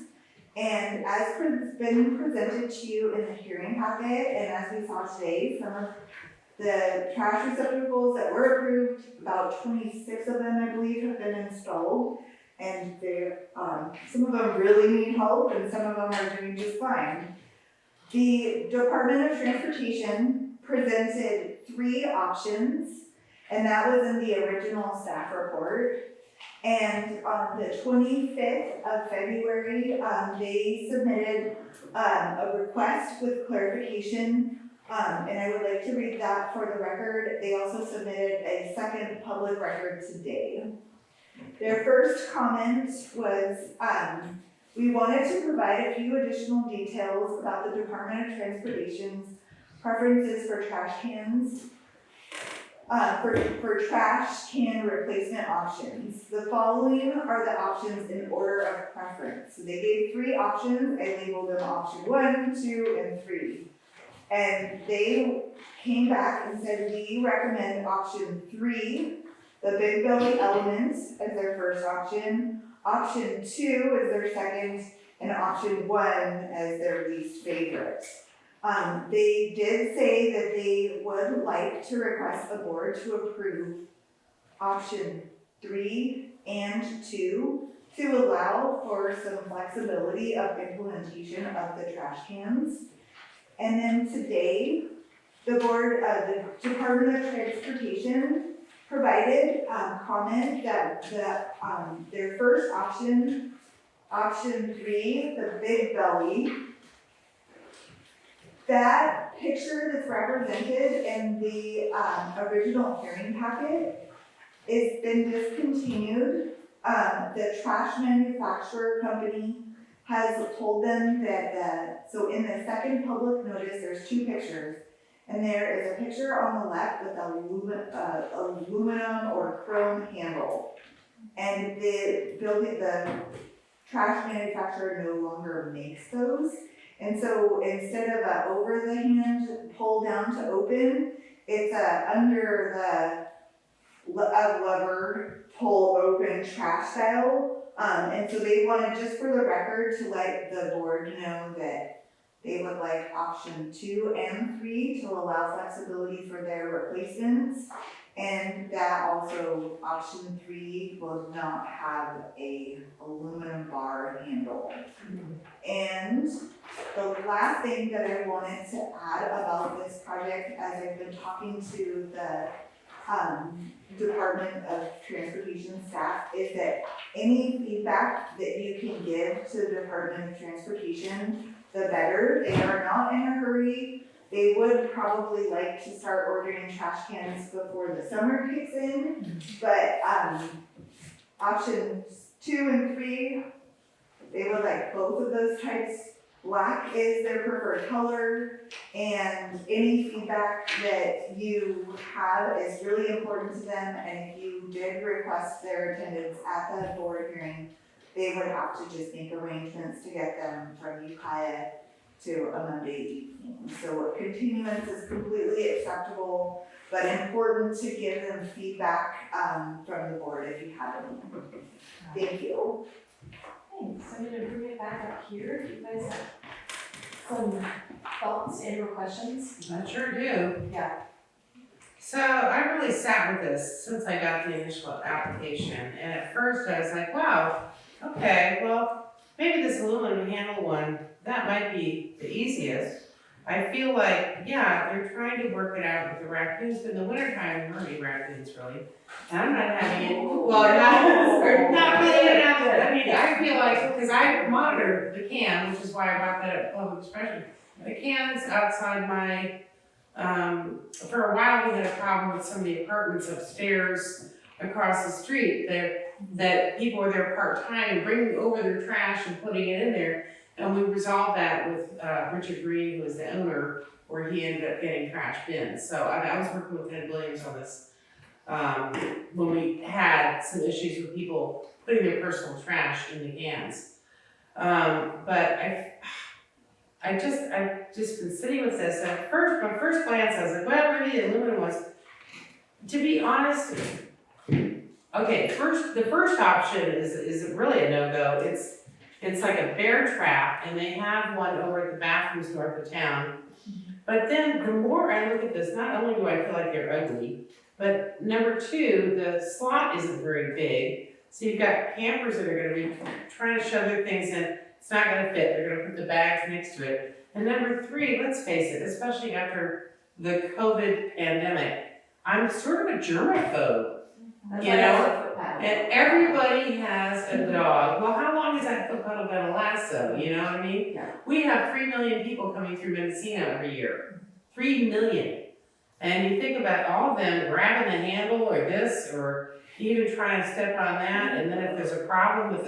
And as been presented to you in the hearing packet, and as we saw today, some of the trash receptacles that were approved, about 26 of them, I believe, have been installed. And they, some of them really need help, and some of them are doing just fine. The Department of Transportation presented 3 options, and that was in the original staff report. And on the 25th of February, they submitted a request with clarification, and I would like to read that for the record. They also submitted a second public record today. Their first comment was, we wanted to provide a few additional details about the Department of Transportation's preferences for trash cans, for trash can replacement options. The following are the options in order of preference. So they gave 3 options. I labeled them option 1, 2, and 3. And they came back and said, we recommend option 3, the big belly elements, as their first option. Option 2 is their second, and option 1 as their least favorite. They did say that they would like to request the board to approve option 3 and 2 to allow for some flexibility of implementation of the trash cans. And then today, the Department of Transportation provided comment that their first option 3, the big belly, that picture that's represented in the original hearing packet has been discontinued. The trash manufacturer company has told them that, so in the second public notice, there's 2 pictures. And there is a picture on the left with aluminum or chrome handle. And the trash manufacturer no longer makes those. And so instead of a over the hand pull down to open, it's a under the lever pull open trash style. And so they wanted, just for the record, to let the board know that they would like option 2 and 3 to allow flexibility for their replacements. And that also, option 3 will not have a aluminum bar handle. And the last thing that I wanted to add about this project, as I've been talking to the Department of Transportation staff, is that any feedback that you can give to the Department of Transportation, the better. They are not in a hurry. They would probably like to start ordering trash cans before the summer kicks in, but options 2 and 3, they would like both of those types. Black is their preferred color, and any feedback that you have is really important to them, and if you did request their attendance at the board hearing, they would have to just make arrangements to get them from Ukiah to a Monday evening. So continuance is completely acceptable, but important to give them feedback from the board if you have any. Thank you. Thanks, I'm gonna bring it back up here. Do you guys have some thoughts and or questions? I sure do. Yeah. So I really sat with this since I got the initial application, and at first I was like, wow, okay, well, maybe this aluminum handle one, that might be the easiest. I feel like, yeah, they're trying to work it out with the raccoons, but in the wintertime, there aren't any raccoons really. And I'm not having it, well, not really, I mean, I feel like, because I monitor the can, which is why I brought that up, public expression. The cans outside my, for a while we had a problem with some of the apartments upstairs across the street that people were there part-time and bringing over their trash and putting it in there. And we resolved that with Richard Green, who was the owner, where he ended up getting trash bins. So I was working with Ed Williams on this when we had some issues with people putting their personal trash in the cans. But I've just been sitting with this, and my first glance, I was like, well, maybe the aluminum ones. To be honest, okay, the first option is really a no-go. It's like a bear trap, and they have one over at the bathrooms north of town. But then the more I look at this, not only do I feel like they're ugly, but number 2, the slot isn't very big. So you've got campers that are gonna be trying to shove their things in. It's not gonna fit. They're gonna put the bags next to it. And number 3, let's face it, especially after the COVID pandemic, I'm sort of a germaphobe. That's You why I know, have a foot paddle. And everybody has a dog. Well, how long is that foot pedal gonna last though? You know what I mean? Yeah. We have 3 million people coming through Mendocino every year. 3 million. And you think about all of them grabbing the handle or this, or even trying to step on that, and then if there's a problem with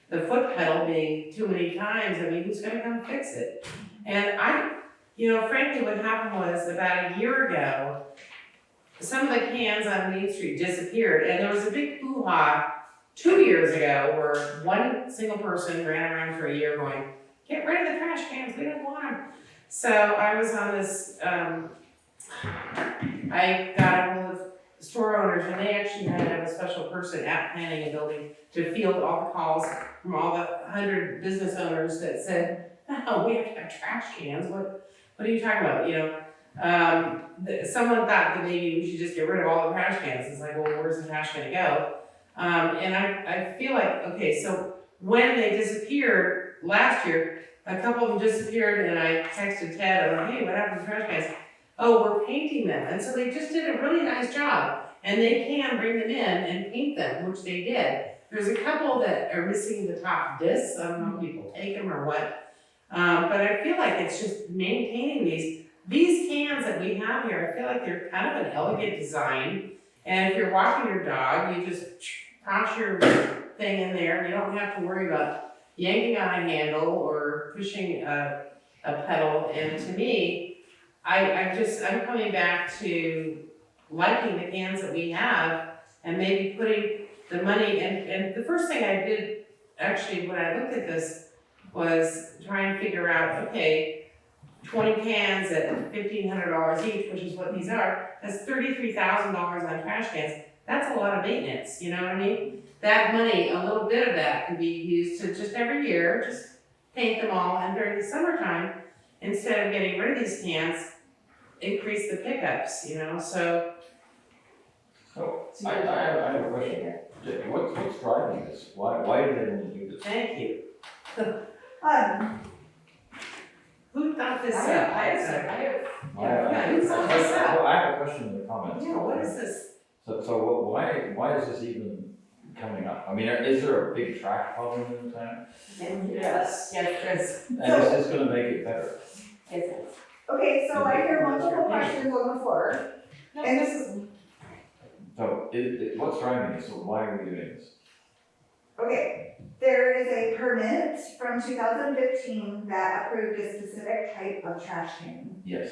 the foot pedal being too many times, I mean, who's gonna come fix it? And frankly, what happened was about a year ago, some of the cans on Main Street disappeared, and there was a big hoo-ha 2 years ago where one single person ran around for a year going, get rid of the trash cans, we don't want them. So I was on this, I got a hold of store owners, and they actually had to have a special person at planning a building to field all the calls from all the 100 business owners that said, no, we have to have trash cans, what are you talking about, someone thought that maybe we should just get rid of all the trash cans. It's like, well, where's the trash gonna go? And I feel like, okay, so when they disappeared last year, a couple of them disappeared and I texted Ted, I'm like, hey, what happened to the trash cans? Oh, we're painting them. And so they just did a really nice job. And they can bring them in and paint them, which they did. There's a couple that are missing the top discs. I don't know if people take them or what. But I feel like it's just maintaining these cans that we have here. I feel like they're kind of an elegant design. And if you're walking your dog, you just toss your thing in there. You don't have to worry about yanking on a handle or pushing a pedal. And to me, I'm coming back to liking the cans that we have and maybe putting the money, and the first thing I did, actually, when I looked at this, was try and figure out, okay, 20 cans at $1,500 each, which is what these are, that's $33,000 on trash cans. That's a lot of maintenance, you know what I mean? That money, a little bit of that could be used to just every year, just paint them all, and during the summertime, instead of getting rid of these cans, increase the pickups, you know, so. So, I have a question. What's driving this? Why did they want to do this? Thank you. Um, Who thought this up? I have Yeah, who thought this up? I have a question in the comments. Yeah, what is this? So why is this even coming up? I mean, is there a big trash problem in the town? Yes, Chris. And is this gonna make it better? okay, so I hear multiple questions on the floor, and this is, So, what's driving this? So why are we doing this? okay, there is a permit from 2015 that approved a specific type of trash can Yes.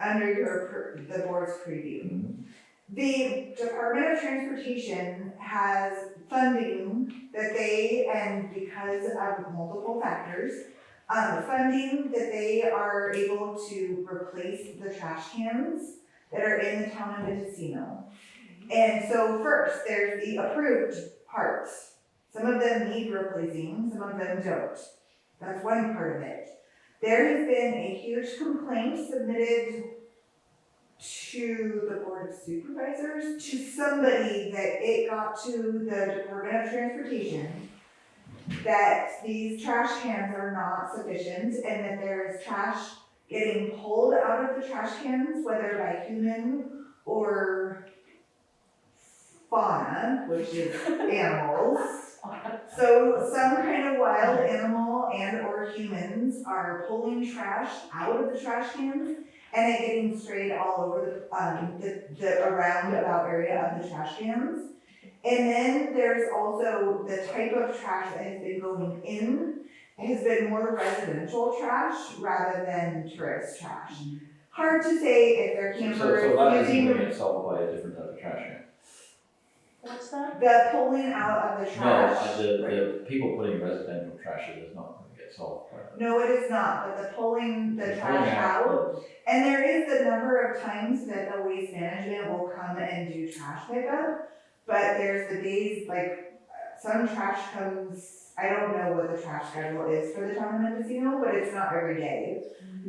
under the board's preview. Mhm. The Department of Transportation has funding that they, and because of multiple factors, funding that they are able to replace the trash cans that are in the town of Mendocino. And so first, there's the approved parts. Some of them need replacing, some of them don't. That's one part of it. There has been a huge complaint submitted to the Board of Supervisors, to somebody that it got to the Department of Transportation, that these trash cans are not sufficient and that there is trash getting pulled out of the trash cans, whether by human or fauna, which is animals. So some kind of wild animal and or humans are pulling trash out of the trash cans and it getting sprayed all over the around about area of the trash cans. And then there's also the type of trash that has been going in has been more residential trash rather than tourist trash. Hard to say if they're So campers that is using being solved by a different type of trash can. What's that? the pulling out of the trash. No, the people putting residential trash in is not going to get solved by that. No, it is not, but the pulling the Pulling trash out. is. And there is the number of times that the waste management will come and do trash pickup, but there's the days, like, some trash comes, I don't know what the trash schedule is for the town of Mendocino, but it's not every day.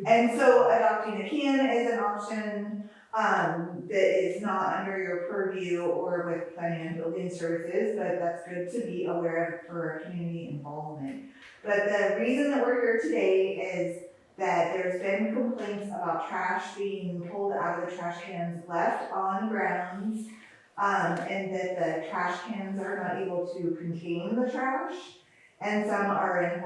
And so adopting a can is an option, that is not under your purview or with planning and building services, but that's good to be aware of for community involvement. But the reason that we're here today is that there's been complaints about trash being pulled out of the trash cans left on grounds, and that the trash cans are not able to contain the trash, and some are in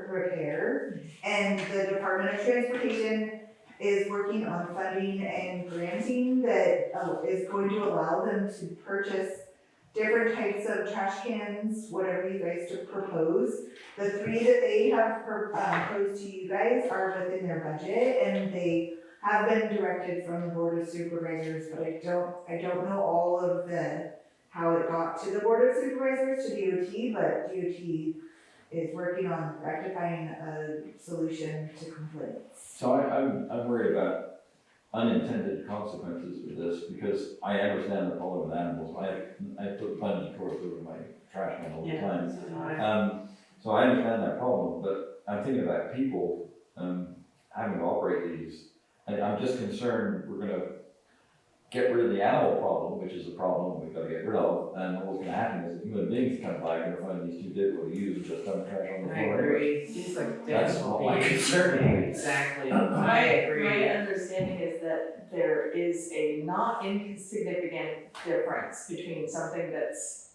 repair. And the Department of Transportation is working on funding and granting that is going to allow them to purchase different types of trash cans, whatever you guys to propose. The 3 that they have proposed to you guys are within their budget, and they have been directed from the Board of Supervisors, but I don't know all of how it got to the Board of Supervisors, to DOT, but DOT is working on rectifying a solution to complaints. So I'm worried about unintended consequences with this, because I understand the problem with animals. I put plenty of cords over my trash can all the time. This is why. So I understand that problem, but I'm thinking about people. having to operate these. I'm just concerned we're gonna get rid of the animal problem, which is a problem we've gotta get rid of, and what's gonna happen is human beings come by and they're finding these too difficult to use and just dump trash on the I floor. agree, these look That's difficult. my concern. Exactly, I My agree. understanding is that there is a not insignificant difference between something that's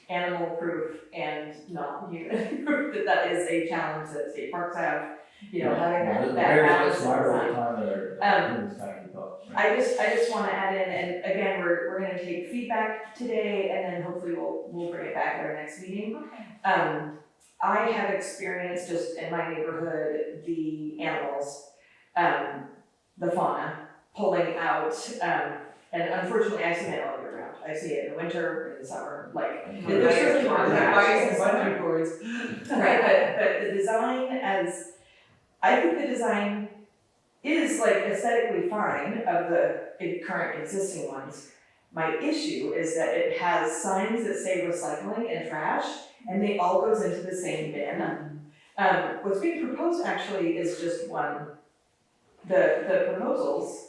animal proof and not human proof, that is a challenge that state parks have, you know, having The that bears balance get of smarter all the design. time, they're, humans kind of keep up. I just wanna add in, and again, we're gonna take feedback today, and then hopefully we'll bring it back at our next meeting. I have experienced just in my neighborhood, the animals, the fauna pulling out, and unfortunately, I see it all year round. I see it in the winter, in the summer, like, there's certainly more Why is trash. the bungee cords? Right, but the design I think the design is like aesthetically fine of the current existing ones. My issue is that it has signs that say recycling and trash, and they all goes into the same bin. What's being proposed actually is just one. The proposals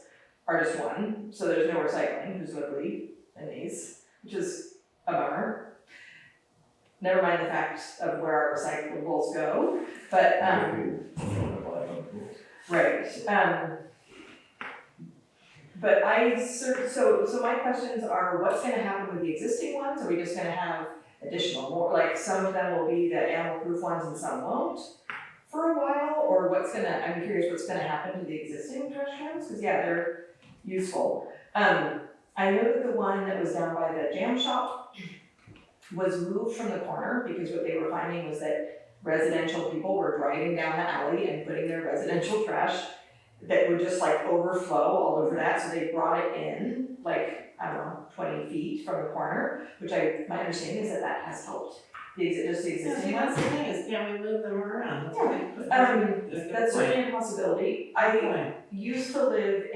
are just one, so there's no recycling, presumably, in these, which is a bummer. Never mind the fact of where our recyclables go, but, right, but so my questions are, what's gonna happen with the existing ones? Are we just gonna have additional more, like some of them will be the animal proof ones and some won't for a while? Or I'm curious what's gonna happen to the existing trash cans, cause yeah, they're useful. I know that the one that was down by the jam shop was moved from the corner because what they were finding was that residential people were driving down the alley and putting their residential trash that would just like overflow all over that, so they brought it in, like, I don't know, 20 feet from the corner, which my understanding is that has helped. The existing Yeah, ones. that's the thing, is can we move them around? That's Yeah. good. That's That's certainly a possibility. Good I point. used to live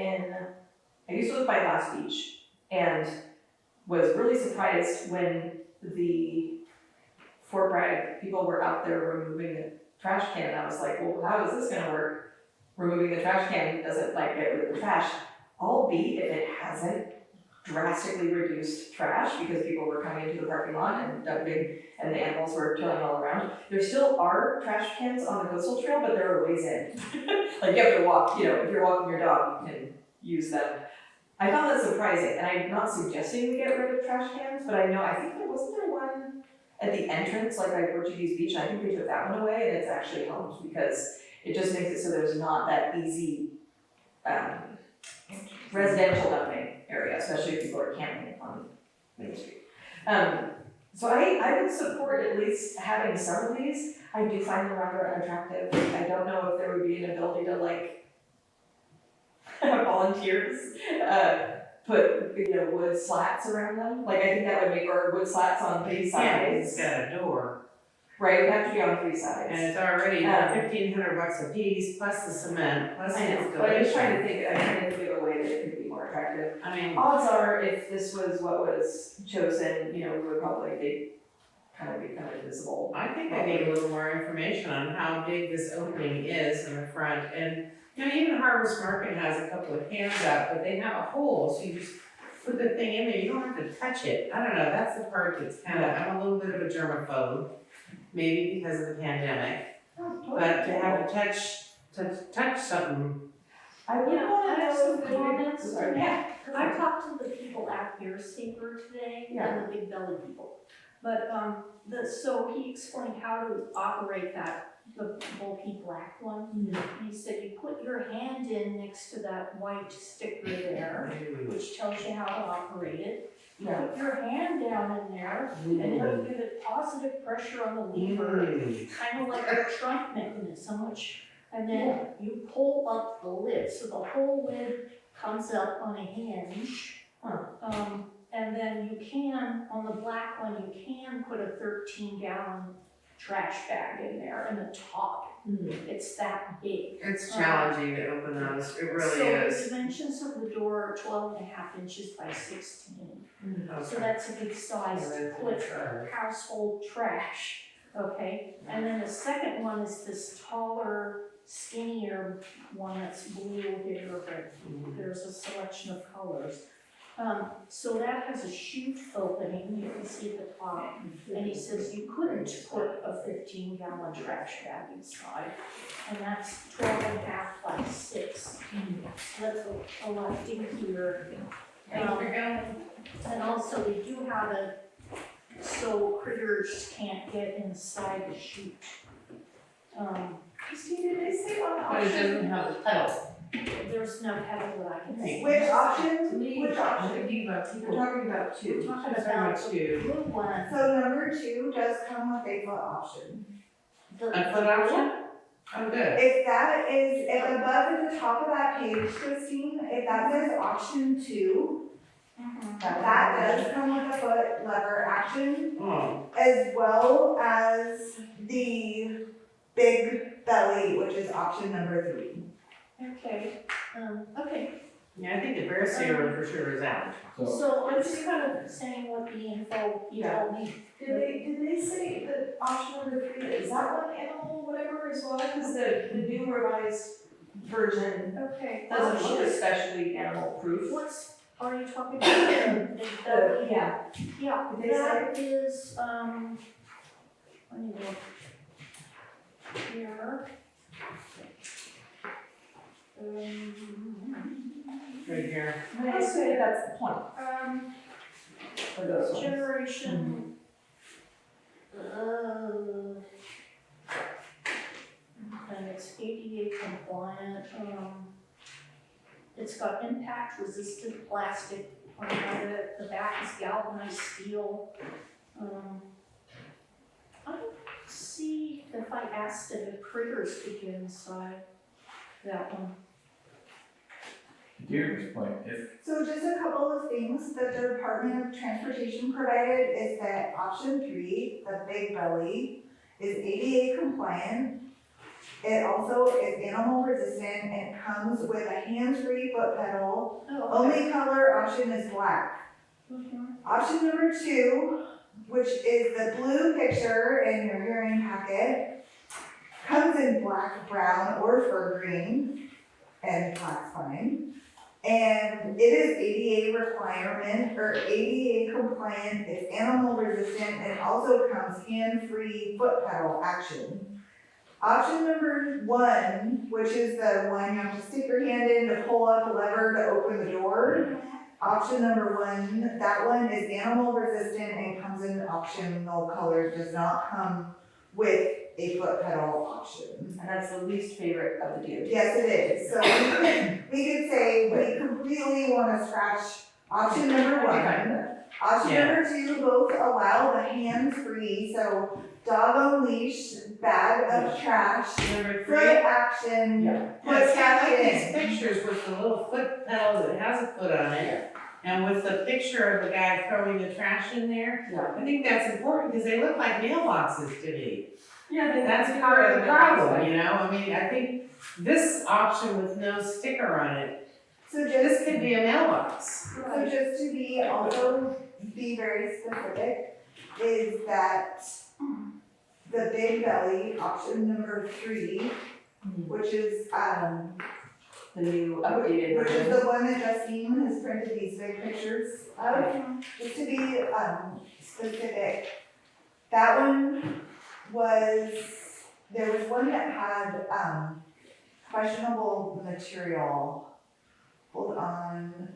by Glass Beach and was really surprised when the Fort Bragg people were out there removing the trash can, and I was like, well, how is this gonna work? Removing the trash can doesn't like get rid of the trash, albeit if it hasn't drastically reduced trash because people were coming into the parking lot and dumping and the animals were chilling all around. There still are trash cans on the coastal trail, but there are ways in. Like you have to walk, you know, if you're walking your dog, you can use them. I found that surprising, and I'm not suggesting we get rid of trash cans, but I think wasn't there one at the entrance, like by Portuguese Beach, I think they took that one away, and it's actually helped because it just makes it so there's not that easy, residential dumping area, especially if people are camping on Main Street. So I would support at least having some of these. I do find them rather unattractive. I don't know if there would be an ability to like have volunteers put, you know, wood slats around them. Like I think that would make, or wood slats on 3 Yeah, sides. it's got a door, Right, it would have to be on 3 sides. and it's already $1,500 a piece, plus the cement, plus the I know, installation. but I'm trying to think of a way that it could be more attractive. I mean, Odds are, if this was what was chosen, you know, we would probably be kind of invisible. I think I need a little more information on how big this opening is in the front, and, you know, even Harvest Market has a couple of cans up, but they have a hole, so you just put the thing in there, you don't have to touch it. I don't know, that's the part that's kind of, I'm a little bit of a germaphobe, maybe because of the pandemic, but to have to touch something. I would Yeah, wanna I have know some if it would- comments. Sorry. Yeah. I talked to the people at Beer Stinker today, and the Big Belly people. But, so he explained how to operate the bulky black one. Mm-hmm. He said you put your hand in next to that white sticker there, which tells you how to operate it. You Yeah. put your hand down in there, and it'll give it positive pressure on the lever, kind of like a trunk mechanism, and then you pull up the lid, so the whole lid comes up on a hinge. And then you can, on the black one, you can put a 13-gallon trash bag in there in the top. It's that big. It's challenging to open those, it really So is. the dimensions of the door are 12.5 inches by 16. So Okay. that's a good size Yeah, to that's a put good size. household trash, okay? And then the second one is this taller skinnier one that's blue here, but there's a selection of colors. So that has a chute opening, you can see at the top, and he says you couldn't put a 15-gallon trash bag inside, and that's 12 and a half by 6. So that's a lot dinkier. And also we do have a, so critters can't get inside the chute. Christine, did they say on But it option? doesn't have the pedal. There's no pedal that I can see. Which To option? me, Which I'm option? thinking about We're people. talking about We're two. talking Sorry, about the two. blue one. So number 2 does come with a foot option. A foot option? Oh, good. If that is, if above at the top of that page, Christine, if that says option 2, that does come with a foot lever action, Oh, as well as the big belly, which is option number 3. Okay, okay, yeah, I think the bear saver for sure is out. so I'm just kind of saying what the info you told me. Did they say that option number 3, is that one animal, whatever as well? Because the new revised version Okay. doesn't look especially animal proof. What's, are you talking about the Yeah. Yeah, Did they that is, let me look here. Right here. I say that's the point for those ones. Generation. And it's ADA compliant, it's got impact resistant plastic on it, the back is galvanized steel. I don't see if I asked if the critters could get inside that one. To Deirdre's point, if, So just a couple of things that the Department of Transportation provided is that option 3, the big belly, is ADA compliant. It also is animal resistant and it comes with a hands-free foot pedal. Oh, okay. Only color option is black. Option number 2, which is the blue picture in your hearing packet, comes in black, brown, or fur green, and black's fine. And it is ADA requirement, or ADA compliant, it's animal resistant, and it also comes hands-free foot pedal action. Option number 1, which is the one you have to stick your hand in to pull up a lever to open the door. Option number 1, that one is animal resistant and comes in optional colors, does not come with a foot pedal option. And that's the least favorite of the DOT. Yes, it is. So we could say we completely want to scratch option number 1. Option Yeah. number 2, both allow the hands-free, so dog on leash, bag of trash, Number 3. foot action, Yeah. foot Yeah, see, I like these action. pictures with the little foot pedal that has a foot on it. And with the picture of the guy throwing the trash in there. Yeah. I think that's important because they look like mailboxes to me. Yeah, That's part of the problem, you know? I mean, I think this option with no sticker on it, So this just, could be a mailbox. so just to be also be very specific, is that the big belly, option number 3, which is, The new updated which is version. the one that Justine has printed these big pictures of, just to be, specific. That one was, there was one that had, questionable material. Hold on.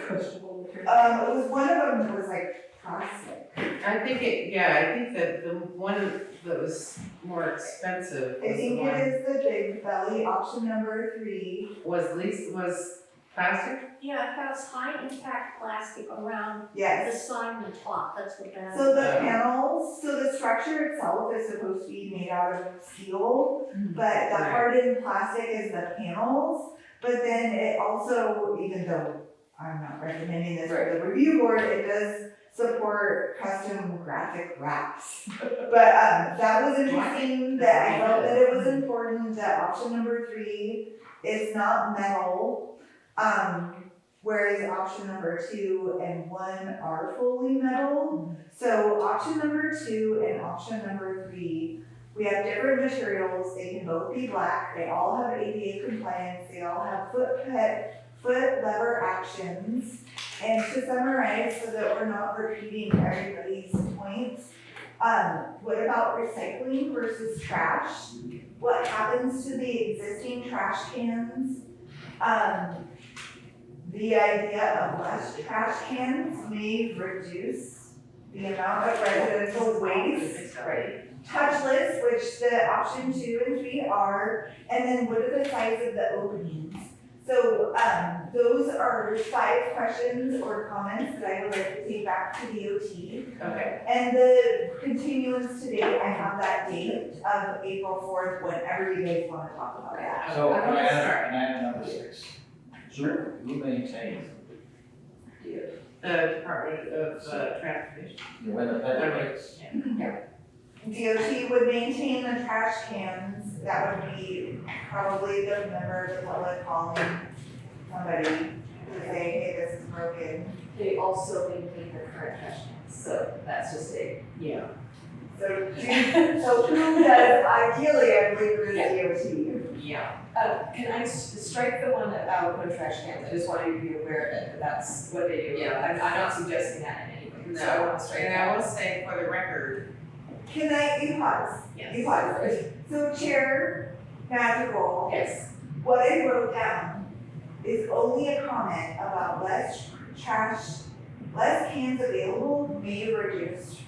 Questionable material. It was one of them that was like plastic. I think that the one that was more expensive I was the think one, it is the big belly, option number 3. was plastic? Yeah, it has high impact plastic around the Yes. side and the top, that's what that is. So the panels, so the structure itself is supposed to be made out of steel, but the Right. hardened plastic is the panels. But then it also, even though I'm not recommending this for the review board, it does support custom graphic wraps. But that was interesting, that I felt that it was important that option number 3 is not metal. Whereas option number 2 and 1 are fully metal. So option number 2 and option number 3 We have different materials, they can both be black, they all have ADA compliance, they all have foot lever actions. And to summarize, so that we're not repeating everybody's points, what about recycling versus trash? What happens to the existing trash cans? The idea of less trash cans may reduce the amount of residential waste. Right. Touchless, which the option 2 and 3 are, and then what are the size of the openings? So, those are 5 questions or comments that I would like to take back to DOT. Okay. And the continuance today, I have that date of April 4th, whenever you guys wanna talk about that. So I can I wanna add, start. can I add number 6? Sure. Who maintains The Department of Transportation. when the peddler rates? DOT would maintain the trash cans, that would be probably the member of the public calling somebody to say, hey, this is broken. They also maintain the current trash cans, so that's just a, Yeah. So who does, ideally, I believe it is DOT. Yeah. can I strike the one about no trash cans? I just want you to be aware that that's what they do. I'm not suggesting that in any way, so I want to strike And that. I will say for the record, Can you pause? yes. You pause. So Chair Magical, Yes, what I wrote down is only a comment about less cans available may reduce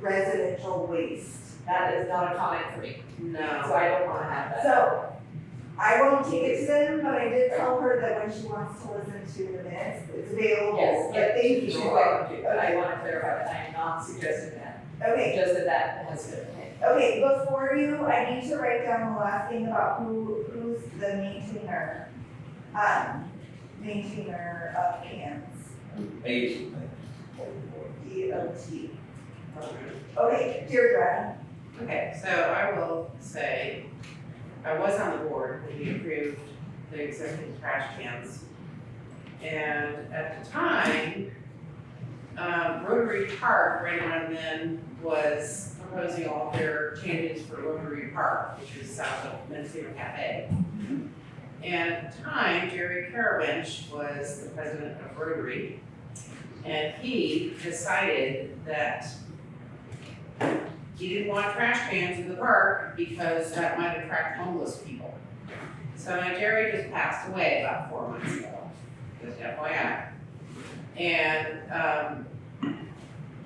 residential waste. that is not a comment for me, so No. I don't want to have that. So, I won't take it to them, but I did tell her that when she wants to listen to the minutes, it's available, Yes, but thank she's you. welcome to, but I want to clarify that I am not suggesting that, Okay, just that has been made. okay, before you, I need to write down the last thing about who's the maintainer. Maintainer of cans, Age. DOT. Okay, Deirdre. Okay, so I will say, I was on the board when we approved the existing trash cans. And at the time, Rotary Park, right around then, was proposing all of their changes for Rotary Park, which is south of Mendocino Cafe. And at the time, Jerry Carawinch was the president of Rotary, and he decided that he didn't want trash cans in the park because that might attract homeless people. So now Jerry just passed away about 4 months ago, just FYI. And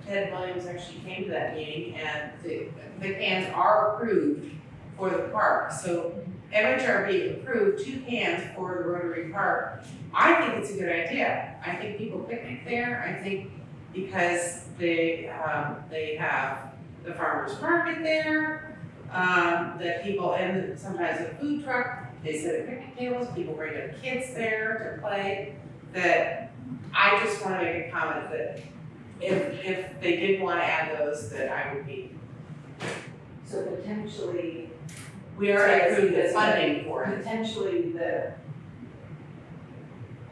Ted Williams actually came to that meeting, and the cans are approved for the park. So MHRB approved 2 cans for the Rotary Park. I think it's a good idea. I think people picnic there. I think because they have the farmer's market there, that people, and sometimes a food truck, they set up picnic tables, people bring their kids there to play, that I just wanna make a comment that if they didn't wanna add those, that I would be, So potentially, we already approved the funding for it. potentially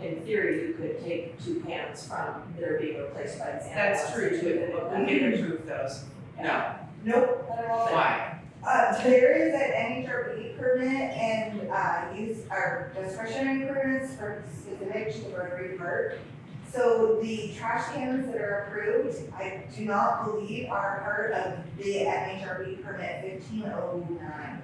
in theory, you could take 2 cans from that are being replaced by example. That's true too, but we can approve those. No, Nope. That are all there. why? There is an NHRB permit and, use our discretionary permits for specific to the Rotary Park. So the trash cans that are approved, I do not believe are part of the NHRB permit 1509.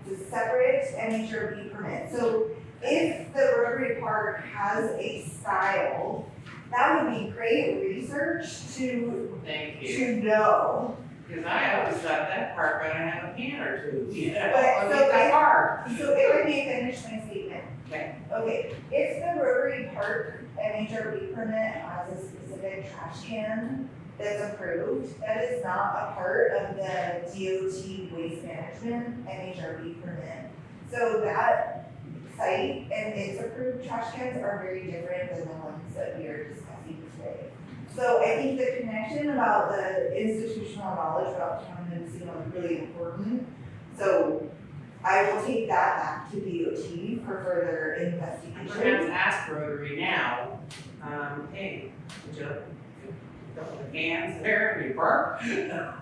It's a separate NHRB permit. So if the Rotary Park has a style, that would be great research to Thank you. know. Because I always thought that park ought to have a can or two, you know, But, I so mean, that if- park. So if I may finish my statement. Okay. Okay, if the Rotary Park NHRB permit has a specific trash can that's approved, that is not a part of the DOT waste management NHRB permit. So that site and its approved trash cans are very different than the ones that we are discussing today. So I think the connection about the institutional knowledge about town and Mendocino is really important. So I will take that back to DOT for further investigation. Perhaps ask Rotary now, hey, would you put the cans there in your park? Yeah,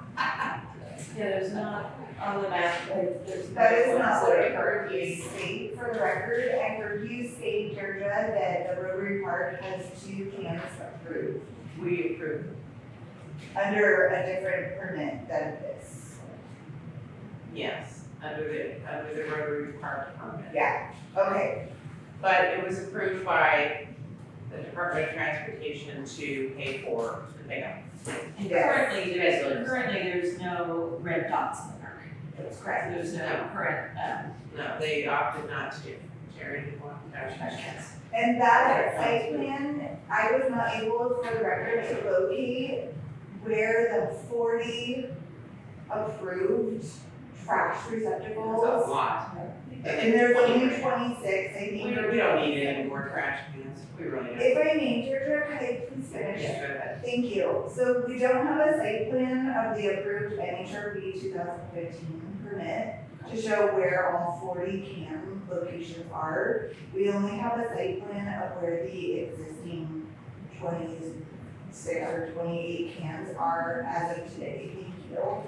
there's not, on the map, like, there's. That is no not ones what that it are currently state for the record. I heard you state, Deirdre, that the Rotary Park has 2 cans approved We approve. under a different permit than this. Yes, under the Rotary Park permit. Yeah, okay, But it was approved by the Department of Transportation to pay for the pickup. And Yes. currently there's no red dots in the park. that's correct. There's no current, No, they opted not to. Terry didn't want trash cans. And that site plan, I was not able, for the record, to locate where the 40 approved trash It's a receptacles. lot. And there's only 26, I think. We don't need any more trash cans, we really don't. If I may, Deirdre, could I please finish? Yeah, go ahead. Thank you. So we don't have a site plan of the approved NHRB 2015 permit to show where all 40 can locations are. We only have a site plan of where the existing 26 or 28 cans are as of today. Thank you.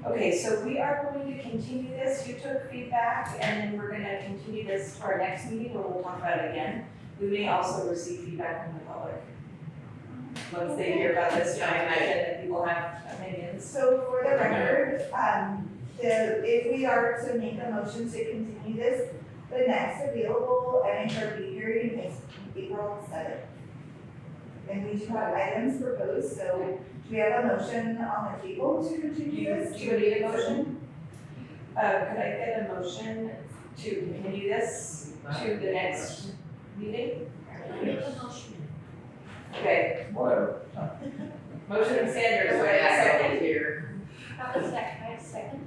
okay, so we are going to continue this. You took feedback and then we're gonna continue this to our next meeting where we'll talk about it again. We may also receive feedback from the public. Once they hear about this, I imagine that people have opinions. So for the record, if we are to make a motion to continue this, the next available NHRB hearing is April 7th. And we do have items proposed, so do we have a motion on the table to continue this? Do you need a motion? Could I get a motion to continue this to the next meeting? Okay, Whatever. motion and Sanders, That's wait a why I second. go here. Have a second, I have a second.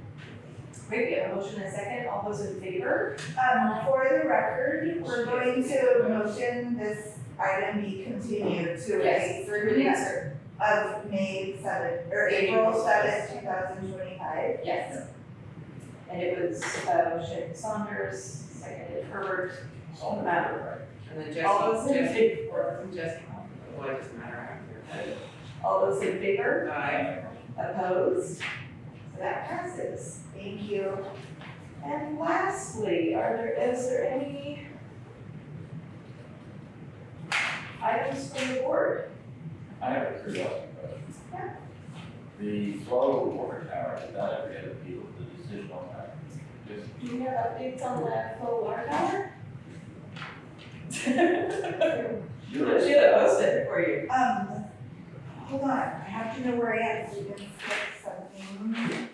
Wait, we have a motion and a second, all those in favor? For the record, we're going to motion this item be continued to a Yes. certain of May 7th, or April 7th, 2025. Yes. And it was, motion Saunders, seconded Herbert. It's all matter, And then All those in Jesse, well, it doesn't matter after. All those in favor? Aye. Opposed? So that passes. Thank you. And lastly, is there any items from the board? I have a curiosity question. The flow water tower, did that ever get appealed, the decision on that? Just, Do you have updates on the flow water tower? you're She had posted it for you. Hold on, I have to know where I am, so we can skip something.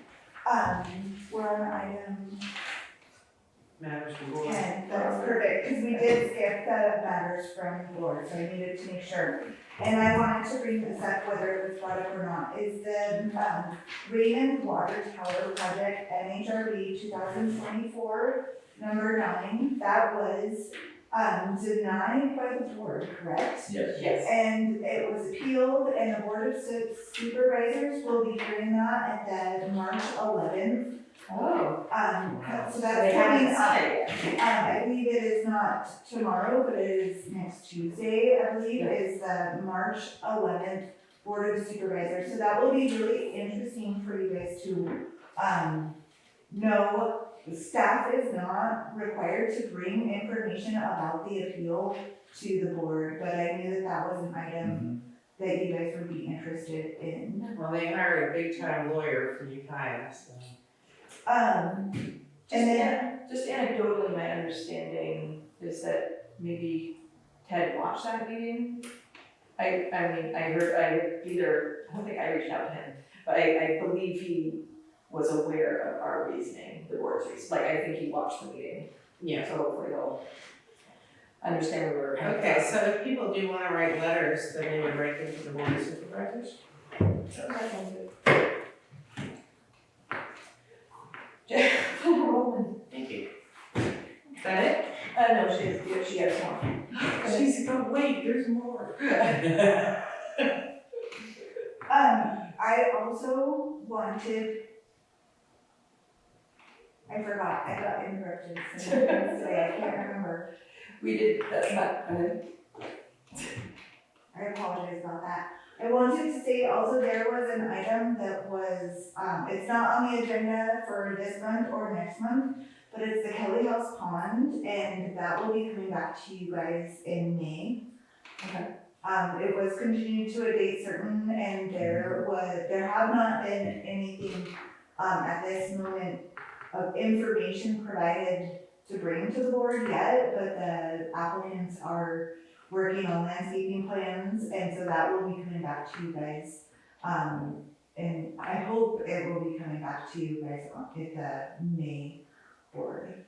We're on item Matters from board. 10, that's perfect, because we did skip the matters from the board, so I needed to make sure. And I wanted to bring this up, whether it was brought up or not, is the, Raymond Water Tower Project, NHRB 2024, number 9, that was, denied by the board, correct? yes. Yes. And it was appealed, and the Board of Supervisors will be hearing that at the March 11th. Oh. So They that's haven't coming up. decided yet. I believe it is not tomorrow, but it is next Tuesday, I believe, is the March 11th Board of Supervisors. So that will be really interesting for you guys to, know. The staff is not required to bring information about the appeal to the board, but I knew that that was an item that you guys would be interested in. Well, they hired a big time lawyer from Ukiah, so. And then, Just anecdotally, my understanding is that maybe Ted watched that meeting. I mean, I don't think I reached out to him, but I believe he was aware of our reasoning, the board's reasoning, like, I think he watched the meeting, Yeah. so hopefully he'll understand where we were coming from. Okay, so if people do wanna write letters, then they would write them to the board of supervisors? Thank you. Is that it? No, she has more. She's going, wait, there's more. I also wanted, I forgot, I got interrupted so many times today, I can't remember. We did, that's not, I apologize about that. I wanted to say also there was an item that was, it's not on the agenda for this month or next month, but it's the Kelly House Pond, and that will be coming back to you guys in May. Okay. It was continued to a date certain, and there have not been anything, at this moment of information provided to bring to the board yet, but the applicants are working on landscaping plans, and so that will be coming back to you guys. And I hope it will be coming back to you guys at the May board.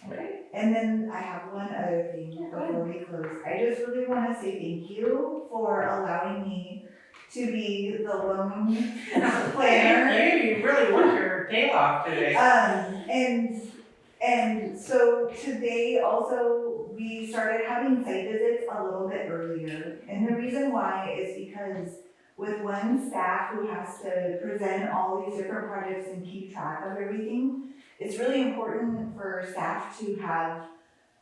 Okay. And then I have one other thing before we close. I just really wanna say thank you for allowing me to be the lone planner. Thank you, you really worked your tail off today. And so today also, we started having site visits a little bit earlier. And the reason why is because with one staff who has to present all these different projects and keep track of everything, it's really important for staff to have,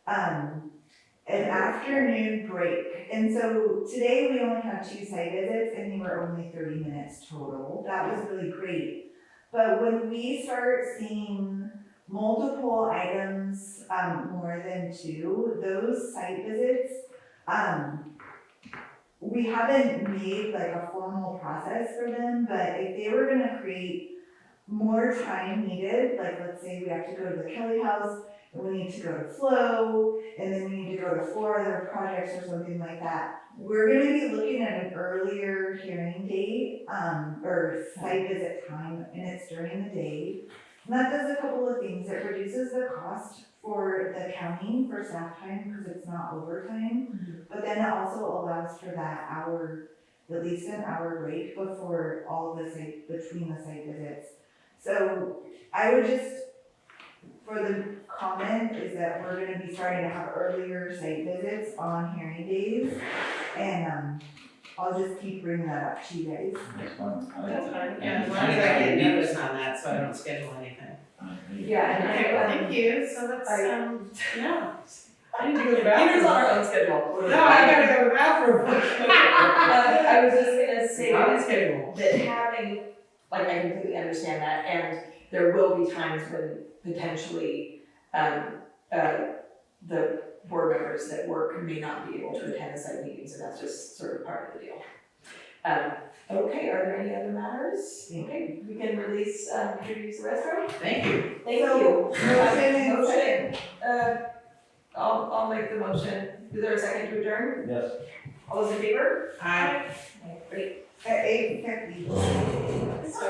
an afternoon break. And so today we only had 2 site visits and they were only 30 minutes total. That was really great. But when we start seeing multiple items, more than 2, those site visits, we haven't made like a formal process for them, but if they were gonna create more time needed, like let's say we have to go to the Kelly House, and we need to go to Flow, and then we need to go to 4 other projects or something like that, we're gonna be looking at an earlier hearing date, or site visit time, and it's during the day. And that does a couple of things. It reduces the cost for the county for staff time because it's not overtime. But then it also allows for that hour, at least an hour break before all the between the site visits. So I would just, for the comment is that we're gonna be starting to have earlier site visits on hearing days. And, I'll just keep bringing that up to you guys. That's fine. That's fine, yeah, as long as I get notice on that, so I don't schedule anything. Yeah, and Okay, well, thank you, so that's, yeah. I need to go to the bathroom. Peter's on our own schedule. No, I gotta go to the bathroom. I was just gonna say On that schedule. having, like, I completely understand that, and there will be times when potentially, the board members that work may not be able to attend the site meetings, and that's just sort of part of the deal. Okay, are there any other matters? Okay, we can release, Peter to use the restroom? Thank you. Thank you. Motion and Motion, I'll make the motion. Is there a second to adjourn? Yes. All those in favor? Aye. Great. At 8:50. So,